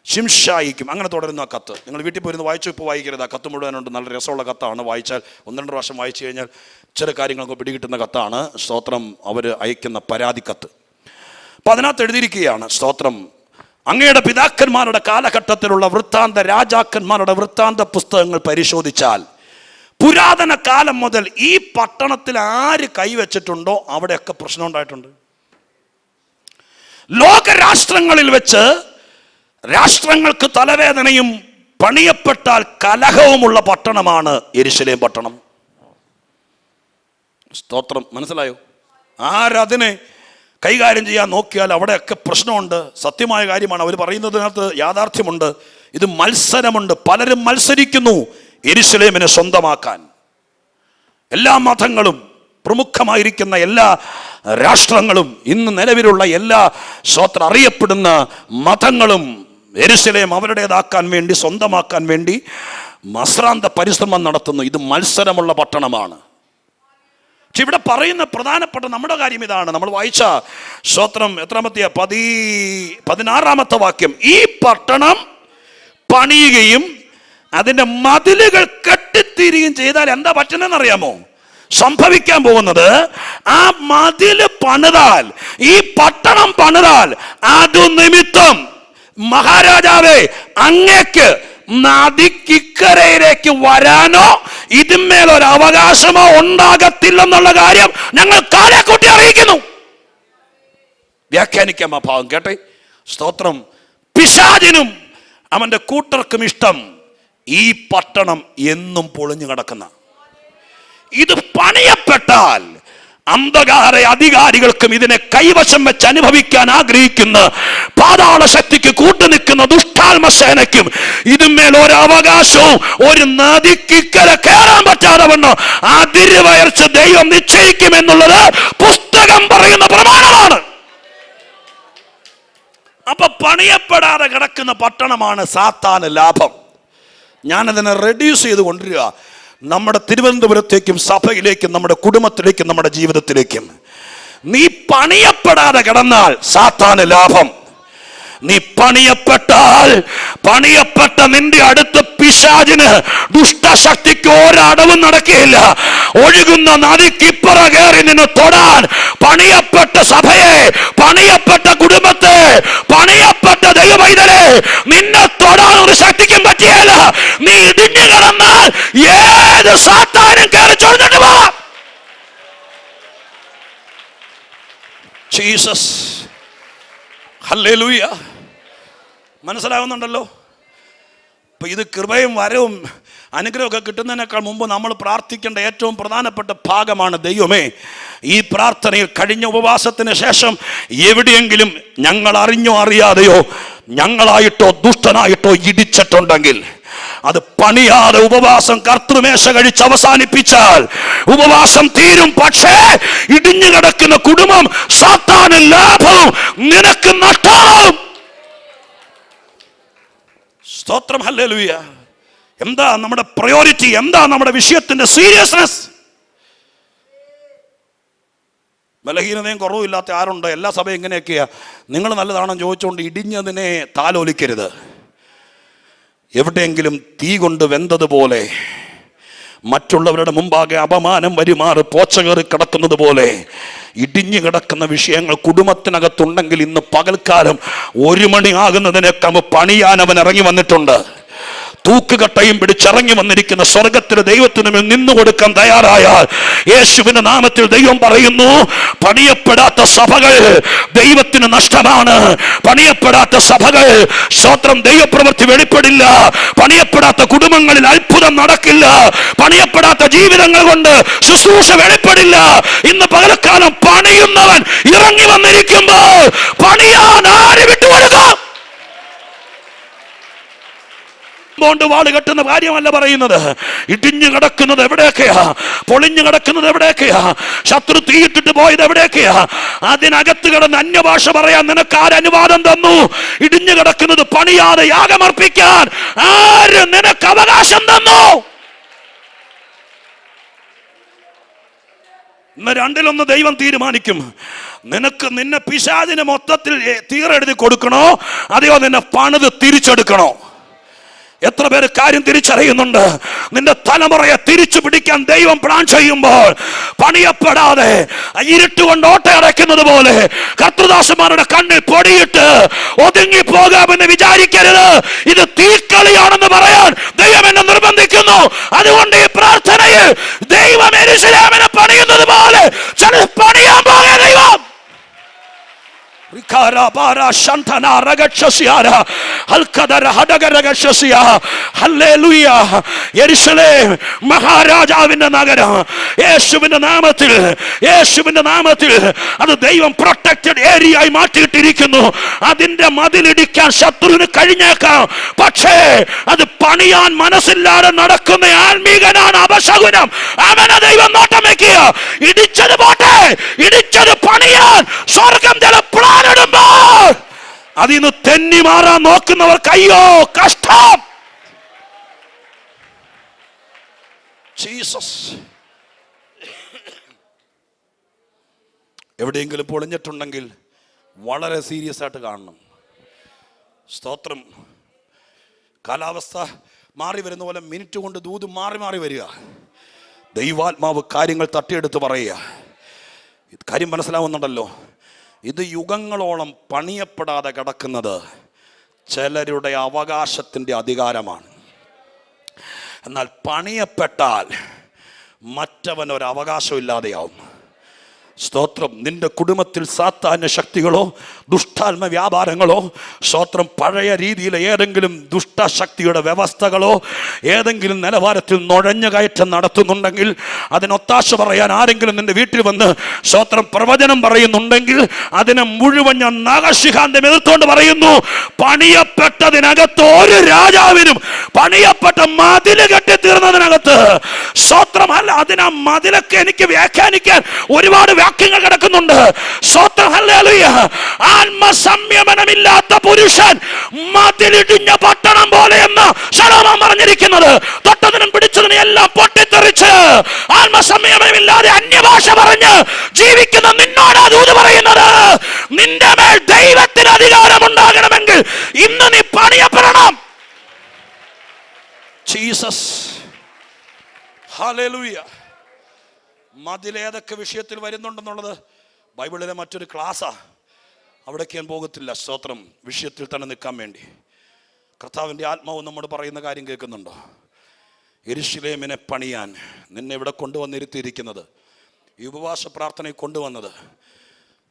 ശിംഷായിക്കും, അങ്ങനെ തുടരുന്ന ആ കത്ത് നിങ്ങൾ വീട്ടിൽ പോയിരുന്ന് വായിച്ചു. ഇപ്പോൾ വായിക്കരുത്, ആ കത്ത് മുഴുവനുണ്ട്. നല്ല രസമുള്ള കത്താണ്. വായിച്ചാൽ 1-2 പ്രാവശ്യം വായിച്ചു കഴിഞ്ഞാൽ ചില കാര്യങ്ങൾക്ക് പിടികിട്ടുന്ന കത്താണ്. സ്തോത്രം. അവർ അയക്കുന്ന പരാതി കത്ത്. അപ്പം അതിനകത്ത് എഴുതിയിരിക്കുകയാണ്, സ്തോത്രം, അങ്ങയുടെ പിതാക്കന്മാരുടെ കാലഘട്ടത്തിലുള്ള വൃത്താന്ത രാജാക്കന്മാരുടെ വൃത്താന്ത പുസ്തകങ്ങൾ പരിശോധിച്ചാൽ പുരാതന കാലം മുതൽ ഈ പട്ടണത്തിൽ ആര് കൈവച്ചിട്ടുണ്ടോ അവിടെയൊക്കെ പ്രശ്നം ഉണ്ടായിട്ടുണ്ട്. ലോകരാഷ്ട്രങ്ങളിൽ വെച്ച് രാഷ്ട്രങ്ങൾക്ക് തലവേദനയും പണിയപ്പെട്ടാൽ കലഹവുമുള്ള പട്ടണമാണ് യെരൂശലേം പട്ടണം. സ്തോത്രം. മനസ്സിലായോ? ആരതിനെ കൈകാര്യം ചെയ്യാൻ നോക്കിയാൽ അവിടെയൊക്കെ പ്രശ്നമുണ്ട്. സത്യമായ കാര്യമാണ് അവർ പറയുന്നതിനകത്ത്, യാഥാർത്ഥ്യമുണ്ട്. ഇത് മത്സരമുണ്ട്. പലരും മത്സരിക്കുന്നു യെരൂശലേമിനെ സ്വന്തമാക്കാൻ. എല്ലാ മതങ്ങളും പ്രമുഖമായിരിക്കുന്ന എല്ലാ രാഷ്ട്രങ്ങളും ഇന്ന് നിലവിലുള്ള എല്ലാ അറിയപ്പെടുന്ന മതങ്ങളും യെരൂശലേം അവരുടേതാക്കാൻ വേണ്ടി, സ്വന്തമാക്കാൻ വേണ്ടി അശ്രാന്ത പരിശ്രമം നടത്തുന്നു. ഇത് മത്സരമുള്ള പട്ടണമാണ്. പക്ഷെ ഇവിടെ പറയുന്ന പ്രധാനപ്പെട്ട നമ്മുടെ കാര്യം ഇതാണ്. നമ്മൾ വായിച്ച സ്തോത്രം എത്രാമത്തെ 16 വാക്യം, ഈ പട്ടണം പണിയുകയും അതിന്റെ മതിലുകൾ കെട്ടിത്തീരുകയും ചെയ്താൽ എന്താ പറ്റുന്നതെന്നറിയാമോ? സംഭവിക്കാൻ പോകുന്നത്, ആ മതില് പണിതാൽ, ഈ പട്ടണം പണിതാൽ, അതു നിമിത്തം മഹാരാജാവേ അങ്ങേക്ക് നദിക്കിക്കരയിലേക്ക് വരാനോ ഇതിന്മേലൊരു അവകാശമോ ഉണ്ടാകത്തില്ലെന്നുള്ള കാര്യം ഞങ്ങൾ കാലേക്കൂട്ടി അറിയിക്കുന്നു. വ്യാഖ്യാനിക്കാം ആ ഭാഗം കേട്ടെ. സ്തോത്രം. പിശാചിനും അവന്റെ കൂട്ടർക്കും ഇഷ്ടം ഈ പട്ടണം എന്നും പൊളിഞ്ഞു കിടക്കുന്ന, ഇത് പണിയപ്പെട്ടാൽ അന്ധകാര അധികാരികൾക്കും ഇതിനെ കൈവശം വെച്ച് അനുഭവിക്കാൻ ആഗ്രഹിക്കുന്ന പാതാള ശക്തിക്ക് കൂട്ടുനിൽക്കുന്ന ദുഷ്ടാത്മസേനയ്ക്കും ഇതിന്മേൽ ഒരു അവകാശവും ഒരു നദിക്കിക്കര കയറാൻ പറ്റാതെ വണ്ണം അതിരുവയർച്ച ദൈവം നിശ്ചയിക്കുമെന്നുള്ളത് പുസ്തകം പറയുന്ന പ്രമാണമാണ്. അപ്പൊ പണിയപ്പെടാതെ കിടക്കുന്ന പട്ടണമാണ് സാത്താന് ലാഭം. ഞാനതിനെ റെഡ്യൂസ് ചെയ്ത് കൊണ്ടുവരിക നമ്മുടെ തിരുവനന്തപുരത്തേക്കും സഭയിലേക്കും നമ്മുടെ കുടുംബത്തിലേക്കും നമ്മുടെ ജീവിതത്തിലേക്കും. നീ പണിയപ്പെടാതെ കിടന്നാൽ സാത്താന് ലാഭം. നീ പണിയപ്പെട്ടാൽ, പണിയപ്പെട്ട നിന്റെ അടുത്ത് പിശാചിന്, ദുഷ്ടശക്തിക്ക് ഒരടവും നടക്കുകയില്ല. ഒഴുകുന്ന നദിക്കിപ്പുറ കയറി നിന്നെ തൊടാൻ പണിയപ്പെട്ട സഭയെ, പണിയപ്പെട്ട കുടുംബത്തെ, പണിയപ്പെട്ട ദൈവമൈതലെ നിന്നെ തൊടാൻ ഒരു ശക്തിക്കും പറ്റിയല്ല. നീ ഇടിഞ്ഞു കിടന്നാൽ ഏത് സാത്താനും കയറി ചൊറിഞ്ഞിട്ട് പോവാം. Jesus, hallelujah. മനസ്സിലാവുന്നുണ്ടല്ലോ? അപ്പൊ ഇത് കൃപയും വരവും അനുഗ്രഹമൊക്കെ കിട്ടുന്നതിനേക്കാൾ മുമ്പ് നമ്മൾ പ്രാർത്ഥിക്കേണ്ട ഏറ്റവും പ്രധാനപ്പെട്ട ഭാഗമാണ്, ദൈവമേ ഈ പ്രാർത്ഥനയിൽ കഴിഞ്ഞ ഉപവാസത്തിന് ശേഷം എവിടെയെങ്കിലും ഞങ്ങൾ അറിഞ്ഞോ അറിയാതെയോ ഞങ്ങളായിട്ടോ ദുഷ്ടനായിട്ടോ ഇടിച്ചിട്ടുണ്ടെങ്കിൽ അത് പണിയാതെ ഉപവാസം കർത്തൃമേശ കഴിച്ച് അവസാനിപ്പിച്ചാൽ ഉപവാസം തീരും. പക്ഷേ ഇടിഞ്ഞു കിടക്കുന്ന കുടുംബം സാത്താന് ലാഭവും നിനക്ക് നഷ്ടവും. സ്തോത്രം, ഹല്ലേലൂയ. എന്താ നമ്മുടെ പ്രയോറിറ്റി? എന്താ നമ്മുടെ വിഷയത്തിന്റെ സീരിയസ്നെസ്? ബലഹീനതയും കുറവില്ലാത്ത ആരുണ്ട്? എല്ലാ സഭയും ഇങ്ങനെയൊക്കെയാ. നിങ്ങൾ നല്ലതാണെന്ന് ചോദിച്ചുകൊണ്ട് ഇടിഞ്ഞതിനെ താലോലിക്കരുത്. എവിടെയെങ്കിലും തീ കൊണ്ട് വെന്തതുപോലെ, മറ്റുള്ളവരുടെ മുമ്പാകെ അപമാനം വരിമാറ് പോച്ച കയറി കിടക്കുന്നത് പോലെ ഇടിഞ്ഞു കിടക്കുന്ന വിഷയങ്ങൾ കുടുംബത്തിനകത്തുണ്ടെങ്കിൽ ഇന്ന് പകൽക്കാലം 1 മണി ആകുന്നതിനേക്കാൾ പണിയാൻ അവൻ ഇറങ്ങി വന്നിട്ടുണ്ട്. തൂക്കുകട്ടയും പിടിച്ചിറങ്ങി വന്നിരിക്കുന്ന സ്വർഗത്തിലെ ദൈവത്തിന് മേൽ നിന്നുകൊടുക്കാൻ തയ്യാറായാൽ യേശുവിന്റെ നാമത്തിൽ ദൈവം പറയുന്നു, പണിയപ്പെടാത്ത സഭകൾ ദൈവത്തിന് നഷ്ടമാണ്. പണിയപ്പെടാത്ത സഭകൾ സ്തോത്രം ദൈവപ്രവൃത്തി വെളിപ്പെടില്ല. പണിയപ്പെടാത്ത കുടുംബങ്ങളിൽ അത്ഭുതം നടക്കില്ല. പണിയപ്പെടാത്ത ജീവിതങ്ങൾ കൊണ്ട് ശുശ്രൂഷ വെളിപ്പെടില്ല. ഇന്ന് പകൽക്കാലം പണിയുന്നവൻ ഇറങ്ങി വന്നിരിക്കുമ്പോൾ പണിയാൻ ആര് വിട്ടുകൊടുക്കും? കൊണ്ട് വാള് കെട്ടുന്ന കാര്യമല്ല പറയുന്നത്. ഇടിഞ്ഞു കിടക്കുന്നത് എവിടെയൊക്കെയാ? പൊളിഞ്ഞു കിടക്കുന്നത് എവിടെയൊക്കെയാ? ശത്രു തീയിട്ടിട്ട് പോയത് എവിടെയൊക്കെയാ? അതിനകത്ത് കിടന്ന് അന്യഭാഷ പറയാൻ നിനക്ക് ആരനുവാദം തന്നു? ഇടിഞ്ഞു കിടക്കുന്നത് പണിയാതെ യാഗമർപ്പിക്കാൻ ആര് നിനക്ക് അവകാശം തന്നു? ഇന്ന് 2-1 ദൈവം തീരുമാനിക്കും. നിന്നെ പിശാചിന് മൊത്തത്തിൽ തീരെഴുതി കൊടുക്കണോ, അതെയോ നിന്നെ പണിത് തിരിച്ചെടുക്കണോ? എത്ര പേര് കാര്യം തിരിച്ചറിയുന്നുണ്ട്? നിന്റെ തലമുറയെ തിരിച്ചു പിടിക്കാൻ ദൈവം പ്ലാൻ ചെയ്യുമ്പോൾ പണിയപ്പെടാതെ ഇരുട്ടുകൊണ്ട് ഓട്ടയടയ്ക്കുന്നത് പോലെ കർത്തൃദാസന്മാരുടെ കണ്ണിൽ പൊടിയിട്ട് ഒതുങ്ങി പോകാമെന്ന് വിചാരിക്കരുത്. ഇത് തീക്കളിയാണെന്ന് പറയാൻ ദൈവം എന്നെ നിർബന്ധിക്കുന്നു. അതുകൊണ്ട് ഈ പ്രാർത്ഥനയിൽ ദൈവം യെരൂശലേമിനെ പണിയുന്നത് പോലെ പണിയാൻ പോകെ ദൈവം. യെരൂശലേം മഹാരാജാവിന്റെ നഗരം. യേശുവിന്റെ നാമത്തിൽ അത് ദൈവം പ്രൊട്ടക്റ്റഡ് ഏരിയ ആയി മാറ്റിയിട്ടിരിക്കുന്നു. അതിന്റെ മതിലിടിക്കാൻ ശത്രുവിന് കഴിഞ്ഞേക്കാം. പക്ഷേ അത് പണിയാൻ മനസ്സില്ലാതെ നടക്കുന്ന ആത്മീകനാണ് അപശകുനം. അവനെ ദൈവം നോട്ടം വെക്കുക. ഇടിച്ചത് പോട്ടെ, ഇടിച്ചത് പണിയാൻ സ്വർഗം ചില പ്ലാനിടുമ്പോൾ അതിന്ന് തെന്നി മാറാൻ നോക്കുന്നവർക്ക് അയ്യോ കഷ്ടം. ജീസസ്. എവിടെയെങ്കിലും പൊളിഞ്ഞിട്ടുണ്ടെങ്കിൽ വളരെ സീരിയസ് ആയിട്ട് കാണണം. സ്തോത്രം. കാലാവസ്ഥ മാറി വരുന്ന പോലെ മിനിറ്റ് കൊണ്ട് ദൂത് മാറി മാറി വരിക. ദൈവാത്മാവ് കാര്യങ്ങൾ തട്ടിയെടുത്ത് പറയുക. കാര്യം മനസ്സിലാവുന്നുണ്ടല്ലോ. ഇത് യുഗങ്ങളോളം പണിയപ്പെടാതെ കിടക്കുന്നത് ചിലരുടെ അവകാശത്തിൻ്റെ അധികാരമാണ്. എന്നാൽ പണിയപ്പെട്ടാൽ മറ്റവനൊരു അവകാശമില്ലാതെയാവും. സ്തോത്രം. നിന്റെ കുടുംബത്തിൽ സാത്താന്യ ശക്തികളോ ദുഷ്ടാത്മ വ്യാപാരങ്ങളോ, സ്തോത്രം, പഴയ രീതിയിലെ ഏതെങ്കിലും ദുഷ്ടശക്തിയുടെ വ്യവസ്ഥകളോ ഏതെങ്കിലും നിലവാരത്തിൽ നുഴഞ്ഞു കയറ്റം നടത്തുന്നുണ്ടെങ്കിൽ അതിനൊത്താശ പറയാൻ ആരെങ്കിലും നിന്റെ വീട്ടിൽ വന്ന് സ്തോത്രം പ്രവചനം പറയുന്നുണ്ടെങ്കിൽ അതിനെ മുഴുവൻ ഞാൻ നാഗശിഖാന്തം എതിർത്തുകൊണ്ട് പറയുന്നു. പണിയപ്പെട്ടതിനകത്ത് ഒരു രാജാവിനും പണിയപ്പെട്ട മതില് കെട്ടിത്തീർന്നതിനകത്ത് സ്തോത്രം അല്ല, അതിനാ മതിലൊക്കെ എനിക്ക് വ്യാഖ്യാനിക്കാൻ ഒരുപാട് വാക്യങ്ങൾ കിടക്കുന്നുണ്ട്. സ്തോത്രം. ഹല്ലേലൂയ. ആത്മസംയമനമില്ലാത്ത പുരുഷൻ മതിലിടിഞ്ഞ പട്ടണം പോലെയെന്ന് ശലോമോൻ പറഞ്ഞിരിക്കുന്നത്. തൊട്ടതിനും പിടിച്ചതിനും എല്ലാം പൊട്ടിത്തെറിച്ച് ആത്മസംയമനമില്ലാതെ അന്യഭാഷ പറഞ്ഞ് ജീവിക്കുന്ന നിന്നോടാ ദൂത് പറയുന്നത്. നിന്റെ മേൽ ദൈവത്തിന് അധികാരമുണ്ടാകണമെങ്കിൽ ഇന്ന് നീ പണിയപ്പെടണം. ജീസസ്. ഹല്ലേലൂയ. മതിലേതൊക്കെ വിഷയത്തിൽ വരുന്നുണ്ടെന്നുള്ളത് ബൈബിളിലെ മറ്റൊരു ക്ലാസ്സാ. അവിടേക്ക് ഞാൻ പോകത്തില്ല. സ്തോത്രം. വിഷയത്തിൽ തന്നെ നിൽക്കാൻ വേണ്ടി കർത്താവിൻ്റെ ആത്മാവ് നമ്മോട് പറയുന്ന കാര്യം കേൾക്കുന്നുണ്ടോ? യെരൂശലേമിനെ പണിയാൻ നിന്നെ ഇവിടെ കൊണ്ടുവന്നിരുത്തിയിരിക്കുന്നത്, ഈ ഉപവാസ പ്രാർത്ഥനയിൽ കൊണ്ടുവന്നത്,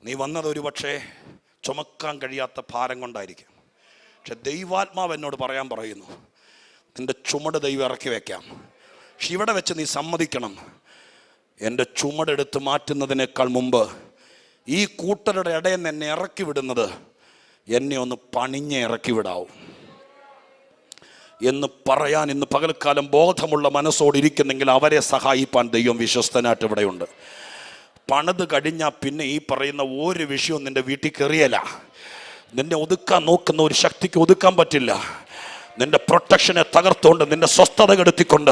നീ വന്നത് ഒരു പക്ഷേ ചുമക്കാൻ കഴിയാത്ത ഭാരം കൊണ്ടായിരിക്കും. പക്ഷെ ദൈവാത്മാവ് എന്നോട് പറയാൻ പറയുന്നു, നിന്റെ ചുമട് ദൈവം ഇറക്കി വയ്ക്കാം. പക്ഷെ ഇവിടെ വെച്ച് നീ സമ്മതിക്കണം, എൻ്റെ ചുമടെടുത്ത് മാറ്റുന്നതിനേക്കാൾ മുമ്പ് ഈ കൂട്ടരുടെ ഇടയിൽ നിന്ന് എന്നെ ഇറക്കി വിടുന്നത് എന്നെ ഒന്ന് പണിഞ്ഞ് ഇറക്കി വിടാവും എന്ന് പറയാൻ ഇന്ന് പകൽക്കാലം ബോധമുള്ള മനസ്സോടിരിക്കുന്നെങ്കിൽ അവരെ സഹായിപ്പാൻ ദൈവം വിശ്വസ്തനായിട്ട് ഇവിടെയുണ്ട്. പണിത് കഴിഞ്ഞാൽ പിന്നെ ഈ പറയുന്ന ഒരു വിഷയവും നിൻ്റെ വീട്ടിൽ കയറിയല്ല. നിന്നെ ഒതുക്കാൻ നോക്കുന്ന ഒരു ശക്തിക്ക് ഒതുക്കാൻ പറ്റില്ല. നിന്റെ പ്രൊട്ടക്ഷനെ തകർത്തുകൊണ്ട്, നിന്റെ സ്വസ്ഥത കെടുത്തിക്കൊണ്ട്,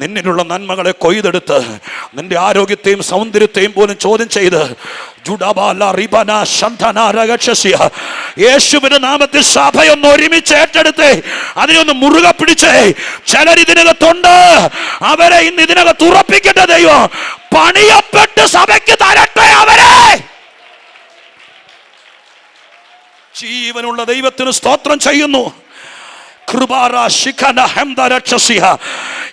നിന്നിലുള്ള നന്മകളെ കൊയ്തെടുത്ത്, നിന്റെ ആരോഗ്യത്തെയും സൗന്ദര്യത്തെയും പോലും ചോദ്യം ചെയ്ത് യേശുവിന്റെ നാമത്തിൽ സഭയൊന്ന് ഒരുമിച്ച് ഏറ്റെടുത്ത് അതിനൊന്ന് മുറുകെ പിടിച്ചേ. ചിലരിതിനകത്തുണ്ട്, അവരെ ഇന്ന് ഇതിനകത്ത് ഉറപ്പിക്കട്ടെ ദൈവം. പണിയപ്പെട്ട് സഭയ്ക്ക് തരട്ടെ അവരെ. ജീവനുള്ള ദൈവത്തിന് സ്തോത്രം ചെയ്യുന്നു.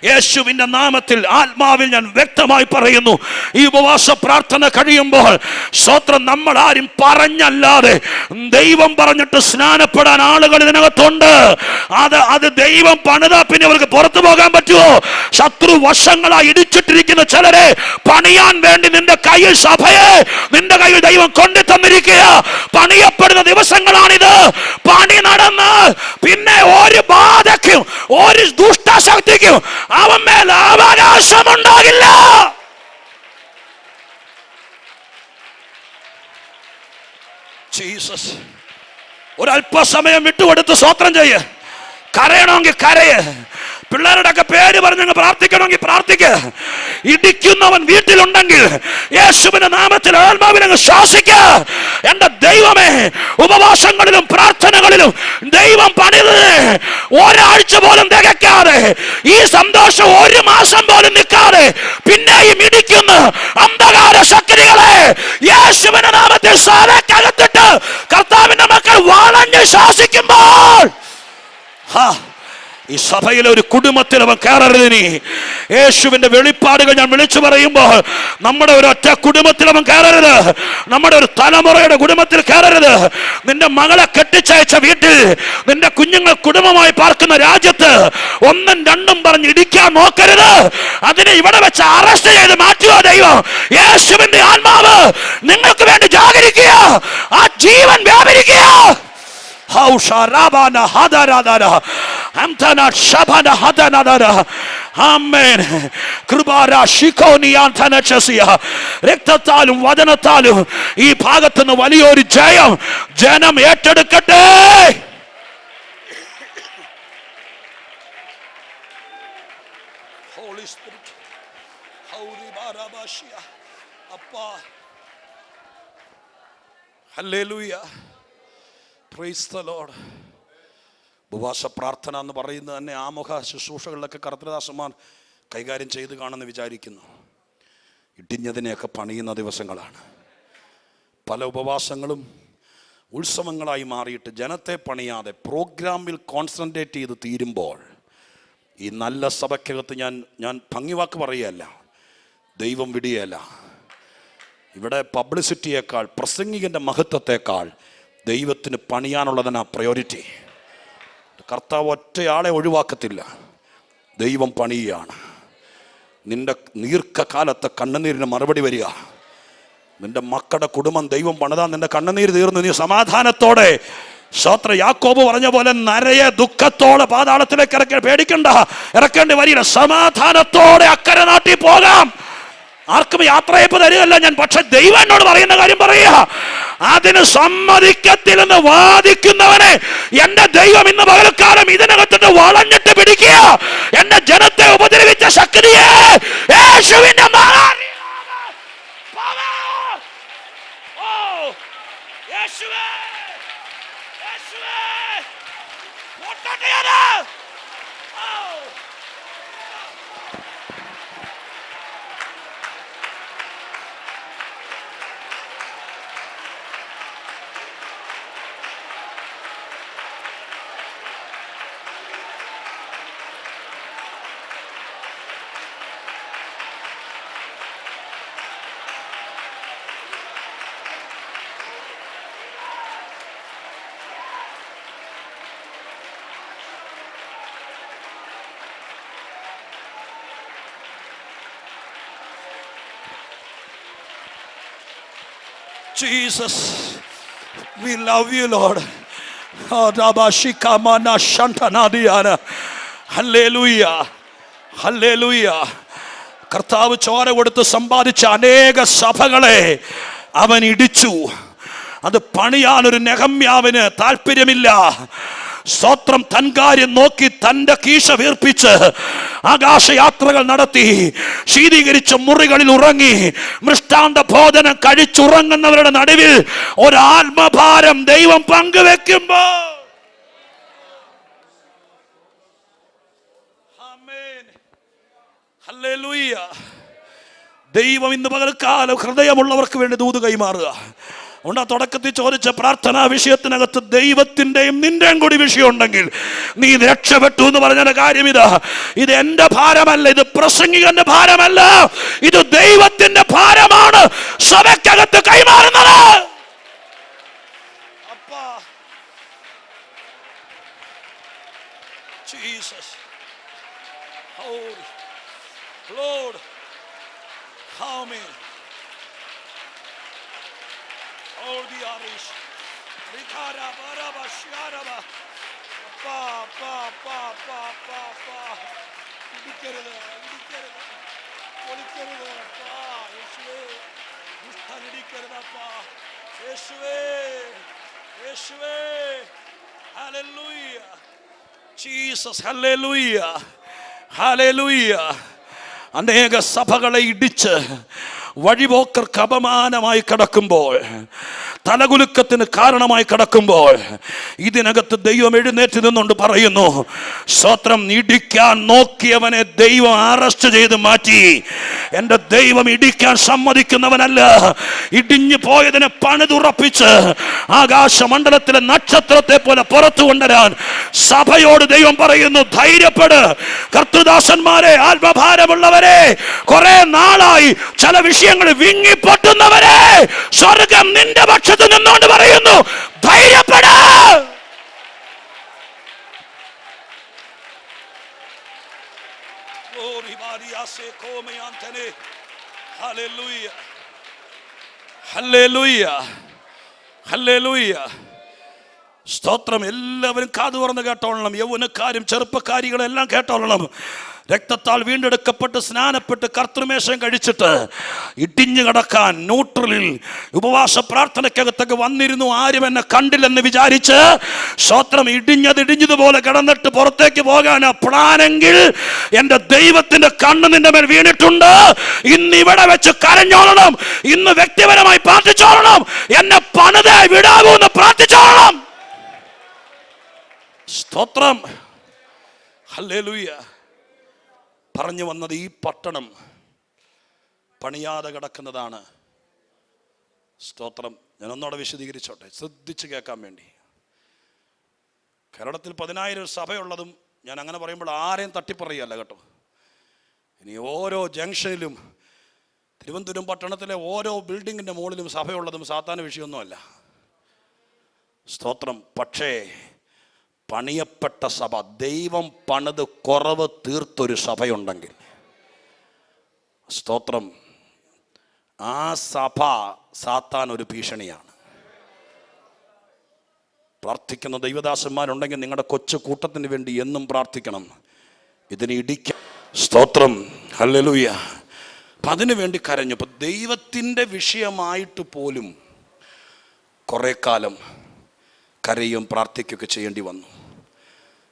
യേശുവിന്റെ നാമത്തിൽ ആത്മാവിൽ ഞാൻ വ്യക്തമായി പറയുന്നു, ഈ ഉപവാസ പ്രാർത്ഥന കഴിയുമ്പോൾ സ്തോത്രം, നമ്മൾ ആരും പറഞ്ഞല്ലാതെ ദൈവം പറഞ്ഞിട്ട് സ്നാനപ്പെടാൻ ആളുകൾ ഇതിനകത്തുണ്ട്. അത് ദൈവം പണിതാ പിന്നെ അവർക്ക് പുറത്തു പോകാൻ പറ്റുമോ? ശത്രു വർഷങ്ങളായി ഇടിച്ചിട്ടിരിക്കുന്ന ചിലരെ പണിയാൻ വേണ്ടി നിന്റെ കയ്യിൽ, സഭയെ നിന്റെ കയ്യിൽ ദൈവം കൊണ്ടു തന്നിരിക്കുക. പണിയപ്പെടുന്ന ദിവസങ്ങളാണിത്. പണി നടന്ന് പിന്നെ ഒരു ബാധയ്ക്കും ഒരു ദുഷ്ടശക്തിക്കും അവൻ മേൽ അവകാശമുണ്ടാകില്ല. ജീസസ്. ഒരല്പസമയം വിട്ടുകൊടുത്ത് സ്തോത്രം ചെയ്യ്. കരയണമെങ്കിൽ കരയ്. പിള്ളേരുടെ ഒക്കെ പേര് പറഞ്ഞ് പ്രാർത്ഥിക്കണമെങ്കിൽ പ്രാർത്ഥിക്ക്. ഇടിക്കുന്നവൻ വീട്ടിലുണ്ടെങ്കിൽ യേശുവിന്റെ നാമത്തിൽ ആത്മാവിനെ ശ്വാസിക്ക. എന്റെ ദൈവമേ, ഉപവാസങ്ങളിലും പ്രാർത്ഥനകളിലും ദൈവം പണിത് ഒരാഴ്ച പോലും തികയ്ക്കാതെ, ഈ സന്തോഷം ഒരു മാസം പോലും നിൽക്കാതെ പിന്നെയും ഇടിക്കുന്ന അന്ധകാര ശക്തികളെ യേശുവിന്റെ നാമത്തിൽ സഭയ്ക്കകത്തിട്ട് കർത്താവിന്റെ മക്കൾ വളഞ്ഞ് ശ്വാസിക്കുമ്പോൾ ഈ സഭയിലെ ഒരു കുടുംബത്തിൽ അവൻ കയറരുത്. നീ യേശുവിന്റെ വെളിപ്പാടുകൾ ഞാൻ വിളിച്ചു പറയുമ്പോൾ നമ്മുടെ ഒരു ഒറ്റ കുടുംബത്തിൽ അവൻ കയറരുത്. നമ്മുടെ ഒരു തലമുറയുടെ കുടുംബത്തിൽ കയറരുത്. നിന്റെ മകളെ കെട്ടിച്ചയച്ച വീട്ടിൽ, നിന്റെ കുഞ്ഞുങ്ങൾ കുടുംബമായി പാർക്കുന്ന രാജ്യത്ത് ഒന്നും രണ്ടും പറഞ്ഞ് ഇടിക്കാൻ നോക്കരുത്. അതിനെ ഇവിടെ വെച്ച് അറസ്റ്റ് ചെയ്ത് മാറ്റുക ദൈവം. യേശുവിന്റെ ആത്മാവ് നിങ്ങൾക്ക് വേണ്ടി ജാഗരിക്കുക. ആ ജീവൻ വ്യാപരിക്കുക. ആമേൻ. കൃപാരാ ശിഖോനിയാൻ ധനചസിയ. രക്തത്താലും വചനത്താലും ഈ ഭാഗത്തുനിന്ന് വലിയൊരു ജയം ജനം ഏറ്റെടുക്കട്ടെ. Holy spirit, ഹൗരി ബാരാബാഷിയ. അപ്പാ, ഹല്ലേലൂയ, പ്രൈസ് ദി ലോർഡ്. ഉപവാസ പ്രാർത്ഥന എന്ന് പറയുന്നത് തന്നെ ആമുഖ ശുശ്രൂഷകളിലൊക്കെ കർത്തൃദാസന്മാർ കൈകാര്യം ചെയ്ത് കാണുമെന്ന് വിചാരിക്കുന്നു. ഇടിഞ്ഞതിനെയൊക്കെ പണിയുന്ന ദിവസങ്ങളാണ്. പല ഉപവാസങ്ങളും ഉത്സവങ്ങളായി മാറിയിട്ട് ജനത്തെ പണിയാതെ പ്രോഗ്രാമിൽ കോൺസെൻട്രേറ്റ് ചെയ്ത് തീരുമ്പോൾ ഈ നല്ല സഭയ്ക്കകത്ത് ഞാൻ ഭംഗിവാക്ക് പറയുകയല്ല, ദൈവം വിടുകയല്ല. ഇവിടെ പബ്ലിസിറ്റിയേക്കാൾ, പ്രസംഗികൻ്റെ മഹത്വത്തെക്കാൾ ദൈവത്തിന് പണിയാനുള്ളതാണ് പ്രയോറിറ്റി. കർത്താവ് ഒറ്റയാളെ ഒഴിവാക്കത്തില്ല, ദൈവം പണിയുകയാണ്. നിന്റെ ദീർഘകാലത്തെ കണ്ണുനീരിന് മറുപടി വരിക. നിന്റെ മക്കളുടെ കുടുംബം ദൈവം പണിതാ, നിന്റെ കണ്ണുനീര് തീർന്നു, നീ സമാധാനത്തോടെ സ്തോത്ര യാക്കോബ് പറഞ്ഞ പോലെ നരയെ ദുഃഖത്തോടെ പാതാളത്തിലേക്ക് പേടിക്കണ്ട, ഇറക്കേണ്ടി വരില്ല. സമാധാനത്തോടെ അക്കരെ നാട്ടിൽ പോകാം. ആർക്കും യാത്രയപ്പ് തരികയല്ല ഞാൻ, പക്ഷെ ദൈവം എന്നോട് പറയുന്ന കാര്യം പറയുക. അതിന് സമ്മതിക്കത്തില്ലെന്ന് വാദിക്കുന്നവനെ എന്റെ ദൈവം ഇന്ന് പകൽക്കാലം ഇതിനകത്തിട്ട് വളഞ്ഞിട്ട് പിടിക്കുക. എന്റെ ജനത്തെ ഉപദ്രവിച്ച ശക്തിയെ യേശുവിന്റെ Jesus, we love you, Lord. Hallelujah, hallelujah. കർത്താവ് ചോര കൊടുത്ത് സമ്പാദിച്ച അനേക സഭകളെ അവൻ ഇടിച്ചു. അത് പണിയാനൊരു നെഹമ്യാവിന് താല്പര്യമില്ല. സ്തോത്രം. തൻ കാര്യം നോക്കി തന്റെ കീശ വീർപ്പിച്ച് ആകാശയാത്രകൾ നടത്തി, ശീതീകരിച്ച മുറികളിൽ ഉറങ്ങി, മൃഷ്ടാന്ത ഭോജനം കഴിച്ചുറങ്ങുന്നവരുടെ നടുവിൽ ഒരാത്മഭാരം ദൈവം പങ്കുവെക്കുമ്പോ ഹല്ലേലൂയ, ദൈവം ഇന്ന് പകൽക്കാലം ഹൃദയമുള്ളവർക്ക് വേണ്ടി ദൂത് കൈമാറുക. അതുകൊണ്ട് ആ തുടക്കത്തിൽ ചോദിച്ച പ്രാർത്ഥനാ വിഷയത്തിനകത്ത് ദൈവത്തിൻ്റെയും നിന്റെയും കൂടി വിഷയം ഉണ്ടെങ്കിൽ നീ രക്ഷപ്പെട്ടു എന്ന് പറഞ്ഞ കാര്യം ഇതാ. ഇത് എന്റെ ഭാരമല്ല, ഇത് പ്രസംഗികന്റെ ഭാരമല്ല, ഇത് ദൈവത്തിന്റെ ഭാരമാണ് സഭയ്ക്കകത്ത് കൈമാറുന്നത്. അപ്പാ, Jesus, Lord, amen. All the Irish, Rikara, Baraba, Shiaraba, Pa, Pa, Pa, Pa, Pa, Pa, Idikerada, Polikerada, Pa, Yeshua, Mustan Idikerada, Pa, Yeshua, Hallelujah, Jesus, Hallelujah, Hallelujah. അനേക സഭകളെ ഇടിച്ച് വഴിപോക്കർക്ക് അപമാനമായി കിടക്കുമ്പോൾ, തലകുലുക്കത്തിന് കാരണമായി കിടക്കുമ്പോൾ, ഇതിനകത്ത് ദൈവം എഴുന്നേറ്റ് നിന്നുകൊണ്ട് പറയുന്നു, സ്തോത്രം, ഇടിക്കാൻ നോക്കിയവനെ ദൈവം അറസ്റ്റ് ചെയ്ത് മാറ്റി. എൻ്റെ ദൈവം ഇടിക്കാൻ സമ്മതിക്കുന്നവനല്ല, ഇടിഞ്ഞു പോയതിനെ പണിതുറപ്പിച്ച് ആകാശമണ്ഡലത്തിലെ നക്ഷത്രത്തെ പോലെ പുറത്തു കൊണ്ടുവരാൻ സഭയോട് ദൈവം പറയുന്നു, ധൈര്യപ്പെട്. കർത്തൃദാസന്മാരെ, ആത്മഭാരമുള്ളവരെ, കുറെ നാളായി ചില വിഷയങ്ങൾ വിങ്ങിപ്പൊട്ടുന്നവരെ, സ്വർഗം നിന്റെ പക്ഷത്ത് നിന്നുകൊണ്ട് പറയുന്നു, ധൈര്യപ്പെട. Hallelujah, hallelujah, hallelujah. സ്തോത്രം. എല്ലാവരും കാതു തുറന്ന് കേട്ടോളണം. യൗവനക്കാരും ചെറുപ്പക്കാരികളെല്ലാം കേട്ടോളണം. രക്തത്താൽ വീണ്ടെടുക്കപ്പെട്ട് സ്നാനപ്പെട്ട് കർത്തൃമേശം കഴിച്ചിട്ട് ഇടിഞ്ഞു കിടക്കാൻ ന്യൂട്രലിൽ ഉപവാസ പ്രാർത്ഥനയ്ക്കകത്തൊക്കെ വന്നിരുന്നു, ആരും എന്നെ കണ്ടില്ലെന്ന് വിചാരിച്ച് സ്തോത്രം ഇടിഞ്ഞതുപോലെ കിടന്നിട്ട് പുറത്തേക്ക് പോകാൻ പ്ലാനെങ്കിൽ എൻ്റെ ദൈവത്തിന്റെ കണ്ണ് നിന്റെ മേൽ വീണിട്ടുണ്ട്. ഇന്ന് ഇവിടെ വെച്ച് കരഞ്ഞോളണം, ഇന്ന് വ്യക്തിപരമായി പ്രാർത്ഥിച്ചോളണം, എന്നെ പണിതേ വിടാവൂ എന്ന് പ്രാർത്ഥിച്ചോളണം. സ്തോത്രം, ഹല്ലേലൂയ. പറഞ്ഞു വന്നത് ഈ പട്ടണം പണിയാതെ കിടക്കുന്നതാണ്. സ്തോത്രം. ഞാൻ ഒന്നോടെ വിശദീകരിച്ചോട്ടെ, ശ്രദ്ധിച്ച് കേൾക്കാൻ വേണ്ടി. കേരളത്തിൽ 10,000 സഭയുള്ളതും ഞാൻ അങ്ങനെ പറയുമ്പോൾ ആരെയും തട്ടിപ്പറയല്ല കേട്ടോ. ഇനി ഓരോ ജംഗ്ഷനിലും തിരുവനന്തപുരം പട്ടണത്തിലെ ഓരോ ബിൽഡിങ്ങിൻ്റെ മുകളിലും സഭയുള്ളതും സാധാരണ വിഷയമൊന്നുമല്ല. സ്തോത്രം. പക്ഷേ പണിയപ്പെട്ട സഭ, ദൈവം പണിത് കുറവ് തീർത്തൊരു സഭയുണ്ടെങ്കിൽ, സ്തോത്രം, ആ സഭ സാത്താൻ ഒരു ഭീഷണിയാണ്. പ്രാർത്ഥിക്കുന്ന ദൈവദാസന്മാരുണ്ടെങ്കിൽ നിങ്ങളുടെ കൊച്ചു കൂട്ടത്തിന് വേണ്ടി എന്നും പ്രാർത്ഥിക്കണം. ഇതിന് ഇടിക്കാം. സ്തോത്രം, ഹല്ലേലൂയ. അപ്പം അതിനു വേണ്ടി കരഞ്ഞു. അപ്പം ദൈവത്തിൻ്റെ വിഷയമായിട്ട് പോലും കുറേ കാലം കരയും പ്രാർത്ഥിക്കുകയൊക്കെ ചെയ്യേണ്ടി വന്നു.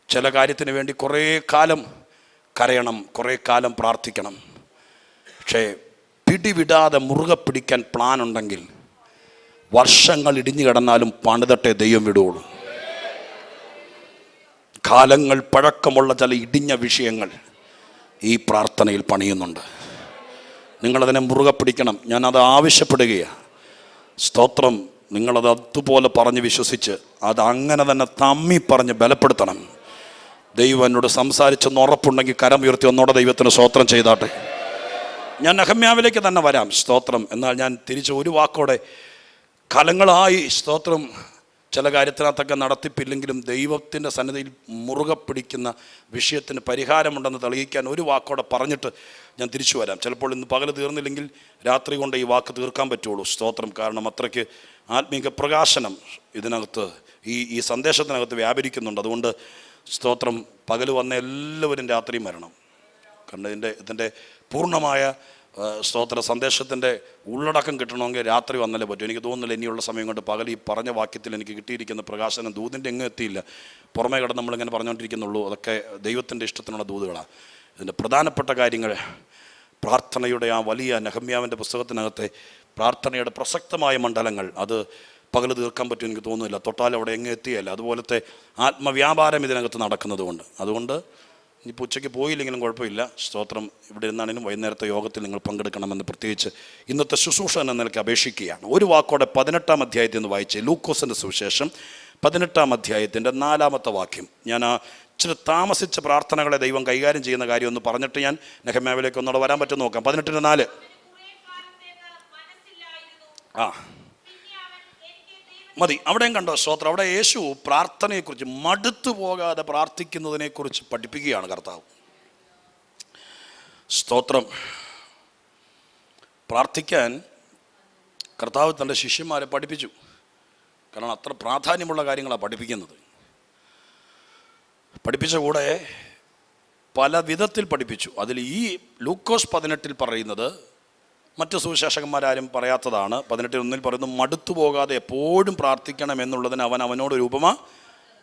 ചില കാര്യത്തിന് വേണ്ടി കുറേ കാലം കരയണം, കുറേ കാലം പ്രാർത്ഥിക്കണം. പക്ഷേ പിടിവിടാതെ മുറുകെ പിടിക്കാൻ പ്ലാൻ ഉണ്ടെങ്കിൽ വർഷങ്ങൾ ഇടിഞ്ഞു കിടന്നാലും പണിതട്ടെ ദൈവം വിടുകയുള്ളൂ. കാലങ്ങൾ പഴക്കമുള്ള ചില ഇടിഞ്ഞ വിഷയങ്ങൾ ഈ പ്രാർത്ഥനയിൽ പണിയുന്നുണ്ട്. നിങ്ങളതിനെ മുറുകെ പിടിക്കണം. ഞാനത് ആവശ്യപ്പെടുകയാണ്. സ്തോത്രം. നിങ്ങളത് അതുപോലെ പറഞ്ഞ് വിശ്വസിച്ച് അത് അങ്ങനെ തന്നെ തമ്മി പറഞ്ഞ് ബലപ്പെടുത്തണം. ദൈവം എന്നോട് സംസാരിച്ചെന്ന് ഉറപ്പുണ്ടെങ്കിൽ കരം ഉയർത്തി ഒന്നോടെ ദൈവത്തിന് സ്തോത്രം ചെയ്താട്ടെ. ഞാൻ നെഹമ്യാവിലേക്ക് തന്നെ വരാം. സ്തോത്രം. എന്നാൽ ഞാൻ തിരിച്ച് ഒരു വാക്കോടെ, കാലങ്ങളായി സ്തോത്രം ചില കാര്യത്തിനകത്തൊക്കെ നടത്തിപ്പില്ലെങ്കിലും ദൈവത്തിൻ്റെ സന്നിധിയിൽ മുറുകെ പിടിക്കുന്ന വിഷയത്തിന് പരിഹാരമുണ്ടെന്ന് തെളിയിക്കാൻ ഒരു വാക്കോടെ പറഞ്ഞിട്ട് ഞാൻ തിരിച്ചു വരാം. ചിലപ്പോൾ ഇന്ന് പകൽ തീർന്നില്ലെങ്കിൽ രാത്രി കൊണ്ട് ഈ വാക്ക് തീർക്കാൻ പറ്റുള്ളൂ. സ്തോത്രം. കാരണം അത്രയ്ക്ക് ആത്മീക പ്രകാശനം ഇതിനകത്ത് ഈ സന്ദേശത്തിനകത്ത് വ്യാപരിക്കുന്നുണ്ട്. അതുകൊണ്ട് സ്തോത്രം, പകൽ വന്ന എല്ലാവരും രാത്രിയും വരണം. കാരണം ഇതിൻ്റെ പൂർണ്ണമായ സ്തോത്ര സന്ദേശത്തിൻ്റെ ഉള്ളടക്കം കിട്ടണമെങ്കിൽ രാത്രി വന്നാലേ പറ്റും. എനിക്ക് തോന്നുന്നില്ല ഇനിയുള്ള സമയം കൊണ്ട് പകൽ ഈ പറഞ്ഞ വാക്യത്തിൽ എനിക്ക് കിട്ടിയിരിക്കുന്ന പ്രകാശനം ദൂതിൻ്റെ എങ്ങും എത്തിയില്ല. പുറമേ കിടന്ന് നമ്മളിങ്ങനെ പറഞ്ഞുകൊണ്ടിരിക്കുന്നുള്ളൂ. അതൊക്കെ ദൈവത്തിൻ്റെ ഇഷ്ടത്തിനുള്ള ദൂതുകളാണ്. ഇതിൻ്റെ പ്രധാനപ്പെട്ട കാര്യങ്ങൾ പ്രാർത്ഥനയുടെ ആ വലിയ നെഹമ്യാവിൻ്റെ പുസ്തകത്തിനകത്തെ പ്രാർത്ഥനയുടെ പ്രസക്തമായ മണ്ഡലങ്ങൾ അത് പകൽ തീർക്കാൻ പറ്റും എനിക്ക് തോന്നുന്നില്ല. തൊട്ടാൽ അവിടെ എങ്ങും എത്തിയല്ല. അതുപോലത്തെ ആത്മവ്യാപാരം ഇതിനകത്ത് നടക്കുന്നതുകൊണ്ട് അതുകൊണ്ട് ഇനിയിപ്പോൾ ഉച്ചയ്ക്ക് പോയില്ലെങ്കിലും കുഴപ്പമില്ല. സ്തോത്രം. ഇവിടെ ഇരുന്നാണെങ്കിലും വൈകുന്നേരത്തെ യോഗത്തിൽ നിങ്ങൾ പങ്കെടുക്കണമെന്ന് പ്രത്യേകിച്ച് ഇന്നത്തെ ശുശ്രൂഷ എന്ന നിലയ്ക്ക് അപേക്ഷിക്കുകയാണ്. ഒരു വാക്കോടെ 18-ാം അധ്യായത്തിൽ നിന്ന് വായിച്ചേ. ലൂക്കോസിൻ്റെ സുവിശേഷം 18-ാം അധ്യായത്തിൻ്റെ 4-ാമത്തെ വാക്യം. ഞാൻ ഇച്ചിരി താമസിച്ച പ്രാർത്ഥനകളെ ദൈവം കൈകാര്യം ചെയ്യുന്ന കാര്യം ഒന്ന് പറഞ്ഞിട്ട് ഞാൻ നെഹമ്യാവിലേക്ക് ഒന്നുകൂടെ വരാൻ പറ്റും നോക്കാം. 18:4. ആ മതി. അവിടെയും കണ്ടോ സ്തോത്രം. അവിടെ യേശു പ്രാർത്ഥനയെക്കുറിച്ച്, മടുത്തു പോകാതെ പ്രാർത്ഥിക്കുന്നതിനെക്കുറിച്ച് പഠിപ്പിക്കുകയാണ് കർത്താവ്. സ്തോത്രം. പ്രാർത്ഥിക്കാൻ കർത്താവ് തൻ്റെ ശിഷ്യന്മാരെ പഠിപ്പിച്ചു. കാരണം അത്ര പ്രാധാന്യമുള്ള കാര്യങ്ങളാണ് പഠിപ്പിക്കുന്നത്. പഠിപ്പിച്ച കൂടെ പല വിധത്തിൽ പഠിപ്പിച്ചു. അതിൽ ഈ ലൂക്കോസ് 18 പറയുന്നത് മറ്റ് സുവിശേഷകന്മാരാരും പറയാത്തതാണ്. 18:1 പറയുന്നു, മടുത്തു പോകാതെ എപ്പോഴും പ്രാർത്ഥിക്കണം എന്നുള്ളതിന് അവനോടൊരു ഉപമ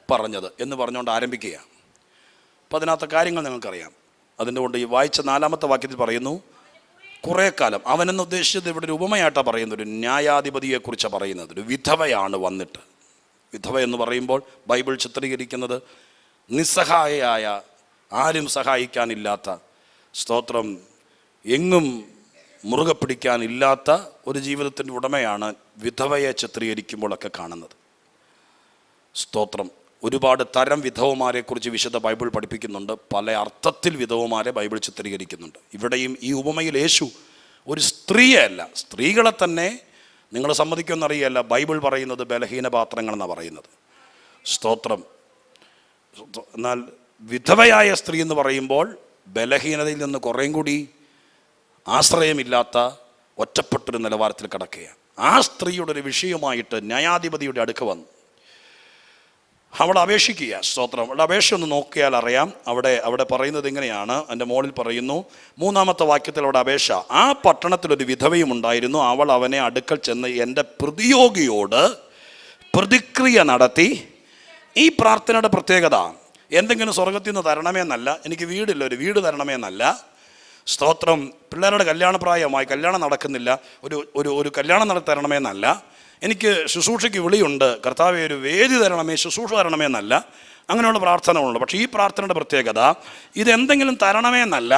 പറഞ്ഞത് എന്ന് പറഞ്ഞുകൊണ്ട് ആരംഭിക്കുകയാണ്. അപ്പം അതിനകത്തെ കാര്യങ്ങൾ നിങ്ങൾക്കറിയാം. അതിൻ്റെ കൊണ്ട് ഈ വായിച്ച 4-ാമത്തെ വാക്യത്തിൽ പറയുന്നു, കുറേ കാലം. അവനെന്ന് ഉദ്ദേശിച്ചത് ഇവിടെ ഒരു ഉപമയായിട്ടാണ് പറയുന്നത്. ഒരു ന്യായാധിപതിയെക്കുറിച്ചാണ് പറയുന്നത്. ഒരു വിധവയാണ് വന്നിട്ട്. വിധവ എന്ന് പറയുമ്പോൾ ബൈബിൾ ചിത്രീകരിക്കുന്നത് നിസ്സഹായയായ, ആരും സഹായിക്കാനില്ലാത്ത, സ്തോത്രം, എങ്ങും മുറുകെ പിടിക്കാനില്ലാത്ത ഒരു ജീവിതത്തിൻ്റെ ഉടമയാണ് വിധവയെ ചിത്രീകരിക്കുമ്പോഴൊക്കെ കാണുന്നത്. സ്തോത്രം. ഒരുപാട് തരം വിധവമാരെക്കുറിച്ച് വിശുദ്ധ ബൈബിൾ പഠിപ്പിക്കുന്നുണ്ട്. പല അർത്ഥത്തിൽ വിധവമാരെ ബൈബിൾ ചിത്രീകരിക്കുന്നുണ്ട്. ഇവിടെയും ഈ ഉപമയിൽ യേശു ഒരു സ്ത്രീയല്ല, സ്ത്രീകളെ തന്നെ നിങ്ങൾ സമ്മതിക്കുമെന്നറിയല്ല, ബൈബിൾ പറയുന്നത് ബലഹീന പാത്രങ്ങളെന്നാണ് പറയുന്നത്. സ്തോത്രം. എന്നാൽ വിധവയായ സ്ത്രീ എന്ന് പറയുമ്പോൾ ബലഹീനതയിൽ നിന്ന് കുറേയും കൂടി ആശ്രയമില്ലാത്ത ഒറ്റപ്പെട്ടൊരു നിലവാരത്തിൽ കിടക്കുകയാണ്. ആ സ്ത്രീയുടെ ഒരു വിഷയമായിട്ട് ന്യായാധിപതിയുടെ അടുക്ക വന്നു. അവിടെ അപേക്ഷിക്കുക. സ്തോത്രം. അവിടെ അപേക്ഷ ഒന്ന് നോക്കിയാൽ അറിയാം. അവിടെ പറയുന്നത് ഇങ്ങനെയാണ്. എൻ്റെ മോളിൽ പറയുന്നു 3-ാമത്തെ വാക്യത്തിൽ അവിടെ അപേക്ഷ. ആ പട്ടണത്തിലൊരു വിധവയും ഉണ്ടായിരുന്നു. അവൾ അവനെ അടുക്കൽ ചെന്ന് എൻ്റെ പ്രതിയോഗിയോട് പ്രതിക്രിയ നടത്തി. ഈ പ്രാർത്ഥനയുടെ പ്രത്യേകത എന്തെങ്കിലും സ്വർഗത്തിൽ നിന്ന് തരണമേ എന്നല്ല, എനിക്ക് വീടില്ല ഒരു വീട് തരണമേ എന്നല്ല. സ്തോത്രം. പിള്ളേരുടെ കല്യാണപ്രായമായി, കല്യാണം നടക്കുന്നില്ല, ഒരു കല്യാണം തരണമേ എന്നല്ല. എനിക്ക് ശുശ്രൂഷയ്ക്ക് വിളിയുണ്ട്, കർത്താവേ ഒരു വേദി തരണമേ, ശുശ്രൂഷ തരണമേ എന്നല്ല. അങ്ങനെയുള്ള പ്രാർത്ഥനകളുണ്ട്. പക്ഷേ ഈ പ്രാർത്ഥനയുടെ പ്രത്യേകത ഇതെന്തെങ്കിലും തരണമേ എന്നല്ല,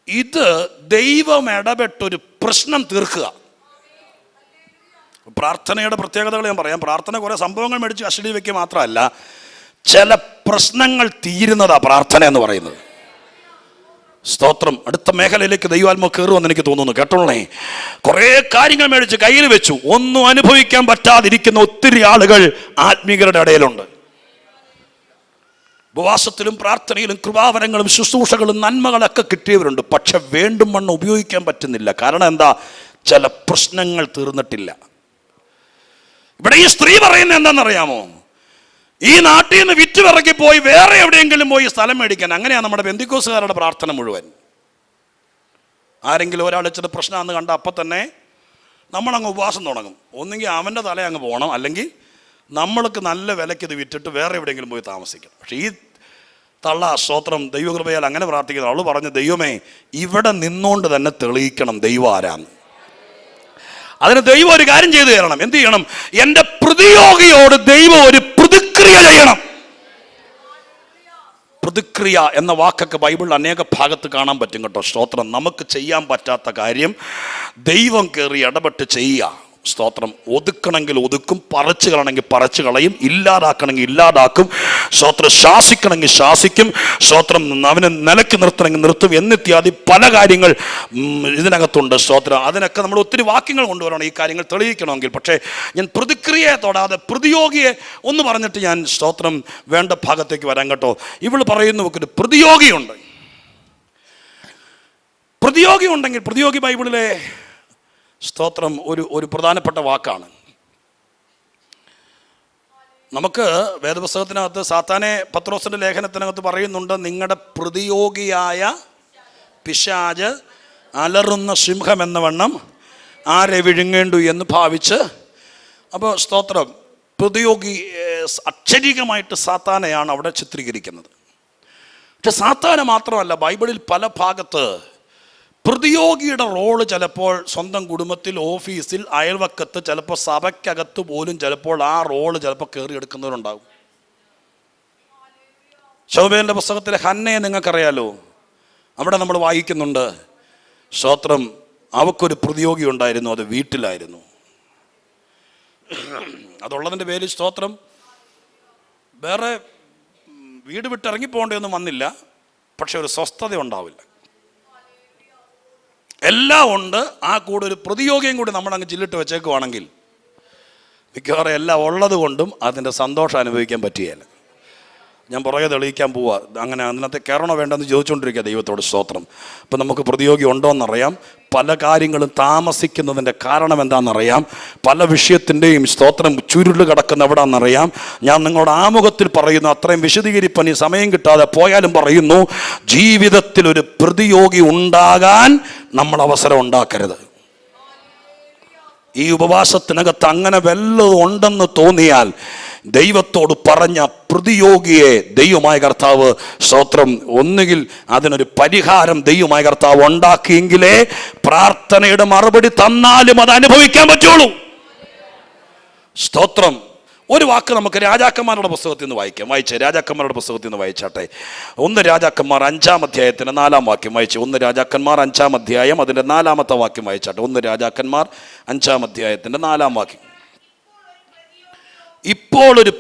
ഇത് ദൈവം ഇടപെട്ടൊരു പ്രശ്നം തീർക്കുക. പ്രാർത്ഥനയുടെ പ്രത്യേകതകൾ ഞാൻ പറയാം. പ്രാർത്ഥന കുറേ സംഭവങ്ങൾ മേടിച്ച് കസ്റ്റഡി വയ്ക്കുക മാത്രമല്ല, ചില പ്രശ്നങ്ങൾ തീരുന്നതാ പ്രാർത്ഥന എന്ന് പറയുന്നത്. സ്തോത്രം. അടുത്ത മേഖലയിലേക്ക് ദൈവാത്മാവ് കയറുമെന്ന് എനിക്ക് തോന്നുന്നു. കേട്ടോളേ, കുറേ കാര്യങ്ങൾ മേടിച്ച് കയ്യിൽ വെച്ചു, ഒന്നും അനുഭവിക്കാൻ പറ്റാതിരിക്കുന്ന ഒത്തിരി ആളുകൾ ആത്മീയരുടെ ഇടയിലുണ്ട്. ഉപവാസത്തിലും പ്രാർത്ഥനയിലും കൃപാവരങ്ങളും ശുശ്രൂഷകളും നന്മകളൊക്കെ കിട്ടിയവരുണ്ട്. പക്ഷെ വേണ്ടും വണ്ണം ഉപയോഗിക്കാൻ പറ്റുന്നില്ല. കാരണം എന്താ? ചില പ്രശ്നങ്ങൾ തീർന്നിട്ടില്ല. ഇവിടെ ഈ സ്ത്രീ പറയുന്നത് എന്താണെന്നറിയാമോ? ഈ നാട്ടിൽ നിന്ന് വിറ്റുവിറക്കി പോയി വേറെ എവിടെയെങ്കിലും പോയി സ്ഥലം മേടിക്കാൻ. അങ്ങനെയാണ് നമ്മുടെ പെന്തിക്കോസുകാരുടെ പ്രാർത്ഥന മുഴുവൻ. ആരെങ്കിലും ഒരാൾ ഇച്ചിരി പ്രശ്നമാണെന്ന് കണ്ട അപ്പം തന്നെ നമ്മളങ്ങ് ഉപവാസം തുടങ്ങും. ഒന്നെങ്കിൽ അവൻ്റെ തല അങ്ങ് പോകണം, അല്ലെങ്കിൽ നമ്മൾക്ക് നല്ല വിലയ്ക്ക് ഇത് വിറ്റിട്ട് വേറെ എവിടെയെങ്കിലും പോയി താമസിക്കണം. പക്ഷേ ഈ തള്ള സ്തോത്രം ദൈവകൃപയാൽ അങ്ങനെ പ്രാർത്ഥിക്കുന്നത്. അവൾ പറഞ്ഞു, ദൈവമേ ഇവിടെ നിന്നുകൊണ്ട് തന്നെ തെളിയിക്കണം ദൈവം ആരാന്ന്. അതിന് ദൈവം ഒരു കാര്യം ചെയ്തു തരണം. എന്ത് ചെയ്യണം? എൻ്റെ പ്രതിയോഗിയോട് ദൈവം ഒരു പ്രതിക്രിയ ചെയ്യണം. പ്രതിക്രിയ എന്ന വാക്കൊക്കെ ബൈബിളിൽ അനേക ഭാഗത്ത് കാണാൻ പറ്റും കേട്ടോ. സ്തോത്രം. നമുക്ക് ചെയ്യാൻ പറ്റാത്ത കാര്യം ദൈവം കയറി ഇടപെട്ട് ചെയ്യുക. സ്തോത്രം. ഒതുക്കണമെങ്കിൽ ഒതുക്കും, പറിച്ചു കളണമെങ്കിൽ പറിച്ചു കളയും, ഇല്ലാതാക്കണമെങ്കിൽ ഇല്ലാതാക്കും. സ്തോത്രം. ശാസിക്കണമെങ്കിൽ ശാസിക്കും. സ്തോത്രം. അവനെ നിലയ്ക്ക് നിർത്തണമെങ്കിൽ നിർത്തും എന്നിത്യാദി പല കാര്യങ്ങൾ ഇതിനകത്തുണ്ട്. സ്തോത്രം. അതിനൊക്കെ നമ്മൾ ഒത്തിരി വാക്യങ്ങൾ കൊണ്ടുവരണം ഈ കാര്യങ്ങൾ തെളിയിക്കണമെങ്കിൽ. പക്ഷേ ഞാൻ പ്രതിക്രിയയെ തൊടാതെ പ്രതിയോഗിയെ ഒന്ന് പറഞ്ഞിട്ട് ഞാൻ സ്തോത്രം വേണ്ട ഭാഗത്തേക്ക് വരാൻ കേട്ടോ. ഇവൾ പറയുന്നു നമുക്കൊരു പ്രതിയോഗിയുണ്ട്. പ്രതിയോഗി ഉണ്ടെങ്കിൽ, പ്രതിയോഗി ബൈബിളിലെ സ്തോത്രം ഒരു പ്രധാനപ്പെട്ട വാക്കാണ്. നമുക്ക് വേദപുസ്തകത്തിനകത്ത് സാത്താനെ പത്രോസിന്റെ ലേഖനത്തിനകത്ത് പറയുന്നുണ്ട്, നിങ്ങളുടെ പ്രതിയോഗിയായ പിശാച് അലറുന്ന സിംഹം എന്ന വണ്ണം ആരെ വിഴുങ്ങേണ്ടു എന്ന് ഭാവിച്ച്. അപ്പോൾ സ്തോത്രം. പ്രതിയോഗി അക്ഷരികമായിട്ട് സാത്താനെയാണ് അവിടെ ചിത്രീകരിക്കുന്നത്. പക്ഷെ സാത്താനെ മാത്രമല്ല, ബൈബിളിൽ പല ഭാഗത്ത് പ്രതിയോഗിയുടെ റോള് ചിലപ്പോൾ സ്വന്തം കുടുംബത്തിൽ, ഓഫീസിൽ, അയൽവക്കത്ത്, ചിലപ്പോൾ സഭയ്ക്കകത്ത് പോലും ചിലപ്പോൾ ആ റോള് ചിലപ്പോൾ കയറിയെടുക്കുന്നവരുണ്ടാകും. ശോഭേൻ്റെ പുസ്തകത്തിലെ ഹന്നയെ നിങ്ങൾക്കറിയാലോ. അവിടെ നമ്മൾ വായിക്കുന്നുണ്ട്. സ്തോത്രം. അവക്കൊരു പ്രതിയോഗി ഉണ്ടായിരുന്നു, അത് വീട്ടിലായിരുന്നു. അതുള്ളതിൻ്റെ പേര് സ്തോത്രം വേറെ വീട് വിട്ടിറങ്ങിപ്പോകേണ്ടതൊന്നും വന്നില്ല. പക്ഷെ ഒരു സ്വസ്ഥത ഉണ്ടാവില്ല. എല്ലാം ഉണ്ട്, ആ കൂടെ ഒരു പ്രതിയോഗിയും കൂടി നമ്മളങ്ങ് ചില്ലിട്ട് വെച്ചേക്കുവാണെങ്കിൽ മിക്കവാറും എല്ലാം ഉള്ളത് കൊണ്ടും അതിൻ്റെ സന്തോഷം അനുഭവിക്കാൻ പറ്റുകയില്ല. ഞാൻ പുറകെ തെളിയിക്കാൻ പോവുക. അങ്ങനെ അതിനകത്ത് കയറണോ വേണ്ടെന്ന് ചോദിച്ചുകൊണ്ടിരിക്കുക ദൈവത്തോട്. സ്തോത്രം. അപ്പം നമുക്ക് പ്രതിയോഗി ഉണ്ടോ എന്നറിയാം. പല കാര്യങ്ങളും താമസിക്കുന്നതിൻ്റെ കാരണം എന്താണെന്നറിയാം. പല വിഷയത്തിൻ്റെയും സ്തോത്രം ചുരുള് കിടക്കുന്ന എവിടെയാണെന്നറിയാം. ഞാൻ നിങ്ങളുടെ ആമുഖത്തിൽ പറയുന്നു, അത്രയും വിശദീകരിപ്പനി സമയം കിട്ടാതെ പോയാലും പറയുന്നു, ജീവിതത്തിൽ ഒരു പ്രതിയോഗി ഉണ്ടാകാൻ നമ്മൾ അവസരം ഉണ്ടാക്കരുത്. ഈ ഉപവാസത്തിനകത്ത് അങ്ങനെ വല്ലതും ഉണ്ടെന്ന് തോന്നിയാൽ ദൈവത്തോട് പറഞ്ഞ പ്രതിയോഗിയെ ദൈവമായ കർത്താവ് സ്തോത്രം ഒന്നുകിൽ അതിനൊരു പരിഹാരം ദൈവമായ കർത്താവ് ഉണ്ടാക്കിയെങ്കിലേ പ്രാർത്ഥനയുടെ മറുപടി തന്നാലും അത് അനുഭവിക്കാൻ പറ്റുള്ളൂ. സ്തോത്രം. ഒരു വാക്ക് നമുക്ക് രാജാക്കന്മാരുടെ പുസ്തകത്തിൽ നിന്ന് വായിച്ചേ. രാജാക്കന്മാരുടെ പുസ്തകത്തിൽ നിന്ന് വായിച്ചാട്ടെ. 1 രാജാക്കന്മാർ 5-ാം അധ്യായത്തിന് 4-ാം വാക്യം വായിച്ചു. 1 രാജാക്കന്മാർ 5-ാം അധ്യായം അതിൻ്റെ 4-ാമത്തെ വാക്യം വായിച്ചാട്ടെ. 1 രാജാക്കന്മാർ 5-ാം അധ്യായത്തിൻ്റെ 4-ാം വാക്യം. ഇപ്പോൾ ഒരു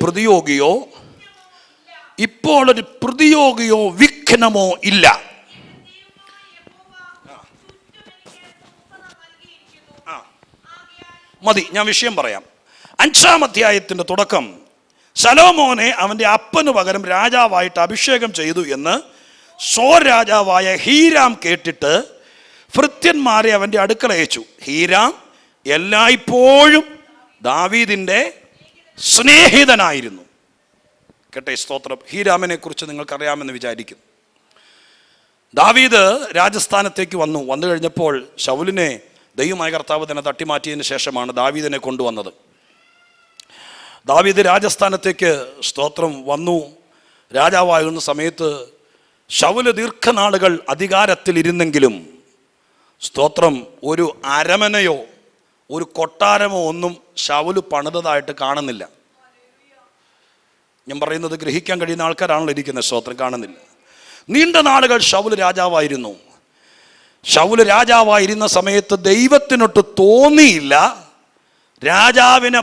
പ്രതിയോഗിയോ വിഘ്നമോ ഇല്ല. മതി, ഞാൻ വിഷയം പറയാം. 5-ാം അധ്യായത്തിൻ്റെ തുടക്കം, ശലോമോനെ അവൻ്റെ അപ്പന് പകരം രാജാവായിട്ട് അഭിഷേകം ചെയ്തു എന്ന് സോർ രാജാവായ ഹീരാം കേട്ടിട്ട് ഭൃത്യന്മാരെ അവൻ്റെ അടുക്കൽ അയച്ചു. ഹീരാം എല്ലായ്പ്പോഴും ദാവീദിൻ്റെ സ്നേഹിതനായിരുന്നു. കേട്ടെ, സ്തോത്രം. ഹീരാമിനെ കുറിച്ച് നിങ്ങൾക്കറിയാമെന്ന് വിചാരിക്കുന്നു. ദാവീദ് രാജസ്ഥാനത്തേക്ക് വന്നു കഴിഞ്ഞപ്പോൾ ശൗലിനെ ദൈവമായ കർത്താവ് തന്നെ തട്ടിമാറ്റിയതിന് ശേഷമാണ് ദാവീദിനെ കൊണ്ടുവന്നത്. ദാവീദ് രാജസ്ഥാനത്തേക്ക് സ്തോത്രം വന്നു. രാജാവാകുന്ന സമയത്ത് ശൗല് ദീർഘനാളുകൾ അധികാരത്തിലിരുന്നെങ്കിലും സ്തോത്രം ഒരു അരമനയോ ഒരു കൊട്ടാരമോ ഒന്നും ശൗല് പണിതതായിട്ട് കാണുന്നില്ല. ഞാൻ പറയുന്നത് ഗ്രഹിക്കാൻ കഴിയുന്ന ആൾക്കാരാണല്ലോ ഇരിക്കുന്നത്. സ്തോത്രം. കാണുന്നില്ല. നീണ്ട നാളുകൾ ശൗല് രാജാവായിരുന്നു. ശൗല് രാജാവായിരുന്ന സമയത്ത് ദൈവത്തിനൊട്ട് തോന്നിയില്ല രാജാവിനെ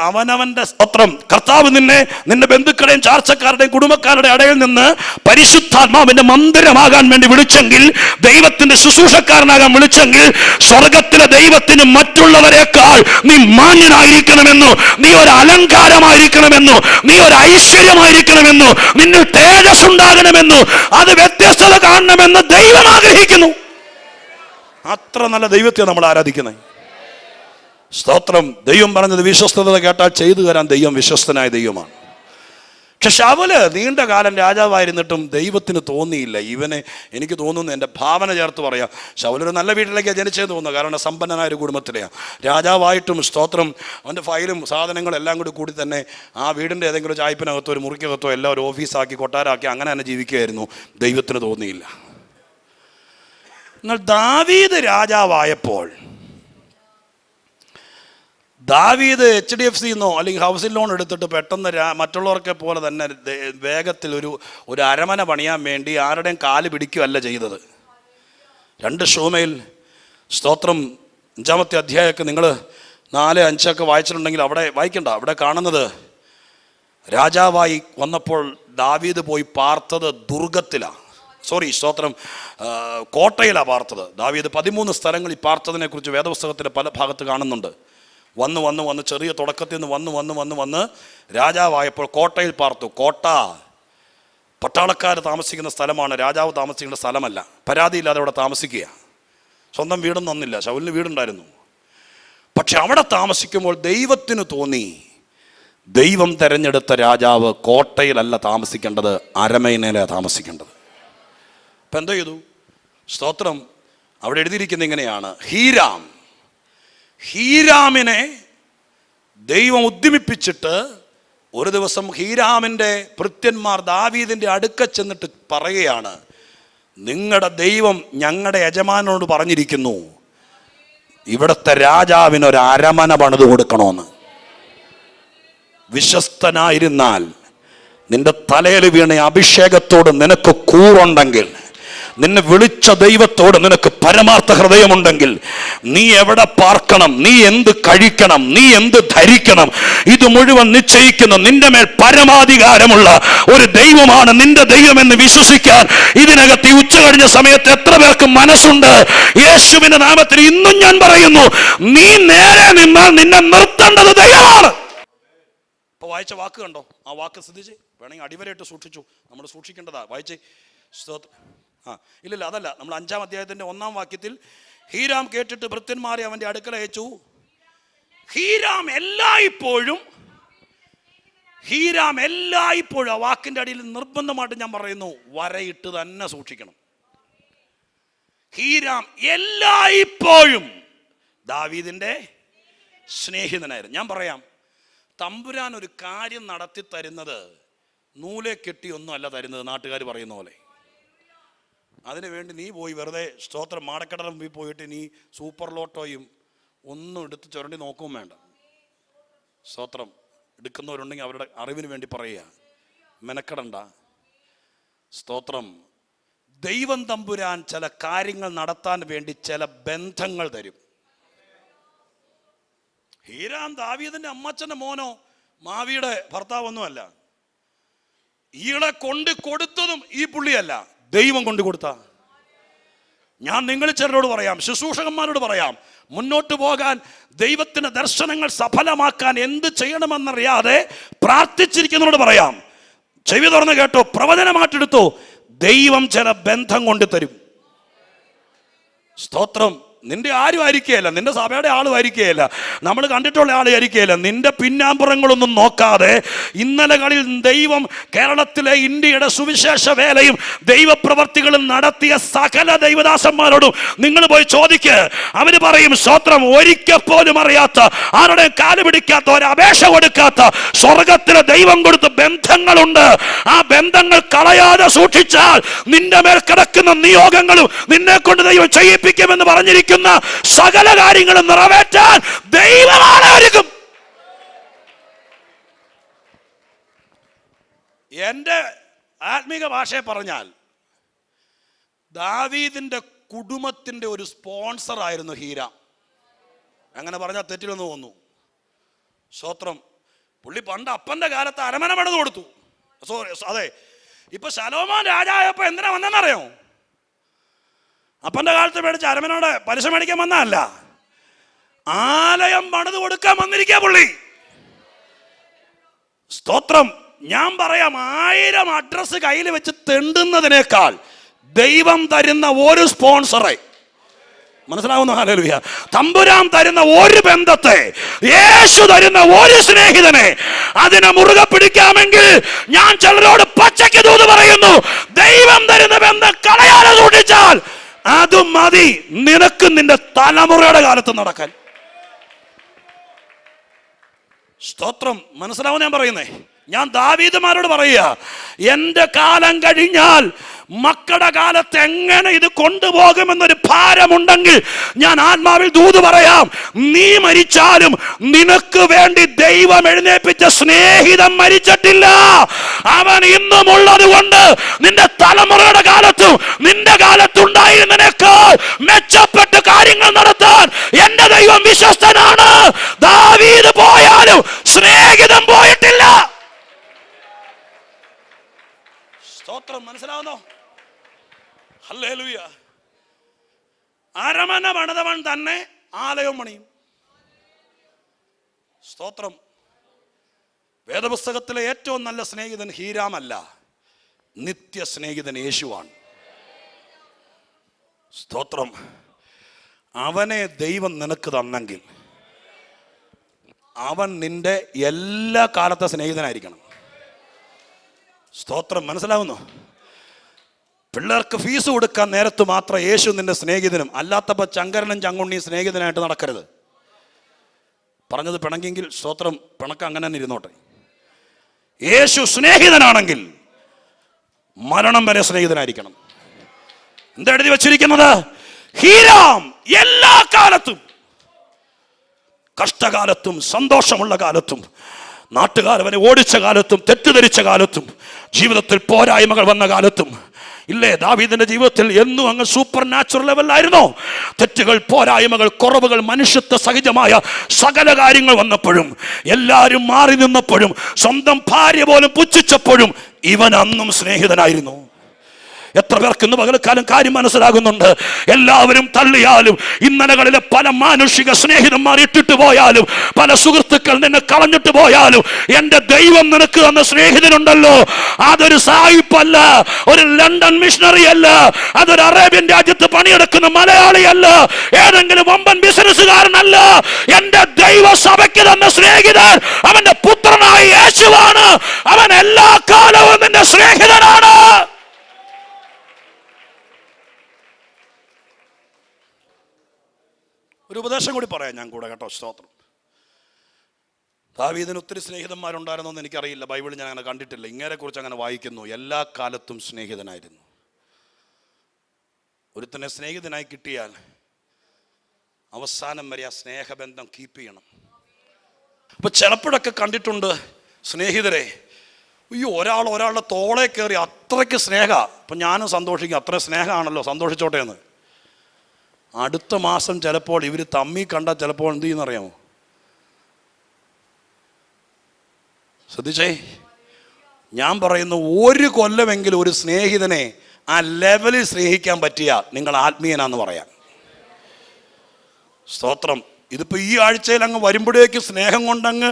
അവനവന്റെ സ്തോത്രം കർത്താവ് നിന്റെ ബന്ധുക്കളുടെയും ചാർച്ചക്കാരുടെയും കുടുംബക്കാരുടെ ഇടയിൽ നിന്ന് പരിശുദ്ധാത്മാവിന്റെ മന്ദിരമാകാൻ വേണ്ടി വിളിച്ചെങ്കിൽ, ദൈവത്തിന്റെ ശുശ്രൂഷക്കാരനാകാൻ വിളിച്ചെങ്കിൽ, സ്വർഗത്തിലെ ദൈവത്തിന് മറ്റുള്ളവരെക്കാൾ നീ മാന്യനായിരിക്കണമെന്നോ, നീ ഒരു അലങ്കാരമായിരിക്കണമെന്നോ, നീ ഒരു ഐശ്വര്യമായിരിക്കണമെന്നോ, നിന്നിൽ തേജസ് ഉണ്ടാകണമെന്നോ, അത് വ്യത്യസ്തത കാണണമെന്ന് ദൈവം ആഗ്രഹിക്കുന്നു. അത്ര നല്ല ദൈവത്തെ നമ്മൾ ആരാധിക്കുന്നത്. സ്തോത്രം. ദൈവം പറഞ്ഞത് വിശ്വസ്തത കേട്ടാൽ ചെയ്തു തരാൻ ദൈവം വിശ്വസ്തനായ ദൈവമാണ്. പക്ഷെ ശൗല് നീണ്ട കാലം രാജാവായിരുന്നിട്ടും ദൈവത്തിന് തോന്നിയില്ല. ഇവനെ, എനിക്ക് തോന്നുന്നു, എൻ്റെ ഭാവന ചേർത്ത് പറയാം, ശൗലൊരു നല്ല വീട്ടിലേക്കാണ് ജനിച്ചതെന്ന് തോന്നുന്നു. കാരണം സമ്പന്നനായ ഒരു കുടുംബത്തിലെയാണ്. രാജാവായിട്ടും സ്തോത്രം അവൻ്റെ ഫയലും സാധനങ്ങളും എല്ലാം കൂടി തന്നെ ആ വീടിൻ്റെ ഏതെങ്കിലും ചായ്പിനകത്തോ ഒരു മുറിക്കകത്തോ എല്ലാം ഒരു ഓഫീസാക്കി കൊട്ടാരാക്കി അങ്ങനെ തന്നെ ജീവിക്കുകയായിരുന്നു. ദൈവത്തിന് തോന്നിയില്ല. എന്നാൽ ദാവീദ് രാജാവായപ്പോൾ ദാവീദ് HDFC എന്നോ അല്ലെങ്കിൽ ഹൗസിംഗ് ലോൺ എടുത്തിട്ട് പെട്ടെന്ന് മറ്റുള്ളവർക്ക് പോലെ തന്നെ വേഗത്തിൽ ഒരു അരമന പണിയാൻ വേണ്ടി ആരുടെയും കാല് പിടിക്കുകയല്ല ചെയ്തത്. 2 ശൂമേൽ സ്തോത്രം 5-ാമത്തെ അധ്യായമൊക്കെ നിങ്ങൾ 4-5 വായിച്ചിട്ടുണ്ടെങ്കിൽ അവിടെ വായിക്കണ്ട. അവിടെ കാണുന്നത് രാജാവായി വന്നപ്പോൾ ദാവീദ് പോയി പാർത്തത് ദുർഗത്തിലാണ്. സ്തോത്രം, കോട്ടയിലാണ് പാർത്തത്. ദാവീദ് 13 സ്ഥലങ്ങളിൽ പാർത്തതിനെ കുറിച്ച് വേദപുസ്തകത്തിലെ പല ഭാഗത്ത് കാണുന്നുണ്ട്. വന്ന് ചെറിയ തുടക്കത്തിൽ നിന്ന് വന്ന് രാജാവായപ്പോൾ കോട്ടയിൽ പാർത്തു. കോട്ട പട്ടാളക്കാർ താമസിക്കുന്ന സ്ഥലമാണ്, രാജാവ് താമസിക്കേണ്ട സ്ഥലമല്ല. പരാതിയില്ലാതെ അവിടെ താമസിക്കുക. സ്വന്തം വീടൊന്നും തന്നില്ല. ശൗലിന് വീടുണ്ടായിരുന്നു. പക്ഷെ അവിടെ താമസിക്കുമ്പോൾ ദൈവത്തിന് തോന്നി ദൈവം തെരഞ്ഞെടുത്ത രാജാവ് കോട്ടയിലല്ല താമസിക്കേണ്ടത്, അരമനയിലാണ് താമസിക്കേണ്ടത്. അപ്പം എന്തോ ചെയ്തു? സ്തോത്രം. അവിടെ എഴുതിയിരിക്കുന്നത് ഇങ്ങനെയാണ്: ഹീരാമിനെ ദൈവം ഉദ്യമിപ്പിച്ചിട്ട് ഒരു ദിവസം ഹീരാമിൻ്റെ ഭൃത്യന്മാർ ദാവീദിൻ്റെ അടുക്ക ചെന്നിട്ട് പറയുകയാണ്, നിങ്ങളുടെ ദൈവം ഞങ്ങളുടെ യജമാനോട് പറഞ്ഞിരിക്കുന്നു ഇവിടുത്തെ രാജാവിനൊരു അരമന പണിത് കൊടുക്കണമെന്ന്. വിശ്വസ്തനായിരുന്നാൽ നിന്റെ തലയിൽ വീണ അഭിഷേകത്തോട് നിനക്ക് കൂറുണ്ടെങ്കിൽ, നിന്നെ വിളിച്ച ദൈവത്തോട് നിനക്ക് പരമാർത്ഥ ഹൃദയമുണ്ടെങ്കിൽ, നീ എവിടെ പാർക്കണം, നീ എന്ത് കഴിക്കണം, നീ എന്ത് ധരിക്കണം, ഇത് മുഴുവൻ നിശ്ചയിക്കുന്ന നിന്റെ മേൽ പരമാധികാരമുള്ള ഒരു ദൈവമാണ് നിന്റെ ദൈവമെന്ന് വിശ്വസിക്കാൻ ഇതിനകത്ത് ഈ ഉച്ച കഴിഞ്ഞ സമയത്ത് എത്ര പേർക്ക് മനസ്സുണ്ട്? യേശുവിന്റെ നാമത്തിൽ ഇന്നും ഞാൻ പറയുന്നു, നീ നേരെ നിന്നാൽ നിന്നെ നിർത്തേണ്ടത് ദൈവമാണ്. ഇപ്പൊ വായിച്ച വാക്ക് കണ്ടോ? ആ വാക്ക് ശ്രദ്ധിച്ച് വേണമെങ്കിൽ അടിവരയിട്ട് സൂക്ഷിച്ചു. നമ്മൾ സൂക്ഷിക്കേണ്ടതാ. വായിച്ചേ. ഇല്ലല്ല, അതല്ല. നമ്മൾ 5-ാം അധ്യായത്തിന്റെ 1-ാം വാക്യത്തിൽ ഹീരാം കേട്ടിട്ട് ഭൃത്യന്മാരെ അവന്റെ അടുക്കൽ അയച്ചു. ഹീരാം എല്ലായ്പ്പോഴും ആ വാക്കിന്റെ അടിയിൽ നിർബന്ധമായിട്ട് ഞാൻ പറയുന്നു, വരയിട്ട് തന്നെ സൂക്ഷിക്കണം. ഹീരാം എല്ലായ്പ്പോഴും ദാവീദിന്റെ സ്നേഹിതനായിരുന്നു. ഞാൻ പറയാം, തമ്പുരാൻ ഒരു കാര്യം നടത്തി തരുന്നത് നൂലെ കെട്ടിയൊന്നും അല്ല തരുന്നത്, നാട്ടുകാർ പറയുന്ന പോലെ. അതിനുവേണ്ടി നീ പോയി വെറുതെ സ്തോത്രം മാടക്കടലും പോയിട്ട് നീ സൂപ്പർ ലോട്ടോയും ഒന്നും എടുത്ത് ചുരണ്ടി നോക്കുകയും വേണ്ട. സ്തോത്രം. എടുക്കുന്നവരുണ്ടെങ്കിൽ അവരുടെ അറിവിന് വേണ്ടി പറയുക, മെനക്കെടണ്ട. സ്തോത്രം. ദൈവം തമ്പുരാൻ ചില കാര്യങ്ങൾ നടത്താൻ വേണ്ടി ചില ബന്ധങ്ങൾ തരും. ഹീരാം ദാവീദിന്റെ അമ്മച്ചന്റെ മോനോ മാവിയുടെ ഭർത്താവൊന്നുമല്ല. ഈളെ കൊണ്ട് കൊടുത്തതും ഈ പുള്ളിയല്ല, ദൈവം കൊണ്ടു കൊടുത്ത. ഞാൻ നിങ്ങൾ ചിലരോട് പറയാം, ശുശ്രൂഷകന്മാരോട് പറയാം, മുന്നോട്ട് പോകാൻ ദൈവത്തിന് ദർശനങ്ങൾ സഫലമാക്കാൻ എന്ത് ചെയ്യണമെന്നറിയാതെ പ്രാർത്ഥിച്ചിരിക്കുന്നവരോട് പറയാം, ചെവി തുറന്ന് കേട്ടോ, പ്രവചനമായിട്ടെടുത്തോ, ദൈവം ചില ബന്ധം കൊണ്ട് തരും. സ്തോത്രം. നിന്റെ ആരും ആയിരിക്കുകയല്ല, നിന്റെ സഭയുടെ ആളും ആയിരിക്കുകയല്ല, നമ്മൾ കണ്ടിട്ടുള്ള ആൾ ആയിരിക്കുകയല്ല. നിന്റെ പിന്നാമ്പുറങ്ങളൊന്നും നോക്കാതെ ഇന്നലകളിൽ ദൈവം കേരളത്തിലെ ഇന്ത്യയുടെ സുവിശേഷ വേലയും ദൈവപ്രവർത്തികളും നടത്തിയ സകല ദൈവദാസന്മാരോടും നിങ്ങൾ പോയി ചോദിക്ക്. അവര് പറയും, സ്തോത്രം, ഒരിക്കൽ പോലും അറിയാത്ത, ആരുടെ കാല് പിടിക്കാത്ത, ഒരു അപേക്ഷ കൊടുക്കാത്ത സ്വർഗത്തിലെ ദൈവം കൊടുത്ത ബന്ധങ്ങളുണ്ട്. ആ ബന്ധങ്ങൾ കളയാതെ സൂക്ഷിച്ചാൽ നിന്റെ മേൽ കിടക്കുന്ന നിയോഗങ്ങളും നിന്നെ കൊണ്ട് ദൈവം ചെയ്യിപ്പിക്കുമെന്ന് പറഞ്ഞിരിക്കുന്നു. സകല കാര്യങ്ങളും നിറവേറ്റാൻ ദൈവമാണ് ഒരുക്കും. എന്റെ ആത്മീക ഭാഷയെ പറഞ്ഞാൽ ദാവീദിന്റെ കുടുംബത്തിന്റെ ഒരു സ്പോൺസർ ആയിരുന്നു ഹീരാം. അങ്ങനെ പറഞ്ഞാൽ തെറ്റില്ലെന്ന് തോന്നുന്നു. സ്തോത്രം. പുള്ളി പണ്ട് അപ്പന്റെ കാലത്ത് അരമന പണിത് കൊടുത്തു. അതെ, ഇപ്പൊ ശലോമോൻ രാജായപ്പോ എന്തിനാ വന്നെന്നറിയോ? അപ്പന്റെ കാലത്ത് മേടിച്ച അരമനോട് പലിശ മേടിക്കാൻ വന്നതല്ല, ആലയം പണിത് കൊടുക്കാൻ വന്നിരിക്കുക പുള്ളി. സ്തോത്രം. ഞാൻ പറയാം, 1000 അഡ്രസ് കയ്യിൽ വെച്ച് തെണ്ടുന്നതിനേക്കാൾ ദൈവം തരുന്ന ഒരു സ്പോൺസറെ, മനസ്സിലാവുന്നു? ഹല്ലേലൂയ. തമ്പുരാൻ തരുന്ന ഒരു ബന്ധത്തെ, യേശു തരുന്ന ഒരു സ്നേഹിതനെ, അതിനെ മുറുകെ പിടിക്കാമെങ്കിൽ ഞാൻ ചിലരോട് പച്ചയ്ക്ക് ദൂത് പറയുന്നു, ദൈവം തരുന്ന ബന്ധം കളയാതെ സൂക്ഷിച്ചാൽ അത് മതി നിനക്ക് നിന്റെ തലമുറയുടെ കാലത്ത് നടക്കാൻ. സ്തോത്രം. മനസ്സിലാവും ഞാൻ പറയുന്നേ? ഞാൻ ദാവീദുമാരോട് പറയുക, എന്റെ കാലം കഴിഞ്ഞാൽ മക്കളുടെ കാലത്ത് എങ്ങനെ ഇത് കൊണ്ടുപോകുമെന്നൊരു ഭാരമുണ്ടെങ്കിൽ ഞാൻ ആത്മാവിൽ ദൂത് പറയാം, നീ മരിച്ചാലും നിനക്ക് വേണ്ടി ദൈവം എഴുന്നേൽപ്പിച്ച സ്നേഹിതൻ മരിച്ചിട്ടില്ല. അവൻ ഇന്നും ഉള്ളത് കൊണ്ട് നിന്റെ തലമുറയുടെ കാലത്തും നിന്റെ കാലത്തുണ്ടായിരുന്നതിനേക്കാൾ മെച്ചപ്പെട്ട കാര്യങ്ങൾ നടത്താൻ എന്റെ ദൈവം വിശ്വസ്തനാണ്. ദാവീദ് പോയാലും സ്നേഹിതൻ പോയിട്ടില്ല. സ്തോത്രം. മനസ്സിലാവുന്നോ? ഹല്ലേലൂയ. അരമന പണിതവൻ തന്നെ ആലയം പണിയും. സ്തോത്രം. വേദപുസ്തകത്തിലെ ഏറ്റവും നല്ല സ്നേഹിതൻ ഹീരാമല്ല, നിത്യ സ്നേഹിതൻ യേശുവാണ്. സ്തോത്രം. അവനെ ദൈവം നിനക്ക് തന്നെങ്കിൽ അവൻ നിന്റെ എല്ലാ കാലത്തെ സ്നേഹിതനായിരിക്കണം. സ്തോത്രം. മനസ്സിലാവുന്നു? പിള്ളേർക്ക് ഫീസ് കൊടുക്കാൻ നേരത്ത് മാത്രം യേശു നിന്റെ സ്നേഹിതനും, അല്ലാത്തപ്പോൾ ചങ്കരനും ചങ്കുണ്ണിയും സ്നേഹിതനായിട്ട് നടക്കരുത്. പറഞ്ഞത് പിണങ്ങിയെങ്കിൽ സ്തോത്രം, പിണക്ക് അങ്ങനെ തന്നെ ഇരുന്നോട്ടെ. യേശു സ്നേഹിതനാണെങ്കിൽ മരണം വരെ സ്നേഹിതനായിരിക്കണം. എന്താ എഴുതി വച്ചിരിക്കുന്നത്? ഹീരാം എല്ലാ കാലത്തും, കഷ്ടകാലത്തും സന്തോഷമുള്ള കാലത്തും, നാട്ടുകാർ അവനെ ഓടിച്ച കാലത്തും തെറ്റിദ്ധരിച്ച കാലത്തും ജീവിതത്തിൽ പോരായ്മകൾ വന്ന കാലത്തും, ഇല്ലേ, ദാവീദിന്റെ ജീവിതത്തിൽ എന്നും അങ്ങ് സൂപ്പർ നാച്ചുറൽ ലെവലിലായിരുന്നോ? തെറ്റുകൾ, പോരായ്മകൾ, കുറവുകൾ, മനുഷ്യത്വ സഹജമായ സകല കാര്യങ്ങൾ വന്നപ്പോഴും, എല്ലാവരും മാറി നിന്നപ്പോഴും, സ്വന്തം ഭാര്യ പോലും പുച്ഛിച്ചപ്പോഴും ഇവൻ അന്നും സ്നേഹിതനായിരുന്നു. എത്ര പേർക്ക് ഇന്ന് പകൽക്കാലം കാര്യം മനസ്സിലാകുന്നുണ്ട്? എല്ലാവരും തള്ളിയാലും, ഇന്നലകളിലെ പല മാനുഷിക സ്നേഹിതന്മാർ ഇട്ടിട്ട് പോയാലും, പല സുഹൃത്തുക്കൾ നിന്നെ കളഞ്ഞിട്ട് പോയാലും, എന്റെ ദൈവം നിനക്ക് തന്ന സ്നേഹിതനുണ്ടല്ലോ. അതൊരു സായിപ്പല്ല, ഒരു ലണ്ടൻ മിഷണറി അല്ല, അതൊരു അറേബ്യൻ രാജ്യത്ത് പണിയെടുക്കുന്ന മലയാളിയല്ല, ഏതെങ്കിലും വമ്പൻ ബിസിനസ്സുകാരനല്ല. എന്റെ ദൈവസഭയ്ക്ക് തന്ന സ്നേഹിതൻ അവന്റെ പുത്രനായ യേശുവാണ്. അവൻ എല്ലാ കാലവും നിന്റെ സ്നേഹിതനാണ്. ഒരു ഉപദേശം കൂടി പറയാം ഞാൻ കൂടെ, കേട്ടോ. സ്തോത്രം. ദാവീദിന് ഒത്തിരി സ്നേഹിതന്മാരുണ്ടായിരുന്നോ എന്ന് എനിക്കറിയില്ല, ബൈബിളിൽ ഞാൻ അങ്ങനെ കണ്ടിട്ടില്ല. ഇങ്ങനെ കുറിച്ച് അങ്ങനെ വായിക്കുന്നു, എല്ലാ കാലത്തും സ്നേഹിതനായിരുന്നു. ഒരുത്തനെ സ്നേഹിതനായി കിട്ടിയാൽ അവസാനം വരെ ആ സ്നേഹബന്ധം കീപ്പ് ചെയ്യണം. അപ്പൊ ചിലപ്പോഴൊക്കെ കണ്ടിട്ടുണ്ട് സ്നേഹിതരെ, അയ്യോ, ഒരാളുടെ തോളെ കയറി അത്രയ്ക്ക് സ്നേഹ, അപ്പം ഞാനും സന്തോഷിക്കും, അത്ര സ്നേഹമാണല്ലോ, സന്തോഷിച്ചോട്ടെ എന്ന്. അടുത്ത മാസം ചിലപ്പോൾ ഇവർ തമ്മി കണ്ടാൽ ചിലപ്പോൾ എന്ത് ചെയ്യുന്നറിയാമോ? ശ്രദ്ധിച്ചേ, ഞാൻ പറയുന്നു, ഒരു കൊല്ലമെങ്കിലും ഒരു സ്നേഹിതനെ ആ ലെവലിൽ സ്നേഹിക്കാൻ പറ്റിയ നിങ്ങൾ ആത്മീയനാന്ന് പറയാം. സ്തോത്രം. ഇതിപ്പോൾ ഈ ആഴ്ചയിൽ അങ്ങ് വരുമ്പോഴേക്ക് സ്നേഹം കൊണ്ടങ്ങ്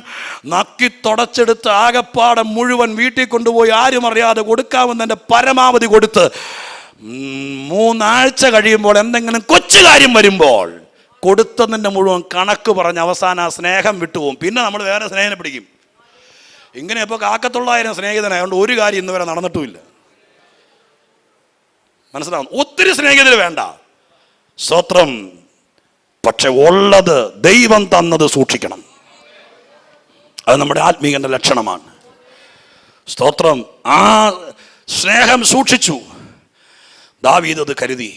നക്കി തുടച്ചെടുത്ത് ആകപ്പാടെ മുഴുവൻ വീട്ടിൽ കൊണ്ടുപോയി ആരും അറിയാതെ കൊടുക്കാമെന്നതിൻ്റെ പരമാവധി കൊടുത്ത് 3 ആഴ്ച കഴിയുമ്പോൾ എന്തെങ്കിലും കൊച്ചു കാര്യം വരുമ്പോൾ കൊടുത്തതിൻ്റെ മുഴുവൻ കണക്ക് പറഞ്ഞ് അവസാനം ആ സ്നേഹം വിട്ടുപോകും. പിന്നെ നമ്മൾ വേറെ സ്നേഹിതനെ പിടിക്കും. ഇങ്ങനെ ഇപ്പോൾ കാക്കത്തുള്ളായിരം സ്നേഹിതനായതുകൊണ്ട് ഒരു കാര്യം ഇന്ന് വരെ നടന്നിട്ടുമില്ല. മനസ്സിലാവും? ഒത്തിരി സ്നേഹിതർ വേണ്ട, സ്തോത്രം. പക്ഷെ ഉള്ളത് ദൈവം തന്നത് സൂക്ഷിക്കണം. അത് നമ്മുടെ ആത്മീയന്റെ ലക്ഷണമാണ്. സ്തോത്രം. ആ സ്നേഹം സൂക്ഷിച്ചു ദാവീദ്. അത് കരുതി.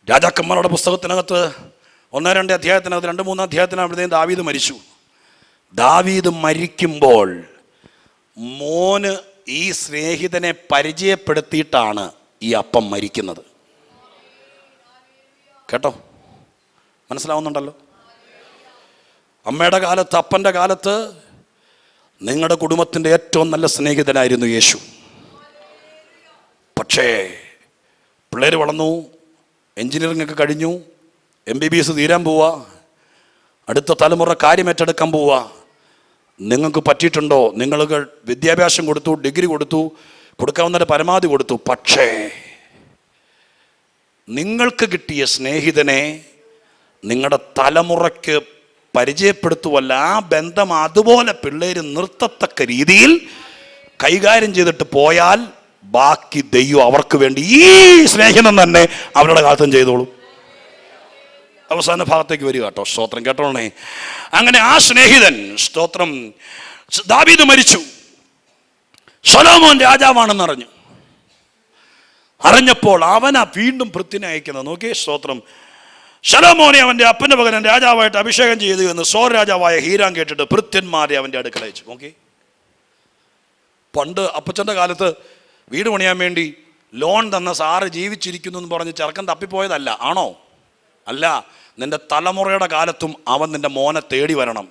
രാജാക്കന്മാരുടെ പുസ്തകത്തിനകത്ത് 1-2 അധ്യായത്തിനകത്ത് 2-3 അധ്യായത്തിനകത്ത് ദാവീദ് മരിച്ചു. ദാവീദ് മരിക്കുമ്പോൾ മോന് ഈ സ്നേഹിതനെ പരിചയപ്പെടുത്തിയിട്ടാണ് ഈ അപ്പം മരിക്കുന്നത്. കേട്ടോ? മനസ്സിലാവുന്നുണ്ടല്ലോ? അമ്മയുടെ കാലത്ത്, അപ്പൻ്റെ കാലത്ത് നിങ്ങളുടെ കുടുംബത്തിൻ്റെ ഏറ്റവും നല്ല സ്നേഹിതനായിരുന്നു യേശു. പക്ഷേ പിള്ളേർ വളർന്നു, എൻജിനീയറിംഗ് ഒക്കെ കഴിഞ്ഞു, MBBS തീരാൻ പോവുക, അടുത്ത തലമുറ കാര്യം ഏറ്റെടുക്കാൻ പോവുക. നിങ്ങൾക്ക് പറ്റിയിട്ടുണ്ടോ? നിങ്ങൾക്ക് വിദ്യാഭ്യാസം കൊടുത്തു, ഡിഗ്രി കൊടുത്തു, കൊടുക്കാവുന്ന പരമാവധി കൊടുത്തു. പക്ഷേ നിങ്ങൾക്ക് കിട്ടിയ സ്നേഹിതനെ നിങ്ങളുടെ തലമുറയ്ക്ക് പരിചയപ്പെടുത്തുവല്ല. ആ ബന്ധം അതുപോലെ പിള്ളേർ നിർത്തത്തക്ക രീതിയിൽ കൈകാര്യം ചെയ്തിട്ട് പോയാൽ ബാക്കി ദൈവം അവർക്ക് വേണ്ടി ഈ സ്നേഹിതൻ തന്നെ അവരുടെ കാലത്തും ചെയ്തോളും. അവസാന ഭാഗത്തേക്ക് വരിക കേട്ടോ. സ്തോത്രം. കേട്ടോളണേ. അങ്ങനെ ആ സ്നേഹിതൻ, സ്തോത്രം, ദാവീദ് മരിച്ചു. ശലോമോൻ രാജാവാണെന്ന് അറിഞ്ഞപ്പോൾ അവനാ വീണ്ടും ഭൃത്യനെ അയക്കുന്നത്. നോക്കിയേ, സ്തോത്രം. ശലോമോനെ അവൻ്റെ അപ്പൻ്റെ പകരം രാജാവായിട്ട് അഭിഷേകം ചെയ്തു എന്ന് സോർ രാജാവായ ഹീരാം കേട്ടിട്ട് ഭൃത്യന്മാരെ അവൻ്റെ അടുക്കൽ അയച്ചു. നോക്കി, പണ്ട് അപ്പച്ചൻ്റെ കാലത്ത് വീട് പണിയാൻ വേണ്ടി ലോൺ തന്ന സാറ് ജീവിച്ചിരിക്കുന്നു എന്ന് പറഞ്ഞ് ചെറുക്കൻ തപ്പിപ്പോയതല്ല. ആണോ? അല്ല. നിന്റെ തലമുറയുടെ കാലത്തും അവൻ നിന്റെ മോനെ തേടി വരണം.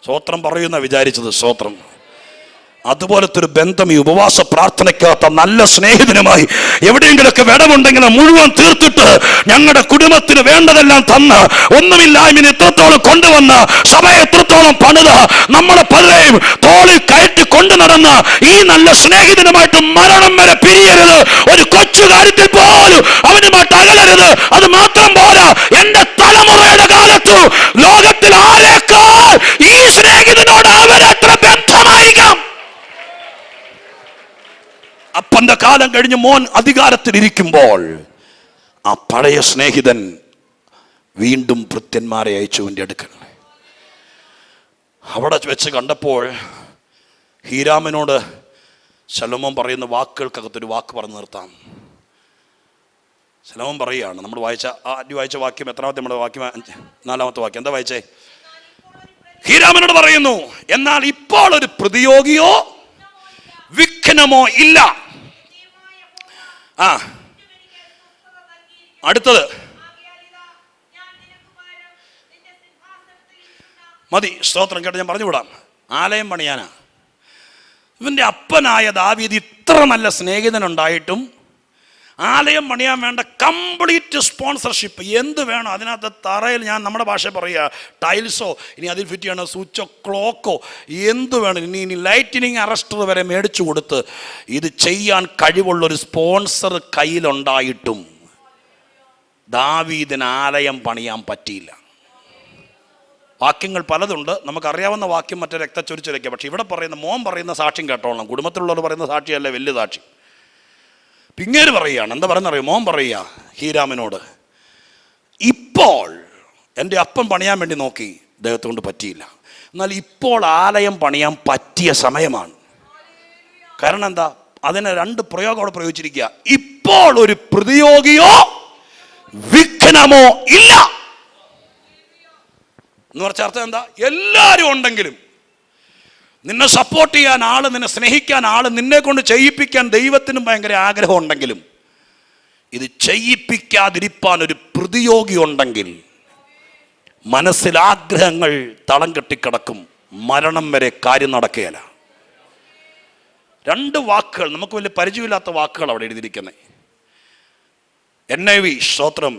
സ്തോത്രം പറയുന്ന വിചാരിച്ചത്. സ്തോത്രം. അതുപോലത്തെ ഒരു ബന്ധം ഈ ഉപവാസ പ്രാർത്ഥനയ്ക്കകത്ത നല്ല സ്നേഹിതനുമായി എവിടെയെങ്കിലൊക്കെ വിടമുണ്ടെങ്കിൽ മുഴുവൻ തീർത്തിട്ട് ഞങ്ങളുടെ കുടുംബത്തിന് വേണ്ടതെല്ലാം തന്ന് ഒന്നുമില്ലായ്മ എത്രത്തോളം കൊണ്ടുവന്ന് സഭയെ എത്രത്തോളം പണിത നമ്മളെ പലരെയും തോളിൽ കയറ്റി കൊണ്ടു നടന്ന ഈ നല്ല സ്നേഹിതനുമായിട്ട് മരണം വരെ പിരിയരുത്. ഒരു കൊച്ചു കാര്യത്തിൽ പോലും അവനുമായിട്ട് അകലരുത്. അത് മാത്രം പോരാ, എന്റെ തലമുറയുടെ കാലത്തു ലോകത്തിൽ ആരേക്കാൾ ഈ സ്നേഹിതനോട് അവരത്ര ബന്ധമായിരിക്കണം. അപ്പന്റെ കാലം കഴിഞ്ഞ് മോൻ അധികാരത്തിലിരിക്കുമ്പോൾ ആ പഴയ സ്നേഹിതൻ വീണ്ടും ഭൃത്യന്മാരെ അയച്ചു എൻ്റെ അടുക്കൽ. അവിടെ വെച്ച് കണ്ടപ്പോൾ ഹീരാമിനോട് ശലോമോൻ പറയുന്ന വാക്കുകൾക്കകത്തൊരു വാക്ക് പറഞ്ഞു നിർത്താം. ശലോമോൻ പറയുകയാണ്, നമ്മൾ വായിച്ച വാക്യം എത്രാമത്തെ? നമ്മുടെ വാക്യം 4-ാമത്തെ വാക്യം. എന്താ വായിച്ചേ? ഹീരാമിനോട് പറയുന്നു, എന്നാൽ ഇപ്പോൾ ഒരു പ്രതിയോഗിയോ വിഘ്നമോ ഇല്ല. അടുത്തത് മതി. സ്തോത്രം. കേട്ടോ, ഞാൻ പറഞ്ഞു വിടാം. ആലയം പണിയാനാ. ഇവൻ്റെ അപ്പനായ ദാവീദ് ഇത്ര നല്ല സ്നേഹിതനുണ്ടായിട്ടും ആലയം പണിയാൻ വേണ്ട കംപ്ലീറ്റ് സ്പോൺസർഷിപ്പ് എന്ത് വേണം അതിനകത്ത് തറയിൽ, ഞാൻ നമ്മുടെ ഭാഷ പറയുക, ടൈൽസോ, ഇനി അതിൽ ഫിറ്റ് ചെയ്യണ സ്വിച്ചോ ക്ലോക്കോ എന്ത് വേണം, ഇനി ലൈറ്റിനിങ് അറസ്റ്റർ വരെ മേടിച്ചു കൊടുത്ത് ഇത് ചെയ്യാൻ കഴിവുള്ളൊരു സ്പോൺസർ കയ്യിലുണ്ടായിട്ടും ദാവീദിന് ആലയം പണിയാൻ പറ്റിയില്ല. വാക്യങ്ങൾ പലതുണ്ട്, നമുക്കറിയാവുന്ന വാക്യം മറ്റേ രക്തച്ചൊരിച്ചിലൊക്കെ. പക്ഷെ ഇവിടെ പറയുന്ന മോൻ പറയുന്ന സാക്ഷ്യം കേട്ടോളണം. കുടുംബത്തിലുള്ളവർ പറയുന്ന സാക്ഷിയല്ല വലിയ സാക്ഷി. പിന്നേര് പറയുകയാണ്. എന്താ പറയുന്നറിയോ? മോൻ പറയുക ഹീരാമിനോട്, ഇപ്പോൾ എൻ്റെ അപ്പൻ പണിയാൻ വേണ്ടി നോക്കി, ദൈവത്തെ കൊണ്ട് പറ്റിയില്ല. എന്നാൽ ഇപ്പോൾ ആലയം പണിയാൻ പറ്റിയ സമയമാണ്. കാരണം എന്താ? അതിനെ 2 പ്രയോഗം അവിടെ പ്രയോഗിച്ചിരിക്കുക. ഇപ്പോൾ ഒരു പ്രതിയോഗിയോ വിഘ്നമോ ഇല്ല എന്ന് പറഞ്ഞ അർത്ഥം എന്താ? എല്ലാവരും ഉണ്ടെങ്കിലും, നിന്നെ സപ്പോർട്ട് ചെയ്യാൻ ആള്, നിന്നെ സ്നേഹിക്കാൻ ആള്, നിന്നെ കൊണ്ട് ചെയ്യിപ്പിക്കാൻ ദൈവത്തിനും ഭയങ്കര ആഗ്രഹം ഉണ്ടെങ്കിലും ഇത് ചെയ്യിപ്പിക്കാതിരിപ്പാൻ ഒരു പ്രതിയോഗി ഉണ്ടെങ്കിൽ മനസ്സിൽ ആഗ്രഹങ്ങൾ തളം കെട്ടിക്കിടക്കും. മരണം വരെ കാര്യം നടക്കുകയില്ല. 2 വാക്കുകൾ, നമുക്ക് വലിയ പരിചയമില്ലാത്ത വാക്കുകൾ അവിടെ എഴുതിയിരിക്കുന്നത്. NIV സ്തോത്രം,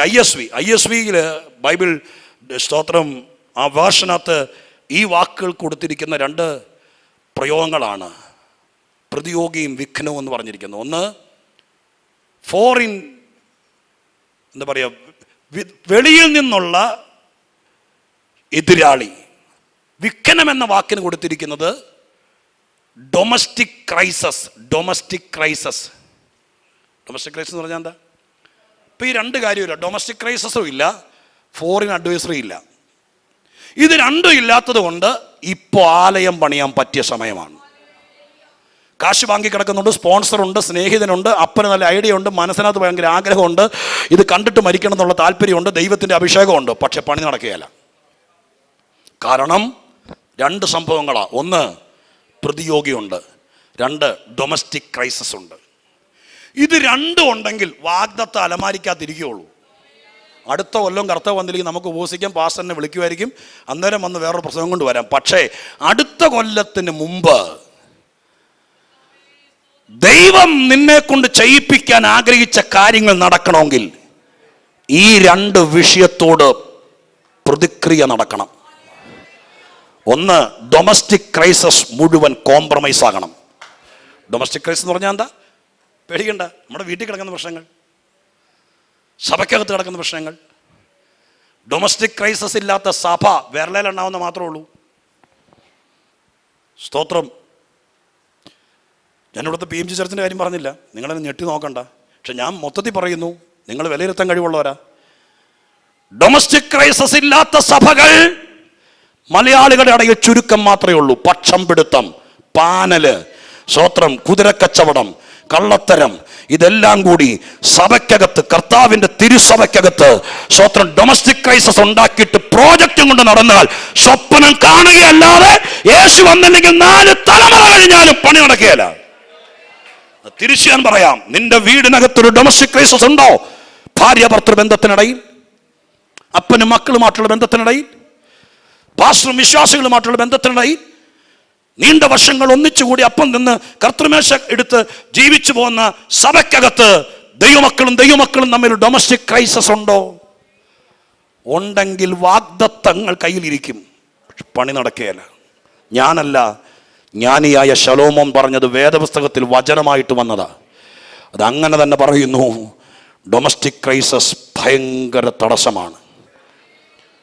ISV ബൈബിൾ സ്തോത്രം, ആ വേർഷനകത്ത് ഈ വാക്കുകൾ കൊടുത്തിരിക്കുന്ന 2 പ്രയോഗങ്ങളാണ് പ്രതിയോഗിയും വിഘ്നവും എന്ന് പറഞ്ഞിരിക്കുന്നത്. ഒന്ന്, ഫോർ ഇൻ എന്താ പറയുക, വെളിയിൽ നിന്നുള്ള എതിരാളി. വിക്കനം എന്ന വാക്കിന് കൊടുത്തിരിക്കുന്നത് ഡൊമസ്റ്റിക് ക്രൈസസ്. ഡൊമസ്റ്റിക് ക്രൈസസ് എന്ന് പറഞ്ഞാൽ എന്താ? ഇപ്പം ഈ രണ്ട് കാര്യമില്ല, ഡൊമസ്റ്റിക് ക്രൈസസും ഇല്ല, ഫോറിൻ അഡ്വൈസറി ഇല്ല. ഇത് രണ്ടും ഇല്ലാത്തത് കൊണ്ട് ഇപ്പോൾ ആലയം പണിയാൻ പറ്റിയ സമയമാണ്. കാശ് വാങ്ങി കിടക്കുന്നുണ്ട്, സ്പോൺസറുണ്ട്, സ്നേഹിതനുണ്ട്, അപ്പന് നല്ല ഐഡിയ ഉണ്ട്, മനസ്സിനകത്ത് ഭയങ്കര ആഗ്രഹമുണ്ട്, ഇത് കണ്ടിട്ട് മരിക്കണം എന്നുള്ള താല്പര്യമുണ്ട്, ദൈവത്തിൻ്റെ അഭിഷേകമുണ്ട്. പക്ഷെ പണി നടക്കുകയില്ല. കാരണം രണ്ട് സംഭവങ്ങളാണ്. ഒന്ന്, പ്രതിയോഗിയുണ്ട്. രണ്ട്, ഡൊമസ്റ്റിക് ക്രൈസിസ് ഉണ്ട്. ഇത് രണ്ടും ഉണ്ടെങ്കിൽ വാഗ്ദത്ത അലമാരിക്കാതിരിക്കുകയുള്ളൂ. അടുത്ത കൊല്ലം കർത്താവ് വന്നില്ലെങ്കിൽ നമുക്ക് ഉപവസിക്കാം, പാസ്റ്ററിനെ വിളിക്കുമായിരിക്കും, അന്നേരം വന്ന് വേറൊരു പ്രസംഗം കൊണ്ട് വരാം. പക്ഷേ അടുത്ത കൊല്ലത്തിന് മുമ്പ് ദൈവം നിന്നെ കൊണ്ട് ചെയ്യിപ്പിക്കാൻ ആഗ്രഹിച്ച കാര്യങ്ങൾ നടക്കണമെങ്കിൽ ഈ രണ്ട് വിഷയത്തോട് പ്രതിക്രിയ നടക്കണം. ഒന്ന്, ഡൊമസ്റ്റിക് ക്രൈസിസ് മുഴുവൻ കോംപ്രമൈസ് ആകണം. ഡൊമസ്റ്റിക് ക്രൈസിസ് എന്ന് പറഞ്ഞാൽ എന്താ? പേടിക്കണ്ട, നമ്മുടെ വീട്ടിൽ കിടക്കുന്ന പ്രശ്നങ്ങൾ, സഭയ്ക്കകത്ത് കിടക്കുന്ന പ്രശ്നങ്ങൾ. ഡൊമസ്റ്റിക് ക്രൈസിസ് ഇല്ലാത്ത സഭ വിരലിലുണ്ടാവുന്ന മാത്രമേ ഉള്ളൂ. സ്തോത്രം. ഞാനിവിടുത്തെ PMG ചർച്ചിൻ്റെ കാര്യം പറഞ്ഞില്ല, നിങ്ങളത് ഞെട്ടി നോക്കണ്ട. പക്ഷെ ഞാൻ മൊത്തത്തിൽ പറയുന്നു, നിങ്ങൾ വിലയിരുത്താൻ കഴിവുള്ളവരാ. ഡൊമസ്റ്റിക് ക്രൈസിസ് ഇല്ലാത്ത സഭകൾ മലയാളികളുടെ ഇടയിൽ ചുരുക്കം മാത്രമേ ഉള്ളൂ. പക്ഷം പിടുത്തം, പാനല്, സ്തോത്രം, കുതിരക്കച്ചവടം, കള്ളത്തരം, ഇതെല്ലാം കൂടി സഭയ്ക്കകത്ത്, കർത്താവിന്റെ തിരുസഭയ്ക്കകത്ത് സ്തോത്രം ഡൊമസ്റ്റിക് ക്രൈസിസ് ഉണ്ടാക്കിയിട്ട് പ്രോജക്റ്റും കൊണ്ട് നടന്നാൽ സ്വപ്നം കാണുകയല്ലാതെ യേശു വന്നില്ലെങ്കിൽ 4 തലമുറ കഴിഞ്ഞാലും പണി നടക്കുകയില്ല. തിരിച്ചു ഞാൻ പറയാം, നിന്റെ വീടിനകത്തൊരു ഡൊമസ്റ്റിക് ക്രൈസിസ് ഉണ്ടോ? ഭാര്യ ഭർത്തൃ ബന്ധത്തിനിടയിൽ, അപ്പനും മക്കളുമായിട്ടുള്ള ബന്ധത്തിനിടയിൽ, പാസ്റ്ററും വിശ്വാസികളുമായിട്ടുള്ള ബന്ധത്തിനിടയിൽ, നീണ്ട വർഷങ്ങൾ ഒന്നിച്ചുകൂടി അപ്പം നിന്ന് കർത്തൃമേശ എടുത്ത് ജീവിച്ചു പോകുന്ന സഭയ്ക്കകത്ത് ദൈവമക്കളും തമ്മിൽ ഡൊമസ്റ്റിക് ക്രൈസിസ് ഉണ്ടോ? ഉണ്ടെങ്കിൽ വാഗ്ദത്തങ്ങൾ കയ്യിലിരിക്കും, പണി നടക്കുകയില്ല. ഞാനല്ല, ജ്ഞാനിയായ ശലോമോൻ പറഞ്ഞത് വേദപുസ്തകത്തിൽ വചനമായിട്ട് വന്നതാ. അതങ്ങനെ തന്നെ പറയുന്നു. ഡൊമസ്റ്റിക് ക്രൈസിസ് ഭയങ്കര തടസ്സമാണ്.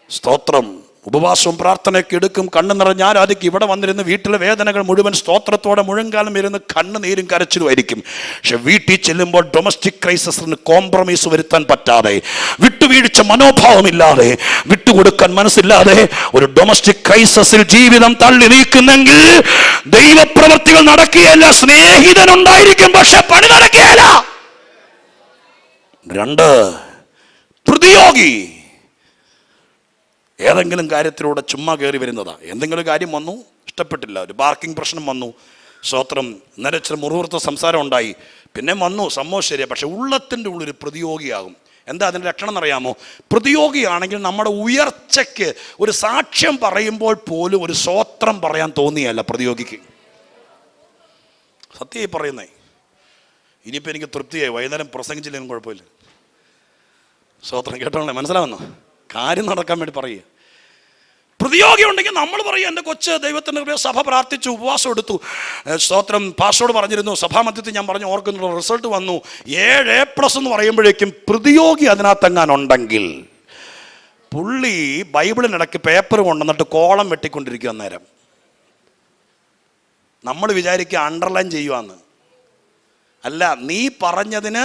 സ്തോത്രം. ഉപവാസവും പ്രാർത്ഥനയൊക്കെ എടുക്കും, കണ്ണു നിറഞ്ഞ് ആരാധിക്കും. ഇവിടെ വന്നിരുന്ന് വീട്ടിലെ വേദനകൾ മുഴുവൻ സ്തോത്രത്തോടെ മുഴുവൻകാലം ഇരുന്ന് കണ്ണുനീരും കരച്ചിലുമായിരിക്കും. പക്ഷെ വീട്ടിൽ ചെല്ലുമ്പോൾ ഡൊമസ്റ്റിക് ക്രൈസിസിന് കോംപ്രമൈസ് വരുത്താൻ പറ്റാതെ, വിട്ടുവീഴ്ച മനോഭാവമില്ലാതെ, വിട്ടുകൊടുക്കാൻ മനസ്സില്ലാതെ ഒരു ഡൊമസ്റ്റിക് ക്രൈസിസിൽ ജീവിതം തള്ളി നീക്കുന്നെങ്കിൽ ദൈവപ്രവൃത്തികൾ നടക്കുകയല്ല. സ്നേഹിതനുണ്ടായിരിക്കും, പക്ഷെ പണി നടക്കുകയല്ല. 2, പ്രതിയോഗി. ഏതെങ്കിലും കാര്യത്തിലൂടെ ചുമ്മാ കയറി വരുന്നതാ. എന്തെങ്കിലും കാര്യം വന്നു, ഇഷ്ടപ്പെട്ടില്ല, ഒരു പാർക്കിംഗ് പ്രശ്നം വന്നു, സ്തോത്രം, ഇന്നലെ ഇച്ചിരി മുറിവുറുത്ത സംസാരം ഉണ്ടായി, പിന്നെ വന്നു, സംഭവം ശരിയാ, പക്ഷെ ഉള്ളത്തിൻ്റെ ഉള്ളൊരു പ്രതിയോഗിയാകും. എന്താ അതിൻ്റെ ലക്ഷണം എന്നറിയാമോ? പ്രതിയോഗിയാണെങ്കിൽ നമ്മുടെ ഉയർച്ചയ്ക്ക് ഒരു സാക്ഷ്യം പറയുമ്പോൾ പോലും ഒരു സ്തോത്രം പറയാൻ തോന്നിയല്ല പ്രതിയോഗിക്ക്. സത്യമായി പറയുന്നേ. ഇനിയിപ്പോൾ എനിക്ക് തൃപ്തിയായി, വൈകുന്നേരം പ്രസംഗിച്ചില്ലെങ്കിലും കുഴപ്പമില്ല. സ്തോത്രം കേട്ടോളേ, മനസ്സിലാവുന്നോ? കാര്യം നടക്കാൻ വേണ്ടി പറയുക. പ്രതിയോഗി ഉണ്ടെങ്കിൽ നമ്മൾ പറയും, എൻ്റെ കൊച്ച് ദൈവത്തിൻ്റെ സഭ പ്രാർത്ഥിച്ചു, ഉപവാസം എടുത്തു, സ്തോത്രം, പാസ്റ്ററോട് പറഞ്ഞിരുന്നു, സഭാമധ്യത്തിൽ ഞാൻ പറഞ്ഞു ഓർക്കുന്നുള്ള റിസൾട്ട് വന്നു, 7 A+ എന്ന് പറയുമ്പോഴേക്കും പ്രതിയോഗി അതിനകത്തെങ്ങാനുണ്ടെങ്കിൽ പുള്ളി ബൈബിളിനിടയ്ക്ക് പേപ്പർ കൊണ്ടുവന്നിട്ട് കോളം വെട്ടിക്കൊണ്ടിരിക്കുക. അന്നേരം നമ്മൾ വിചാരിക്കുക അണ്ടർലൈൻ ചെയ്യുവാന്ന്. അല്ല, നീ പറഞ്ഞതിന്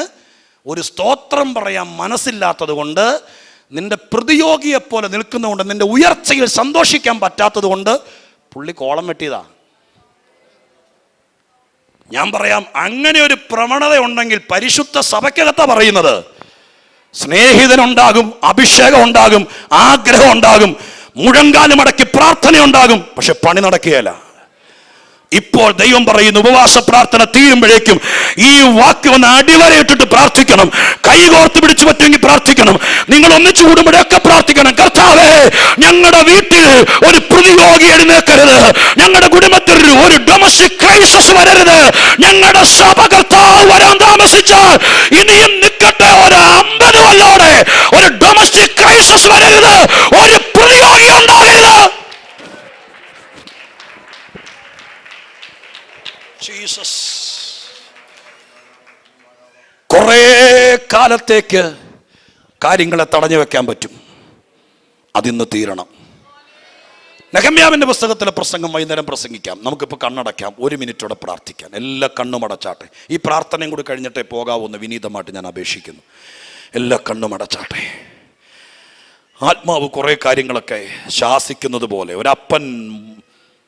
ഒരു സ്തോത്രം പറയാൻ മനസ്സില്ലാത്തത് കൊണ്ട്, നിന്റെ പ്രതിയോഗിയെപ്പോലെ നിൽക്കുന്നതുകൊണ്ട്, നിന്റെ ഉയർച്ചയിൽ സന്തോഷിക്കാൻ പറ്റാത്തത് കൊണ്ട് പുള്ളി കോളം വെട്ടിയതാ. ഞാൻ പറയാം, അങ്ങനെ ഒരു പ്രവണത ഉണ്ടെങ്കിൽ പരിശുദ്ധ സഭയ്ക്കകത്താ പറയുന്നത്. സ്നേഹിതനുണ്ടാകും, അഭിഷേകം ഉണ്ടാകും, ആഗ്രഹം ഉണ്ടാകും, മുഴങ്കാലും അടക്കി പ്രാർത്ഥന ഉണ്ടാകും, പക്ഷെ പണി നടക്കുകയില്ല. ഇപ്പോൾ ദൈവം പറയുന്നു, ഉപവാസ പ്രാർത്ഥന തീരുമ്പോഴേക്കും ഈ വാക്ക് ഒന്ന് അടിവരയിട്ടിട്ട് പ്രാർത്ഥിക്കണം. കൈകോർത്ത് പിടിച്ചു പറ്റുമെങ്കിൽ പ്രാർത്ഥിക്കണം. നിങ്ങൾ ഒന്നിച്ചു കൂടുമ്പോഴൊക്കെ പ്രാർത്ഥിക്കണം, കർത്താവേ, ഞങ്ങളുടെ വീട്ടിൽ ഒരു പ്രതിയോഗി എഴുന്നേൽക്കരുത്, ഞങ്ങളുടെ കുടുംബത്തിൽ ഒരു ഡൊമസ്റ്റിക് ക്രൈസിസ് വരരുത്, ഞങ്ങളുടെ സഭ കർത്താവ് വരാൻ താമസിച്ചാൽ ഇനിയും നിൽക്കട്ടെ, ഒരു 50 കൊല്ലോടെ ഒരു ഡൊമസ്റ്റിക് ക്രൈസിസ് വരരുത്, ഒരു പ്രതിയോഗി ഉണ്ടാകരുത്. ജീസസ്. കുറെ കാലത്തേക്ക് കാര്യങ്ങളെ തടഞ്ഞു വെക്കാൻ പറ്റും. അതിന്ന് തീരണം. നെഹമ്യാവിൻ്റെ പുസ്തകത്തിലെ പ്രസംഗം വൈകുന്നേരം പ്രസംഗിക്കാം. നമുക്കിപ്പോൾ കണ്ണടയ്ക്കാം, 1 മിനിറ്റോടെ പ്രാർത്ഥിക്കാം. എല്ലാ കണ്ണും അടച്ചാട്ടെ. ഈ പ്രാർത്ഥനയും കൂടി കഴിഞ്ഞിട്ടേ പോകാവൂന്ന് വിനീതമായിട്ട് ഞാൻ അപേക്ഷിക്കുന്നു. എല്ലാ കണ്ണും അടച്ചാട്ടെ. ആത്മാവ് കുറേ കാര്യങ്ങളൊക്കെ ശാസിക്കുന്നത് പോലെ, ഒരപ്പൻ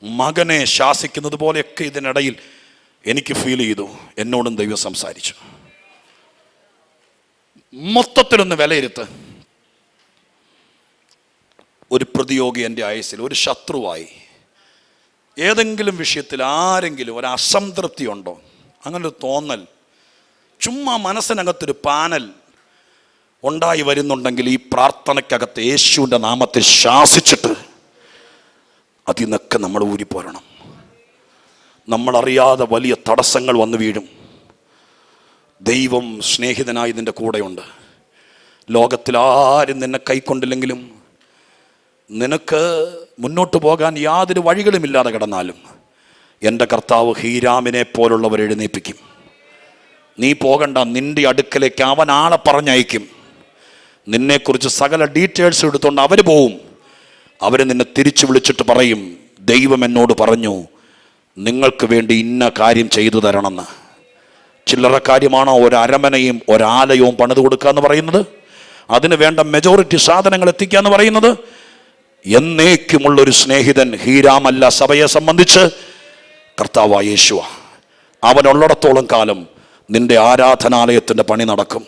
മകനെ ശാസിക്കുന്നത് പോലെയൊക്കെ ഇതിനിടയിൽ എനിക്ക് ഫീൽ ചെയ്തു. എന്നോടും ദൈവം സംസാരിച്ചു. മൊത്തത്തിലൊന്ന് വിലയിരുത്ത്. ഒരു പ്രതിയോഗി എൻ്റെ ആയുസ്സിൽ, ഒരു ശത്രുവായി ഏതെങ്കിലും വിഷയത്തിൽ ആരെങ്കിലും ഒരു അസംതൃപ്തി ഉണ്ടോ? അങ്ങനൊരു തോന്നൽ, ചുമ്മാ മനസ്സിനകത്തൊരു പാനൽ ഉണ്ടായി വരുന്നുണ്ടെങ്കിൽ ഈ പ്രാർത്ഥനയ്ക്കകത്ത് യേശുവിൻ്റെ നാമത്തിൽ ശാസിച്ചിട്ട് അതിൽ നിന്നൊക്കെ നമ്മൾ ഊരിപ്പോരണം. നമ്മളറിയാതെ വലിയ തടസ്സങ്ങൾ വന്നു വീഴും. ദൈവം സ്നേഹിതനായി നിൻ്റെ കൂടെയുണ്ട്. ലോകത്തിൽ ആരും നിന്നെ കൈക്കൊണ്ടില്ലെങ്കിലും, നിനക്ക് മുന്നോട്ട് പോകാൻ യാതൊരു വഴികളുമില്ലാതെ കിടന്നാലും എൻ്റെ കർത്താവ് ഹീരാമിനെ പോലുള്ളവർ എഴുന്നേൽപ്പിക്കും. നീ പോകണ്ട, നിൻ്റെ അടുക്കലേക്ക് അവൻ ആളെ പറഞ്ഞയക്കും. നിന്നെക്കുറിച്ച് സകല ഡീറ്റെയിൽസ് എടുത്തുകൊണ്ട് അവർ പോവും. അവർ നിന്നെ തിരിച്ചു വിളിച്ചിട്ട് പറയും, ദൈവം എന്നോട് പറഞ്ഞു നിങ്ങൾക്ക് വേണ്ടി ഇന്ന കാര്യം ചെയ്തു തരണമെന്ന്. ചില്ലറ കാര്യമാണോ ഒരു അരമനയും ഒരാലയവും പണിത് കൊടുക്കുക എന്ന് പറയുന്നത്? അതിന് വേണ്ട മെജോറിറ്റി സാധനങ്ങൾ എത്തിക്കുക എന്ന് പറയുന്നത്? എന്നേക്കുമുള്ളൊരു സ്നേഹിതൻ ഹീരാമല്ല സഭയെ സംബന്ധിച്ച് കർത്താവായ യേശുവ. അവനുള്ളിടത്തോളം കാലം നിന്റെ ആരാധനാലയത്തിൻ്റെ പണി നടക്കും.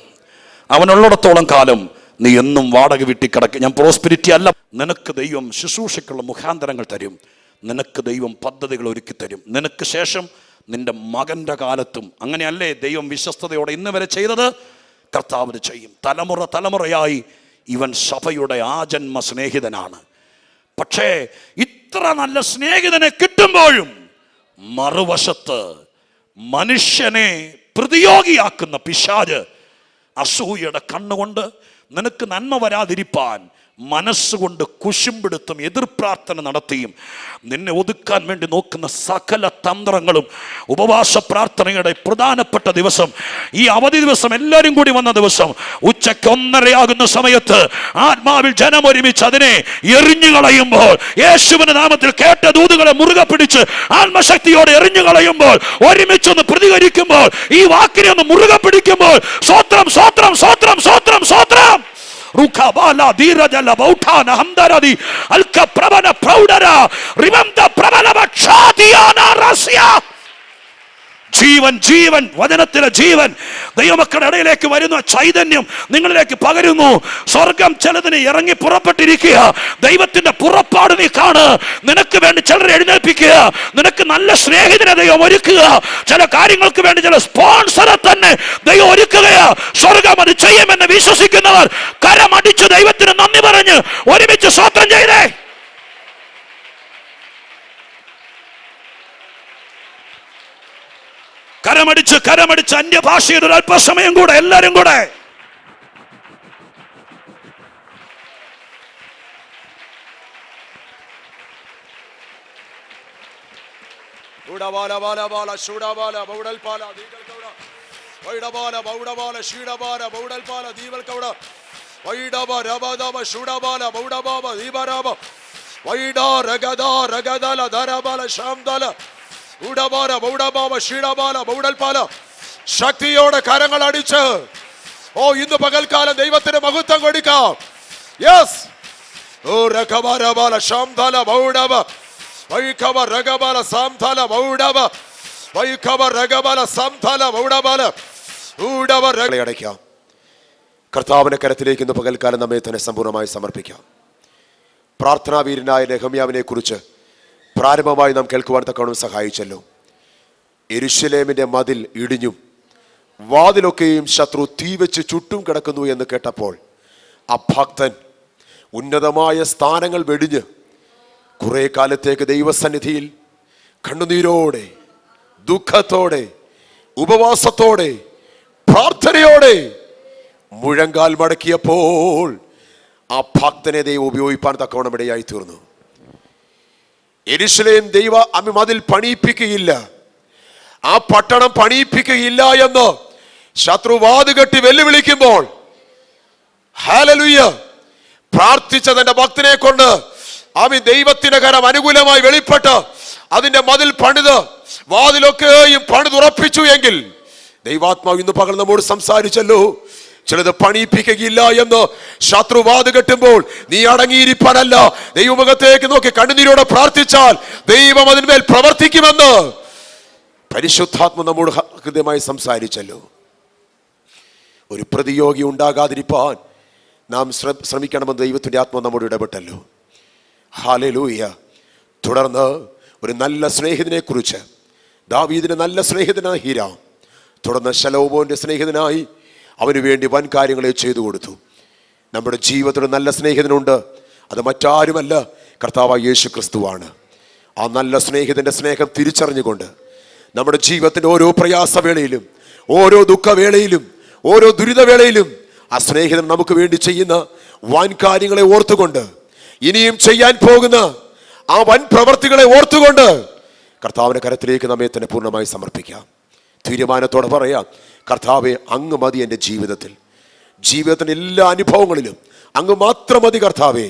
അവനുള്ളിടത്തോളം കാലം നീ എന്നും വാടക വീട്ടി കിടക്കും. ഞാൻ പ്രോസ്പിരിറ്റി അല്ല. നിനക്ക് ദൈവം ശുശ്രൂഷയ്ക്കുള്ള മുഖാന്തരങ്ങൾ തരും. നിനക്ക് ദൈവം പദ്ധതികൾ ഒരുക്കി തരും. നിനക്ക് ശേഷം നിന്റെ മകൻ്റെ കാലത്തും അങ്ങനെയല്ലേ ദൈവം വിശ്വസ്തയോടെ ഇന്ന് വരെ ചെയ്തത്? കർത്താവിന് ചെയ്യും. തലമുറ തലമുറയായി ഇവൻ സഭയുടെ ആജന്മ സ്നേഹിതനാണ്. പക്ഷേ ഇത്ര നല്ല സ്നേഹിതനെ കിട്ടുമ്പോഴും മറുവശത്ത് മനുഷ്യനെ പ്രതിയോഗിയാക്കുന്ന പിശാച് അസൂയയുടെ കണ്ണുകൊണ്ട് നിനക്ക് നന്മ വരാതിരിപ്പാൻ മനസ്സുകൊണ്ട് കുശുമ്പെടുത്തും എതിർപ്രാർത്ഥന നടത്തിയും നിന്നെ ഒതുക്കാൻ വേണ്ടി നോക്കുന്ന സകല തന്ത്രങ്ങളും ഉപവാസ പ്രാർത്ഥനയുടെ പ്രധാനപ്പെട്ട ദിവസം, ഈ അവധി ദിവസം എല്ലാവരും കൂടി വന്ന ദിവസം ഉച്ചയ്ക്ക് 1:30 സമയത്ത് ആത്മാവിൽ ജനം ഒരുമിച്ച് അതിനെ എറിഞ്ഞു കളയുമ്പോൾ, യേശുവിന്റെ നാമത്തിൽ കേട്ട ദൂതുകളെ മുറുകെ പിടിച്ച് ആത്മശക്തിയോടെ എറിഞ്ഞു കളയുമ്പോൾ, ഒരുമിച്ചൊന്ന് പ്രതികരിക്കുമ്പോൾ, ഈ വാക്കിനെ ഒന്ന് മുറുകെ പിടിക്കുമ്പോൾ, സ്വത്രം സ്വത്രം സ്വത്രം സ്വത്രം സ്വത്രം Rukabala dirajala bautana hamdaradi alka prabana praudara rivamda prabana bachadiana rasya. ജീവൻ ജീവൻ വചനത്തിലെ ജീവൻ ദൈവമക്കളുടെ ഇടയിലേക്ക് വരുന്ന ചൈതന്യം നിങ്ങളിലേക്ക് പകരുന്നു. സ്വർഗം ചിലതിന് ഇറങ്ങി പുറപ്പെട്ടിരിക്കുക. ദൈവത്തിന്റെ പുറപ്പാട് നീ കാണ്. നിനക്ക് വേണ്ടി ചിലരെ എഴുന്നേൽപ്പിക്കുക. നിനക്ക് നല്ല സ്നേഹിതനെ ദൈവം ഒരുക്കുക. ചില കാര്യങ്ങൾക്ക് വേണ്ടി ചില സ്പോൺസറെ തന്നെ ദൈവം ഒരുക്കുകയാ. സ്വർഗം അത് ചെയ്യുമെന്ന് വിശ്വസിക്കുന്നവർ കരമടിച്ച് ദൈവത്തിന് നന്ദി പറഞ്ഞ് ഒരുമിച്ച് സ്തോത്രം ചെയ്തേ. കരമടിച്ച് കരമടിച്ച് അന്യഭാഷയുടെ ഒരു അല്പസമയം കൂടെ എല്ലാരും കൂടെ ശക്തിയോടെ കരങ്ങൾ അടിച്ച് ഇന്ന് പകൽക്കാലം ദൈവത്തിന് മഹത്വം കൊടുക്കാം. യെസ്. അടയ്ക്കാം. കർത്താവിന്റെ കരത്തിലേക്ക് ഇന്ന് പകൽക്കാലം നമ്മെ തന്നെ സമ്പൂർണ്ണമായി സമർപ്പിക്കാം. പ്രാർത്ഥനാവീരനായ നെഹമ്യാവിനെ കുറിച്ച് പ്രാരംഭമായി നാം കേൾക്കുവാൻ തക്കവണ്ണം സഹായിച്ചല്ലോ. യെരൂശലേമിന്റെ മതിൽ ഇടിഞ്ഞും വാതിലൊക്കെയും ശത്രു തീ വെച്ച് ചുറ്റും കിടക്കുന്നു എന്ന് കേട്ടപ്പോൾ ആ ഭക്തൻ ഉന്നതമായ സ്ഥാനങ്ങൾ വെടിഞ്ഞ് കുറെ കാലത്തേക്ക് ദൈവസന്നിധിയിൽ കണ്ണുനീരോടെ, ദുഃഖത്തോടെ, ഉപവാസത്തോടെ, പ്രാർത്ഥനയോടെ മുഴങ്കാൽ മടക്കിയപ്പോൾ ആ ഭക്തനെ ദൈവം ഉപയോഗിപ്പാൻ തക്കവണ്ണം ഇടയായി തീർന്നു. യെരൂശലേം ദൈവ മതിൽ പണിയിപ്പിക്കുകയില്ല, ആ പട്ടണം പണിയിപ്പിക്കുകയില്ല എന്ന് ശത്രു വാതുകെട്ടി വെല്ലുവിളിക്കുമ്പോൾ ഹല്ലേലൂയ. പ്രാർത്ഥിച്ച തന്റെ ഭക്തനെ കൊണ്ട് അവൻ ദൈവത്തിന്റെ കരം അനുകൂലമായി വെളിപ്പെട്ട് അതിന്റെ മതിൽ പണിത് വാതിലൊക്കെയും പണിതുറപ്പിച്ചു എങ്കിൽ ദൈവാത്മാവ് ഇന്ന് പകൽ നമ്മോട് സംസാരിച്ചല്ലോ, ചിലത് പണിയിപ്പിക്കുകയില്ല എന്ന് ശത്രുവാദ് കെട്ടുമ്പോൾ നീ അടങ്ങിയിരിപ്പാനല്ല, ദൈവമുഖത്തേക്ക് നോക്കി കണ്ണുനീരോടെ പ്രാർത്ഥിച്ചാൽ ദൈവം അതിന്മേൽ പ്രവർത്തിക്കുമെന്ന് പരിശുദ്ധാത്മ നമ്മോട് ഹൃദയമായി സംസാരിച്ചല്ലോ. ഒരു പ്രതിയോഗി ഉണ്ടാകാതിരിപ്പാൻ നാം ശ്രമിക്കണമെന്ന് ദൈവത്തിന്റെ ആത്മാവ് നമ്മോട് ഇടപെട്ടല്ലോ. ഹല്ലേലൂയ. തുടർന്ന് ഒരു നല്ല സ്നേഹിതനെ കുറിച്ച്, ദാവീദിന്റെ നല്ല സ്നേഹിതനായി ഹീരാം, തുടർന്ന് ശലോമോന്റെ സ്നേഹിതനായി അവന് വേണ്ടി വൻ കാര്യങ്ങളെ ചെയ്തു കൊടുത്തു. നമ്മുടെ ജീവിതത്തിൽ നല്ല സ്നേഹിതനുണ്ട്, അത് മറ്റാരുമല്ല, കർത്താവായ യേശു ക്രിസ്തുവാണ്. ആ നല്ല സ്നേഹിതന്റെ സ്നേഹം തിരിച്ചറിഞ്ഞുകൊണ്ട് നമ്മുടെ ജീവിതത്തിന്റെ ഓരോ പ്രയാസവേളയിലും, ഓരോ ദുഃഖവേളയിലും, ഓരോ ദുരിതവേളയിലും ആ സ്നേഹിതൻ നമുക്ക് വേണ്ടി ചെയ്യുന്ന വൻ കാര്യങ്ങളെ ഓർത്തുകൊണ്ട്, ഇനിയും ചെയ്യാൻ പോകുന്ന ആ വൻ പ്രവർത്തികളെ ഓർത്തുകൊണ്ട് കർത്താവിന്റെ കരത്തിലേക്ക് നമ്മെ തന്നെ പൂർണ്ണമായി സമർപ്പിക്കാം. തീരുമാനത്തോടെ പറയാം, കർത്താവെ അങ്ങ് മതി എൻ്റെ ജീവിതത്തിൻ്റെ എല്ലാ അനുഭവങ്ങളിലും അങ്ങ് മാത്രം മതി കർത്താവെ.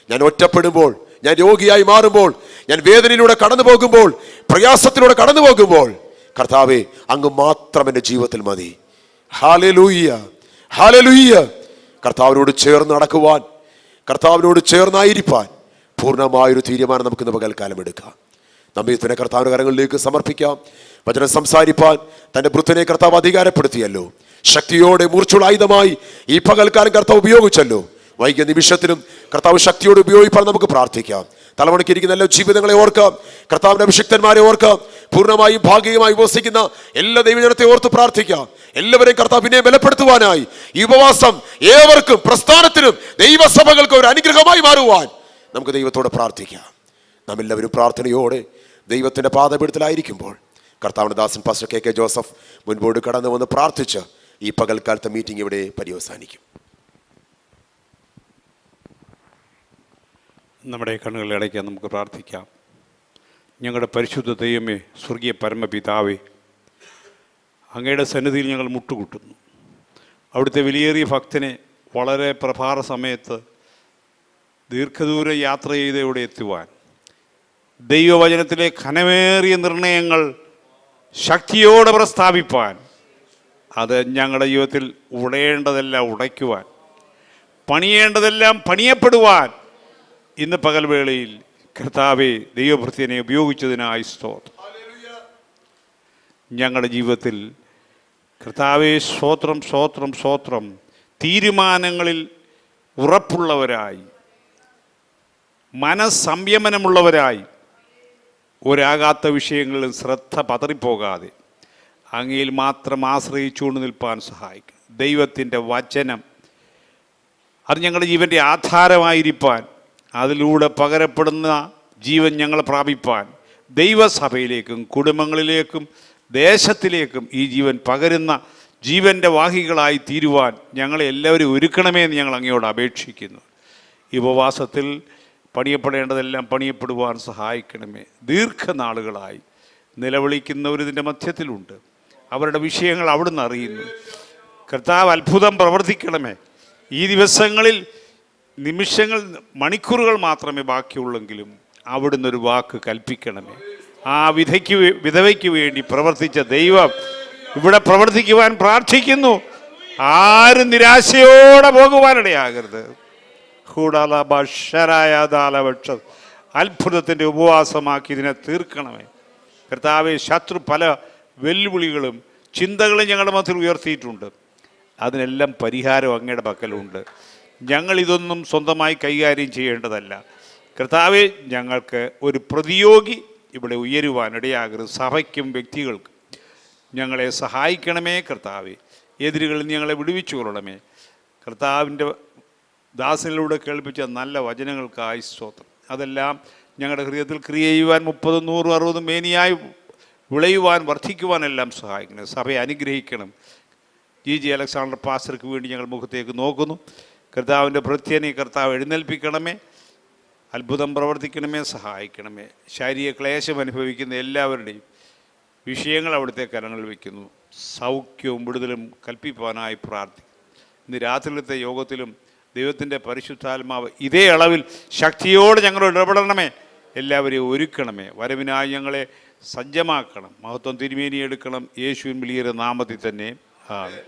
ഞാൻ ഒറ്റപ്പെടുമ്പോൾ, ഞാൻ രോഗിയായി മാറുമ്പോൾ, ഞാൻ വേദനയിലൂടെ കടന്നു പോകുമ്പോൾ, പ്രയാസത്തിലൂടെ കടന്നു പോകുമ്പോൾ, കർത്താവെ അങ്ങ് മാത്രം എൻ്റെ ജീവിതത്തിൽ മതി. Hallelujah, hallelujah. കർത്താവിനോട് ചേർന്ന് നടക്കുവാൻ, കർത്താവിനോട് ചേർന്നായിരിക്കാൻ പൂർണ്ണമായൊരു തീരുമാനം നമുക്കിന്ന് പകൽക്കാലം എടുക്കാം. നമ്മെ തന്നെ കർത്താവിന്റെ കരങ്ങളിലേക്ക് സമർപ്പിക്കാം. വചനം സംസാരിപ്പാൻ തന്റെ വൃത്തനെ കർത്താവ് അധികാരപ്പെടുത്തിയല്ലോ. ശക്തിയോടെ മൂർച്ചുള്ള ആയുധമായി ഈ പകൽക്കാലം കർത്താവ് ഉപയോഗിച്ചല്ലോ. വൈകിയ നിമിഷത്തിലും കർത്താവ് ശക്തിയോടെ ഉപയോഗിപ്പാൻ നമുക്ക് പ്രാർത്ഥിക്കാം. തലമുറക്കിരിക്കുന്ന എല്ലാ ജീവിതങ്ങളെ ഓർക്കാം, കർത്താവിന്റെ അഭിഷിക്തന്മാരെ ഓർക്കാം, പൂർണ്ണമായും ഭാഗികമായി ഉപവസിക്കുന്ന എല്ലാ ദൈവജനത്തെ ഓർത്ത് പ്രാർത്ഥിക്കാം. എല്ലാവരെയും കർത്താവ് പിന്നെ ബലപ്പെടുത്തുവാനായി ഈ ഉപവാസം ഏവർക്കും, പ്രസ്ഥാനത്തിനും ദൈവസഭകൾക്കും ഒരു അനുഗ്രഹമായി മാറുവാൻ നമുക്ക് ദൈവത്തോട് പ്രാർത്ഥിക്കാം. നാം എല്ലാവരും പ്രാർത്ഥനയോടെ ദൈവത്തിന്റെ പാദപീഠത്തിലായിരിക്കുമ്പോൾ കർത്താവിന്റെ ദാസൻ പാസ്റ്റർ കെ ജോസഫ് മുൻപോട്ട് കടന്നു വന്ന് പ്രാർത്ഥിച്ച് ഈ പകൽക്കാലത്തെ മീറ്റിംഗ് ഇവിടെ പര്യവസാനിക്കും. നമ്മുടെ കണ്ണുകളെ അടയ്ക്കാൻ നമുക്ക് പ്രാർത്ഥിക്കാം. ഞങ്ങളുടെ പരിശുദ്ധ ദൈവമേ, സ്വർഗീയ പരമപിതാവേ, അങ്ങയുടെ സന്നിധിയിൽ ഞങ്ങൾ മുട്ടുകുട്ടുന്നു. അവിടുത്തെ വിലയേറിയ ഭക്തനെ വളരെ പ്രഭാത സമയത്ത് ദീർഘദൂര യാത്ര ചെയ്ത് ഇവിടെ എത്തുവാൻ, ദൈവവചനത്തിലെ ഘനമേറിയ നിർണയങ്ങൾ ശക്തിയോടെ പ്രസ്താവിപ്പാൻ, അത് ഞങ്ങളുടെ ജീവിതത്തിൽ ഉടയേണ്ടതെല്ലാം ഉടയ്ക്കുവാൻ, പണിയേണ്ടതെല്ലാം പണിയപ്പെടുവാൻ ഇന്ന് പകൽവേളയിൽ കർത്താവെ ദൈവഭൃത്യനെ ഉപയോഗിച്ചതിനായി സ്തോത്രം. ഞങ്ങളുടെ ജീവിതത്തിൽ കർത്താവെ സ്തോത്രം, സ്തോത്രം, സ്തോത്രം. തീരുമാനങ്ങളിൽ ഉറപ്പുള്ളവരായി, മനസ്സംയമനമുള്ളവരായി, ഒരാകാത്ത വിഷയങ്ങളിൽ ശ്രദ്ധ പതറിപ്പോകാതെ അങ്ങയിൽ മാത്രം ആശ്രയിച്ചുകൊണ്ട് നിൽപ്പാൻ സഹായിക്കും. ദൈവത്തിൻ്റെ വചനം അത് ഞങ്ങളുടെ ജീവൻ്റെ ആധാരമായിരിക്കാൻ, അതിലൂടെ പകരപ്പെടുന്ന ജീവൻ ഞങ്ങൾ പ്രാപിപ്പാൻ, ദൈവസഭയിലേക്കും കുടുംബങ്ങളിലേക്കും ദേശത്തിലേക്കും ഈ ജീവൻ പകരുന്ന ജീവൻ്റെ വാഹികളായി തീരുവാൻ ഞങ്ങളെ എല്ലാവരും ഒരുക്കണമേ എന്ന് ഞങ്ങൾ അങ്ങയോട് അപേക്ഷിക്കുന്നു. ഈ ഉപവാസത്തിൽ പണിയപ്പെടേണ്ടതെല്ലാം പണിയപ്പെടുവാൻ സഹായിക്കണമേ. ദീർഘനാളുകളായി നിലവിളിക്കുന്നവരിതിൻ്റെ മധ്യത്തിലുണ്ട്. അവരുടെ വിഷയങ്ങൾ അവിടുന്ന് അറിയുന്നു. കർത്താവ് അത്ഭുതം പ്രവർത്തിക്കണമേ. ഈ ദിവസങ്ങളിൽ നിമിഷങ്ങൾ, മണിക്കൂറുകൾ മാത്രമേ ബാക്കിയുള്ളെങ്കിലും അവിടുന്ന് ഒരു വാക്ക് കൽപ്പിക്കണമേ. ആ വിധവയ്ക്ക് വേണ്ടി പ്രവർത്തിച്ച ദൈവം ഇവിടെ പ്രവർത്തിക്കുവാൻ പ്രാർത്ഥിക്കുന്നു. ആരും നിരാശയോടെ പോകുവാനിടയാകരുത്. അത്ഭുതത്തിൻ്റെ ഉപവാസമാക്കി ഇതിനെ തീർക്കണമേ. കർത്താവെ, ശത്രു പല വെല്ലുവിളികളും ചിന്തകളും ഞങ്ങളുടെ മധ്യത്തിൽ ഉയർത്തിയിട്ടുണ്ട്. അതിനെല്ലാം പരിഹാരം അങ്ങയുടെ പക്കലുണ്ട്. ഞങ്ങളിതൊന്നും സ്വന്തമായി കൈകാര്യം ചെയ്യേണ്ടതല്ല. കർത്താവെ, ഞങ്ങൾക്ക് ഒരു പ്രതിയോഗി ഇവിടെ ഉയരുവാനിടയാകരുത്. സഭയ്ക്കും വ്യക്തികൾക്കും ഞങ്ങളെ സഹായിക്കണമേ. കർത്താവെ, എതിരുകളിൽ ഞങ്ങളെ വിടുവിച്ചു കൊള്ളണമേ. കർത്താവിൻ്റെ ദാസനിലൂടെ കേൾപ്പിച്ച നല്ല വചനങ്ങൾക്കായി സ്തോത്രം. അതെല്ലാം ഞങ്ങളുടെ ഹൃദയത്തിൽ ക്രിയ ചെയ്യുവാൻ 30, 100, 60 മേനിയായി വിളയുവാൻ, വർദ്ധിക്കുവാനെല്ലാം സഹായിക്കണം. സഭയെ അനുഗ്രഹിക്കണം. ജി അലക്സാണ്ടർ പാസ്റ്റർക്ക് വേണ്ടി ഞങ്ങൾ മുഖത്തേക്ക് നോക്കുന്നു. കർത്താവിൻ്റെ ഭൃത്യനെ കർത്താവ് എഴുന്നേൽപ്പിക്കണമേ. അത്ഭുതം പ്രവർത്തിക്കണമേ, സഹായിക്കണമേ. ശാരീരിക ക്ലേശം അനുഭവിക്കുന്ന എല്ലാവരുടെയും വിഷയങ്ങൾ അവിടുത്തെ കരങ്ങളിൽ വയ്ക്കുന്നു. സൗഖ്യവും വിടുതലും കൽപ്പിപ്പാനായി പ്രാർത്ഥിക്കും. ഇന്ന് രാത്രിയിലത്തെ യോഗത്തിലും ദൈവത്തിൻ്റെ പരിശുദ്ധാത്മാവ് ഇതേ അളവിൽ ശക്തിയോടെ ഞങ്ങളോട് ഇടപെടണമേ. എല്ലാവരെയും ഒരുക്കണമേ. വരവിനായി ഞങ്ങളെ സജ്ജമാക്കണം. മഹത്വം തിരുമേനി എടുക്കണം. യേശുവിൻ വലിയ നാമത്തിൽ തന്നെ ആമേൻ.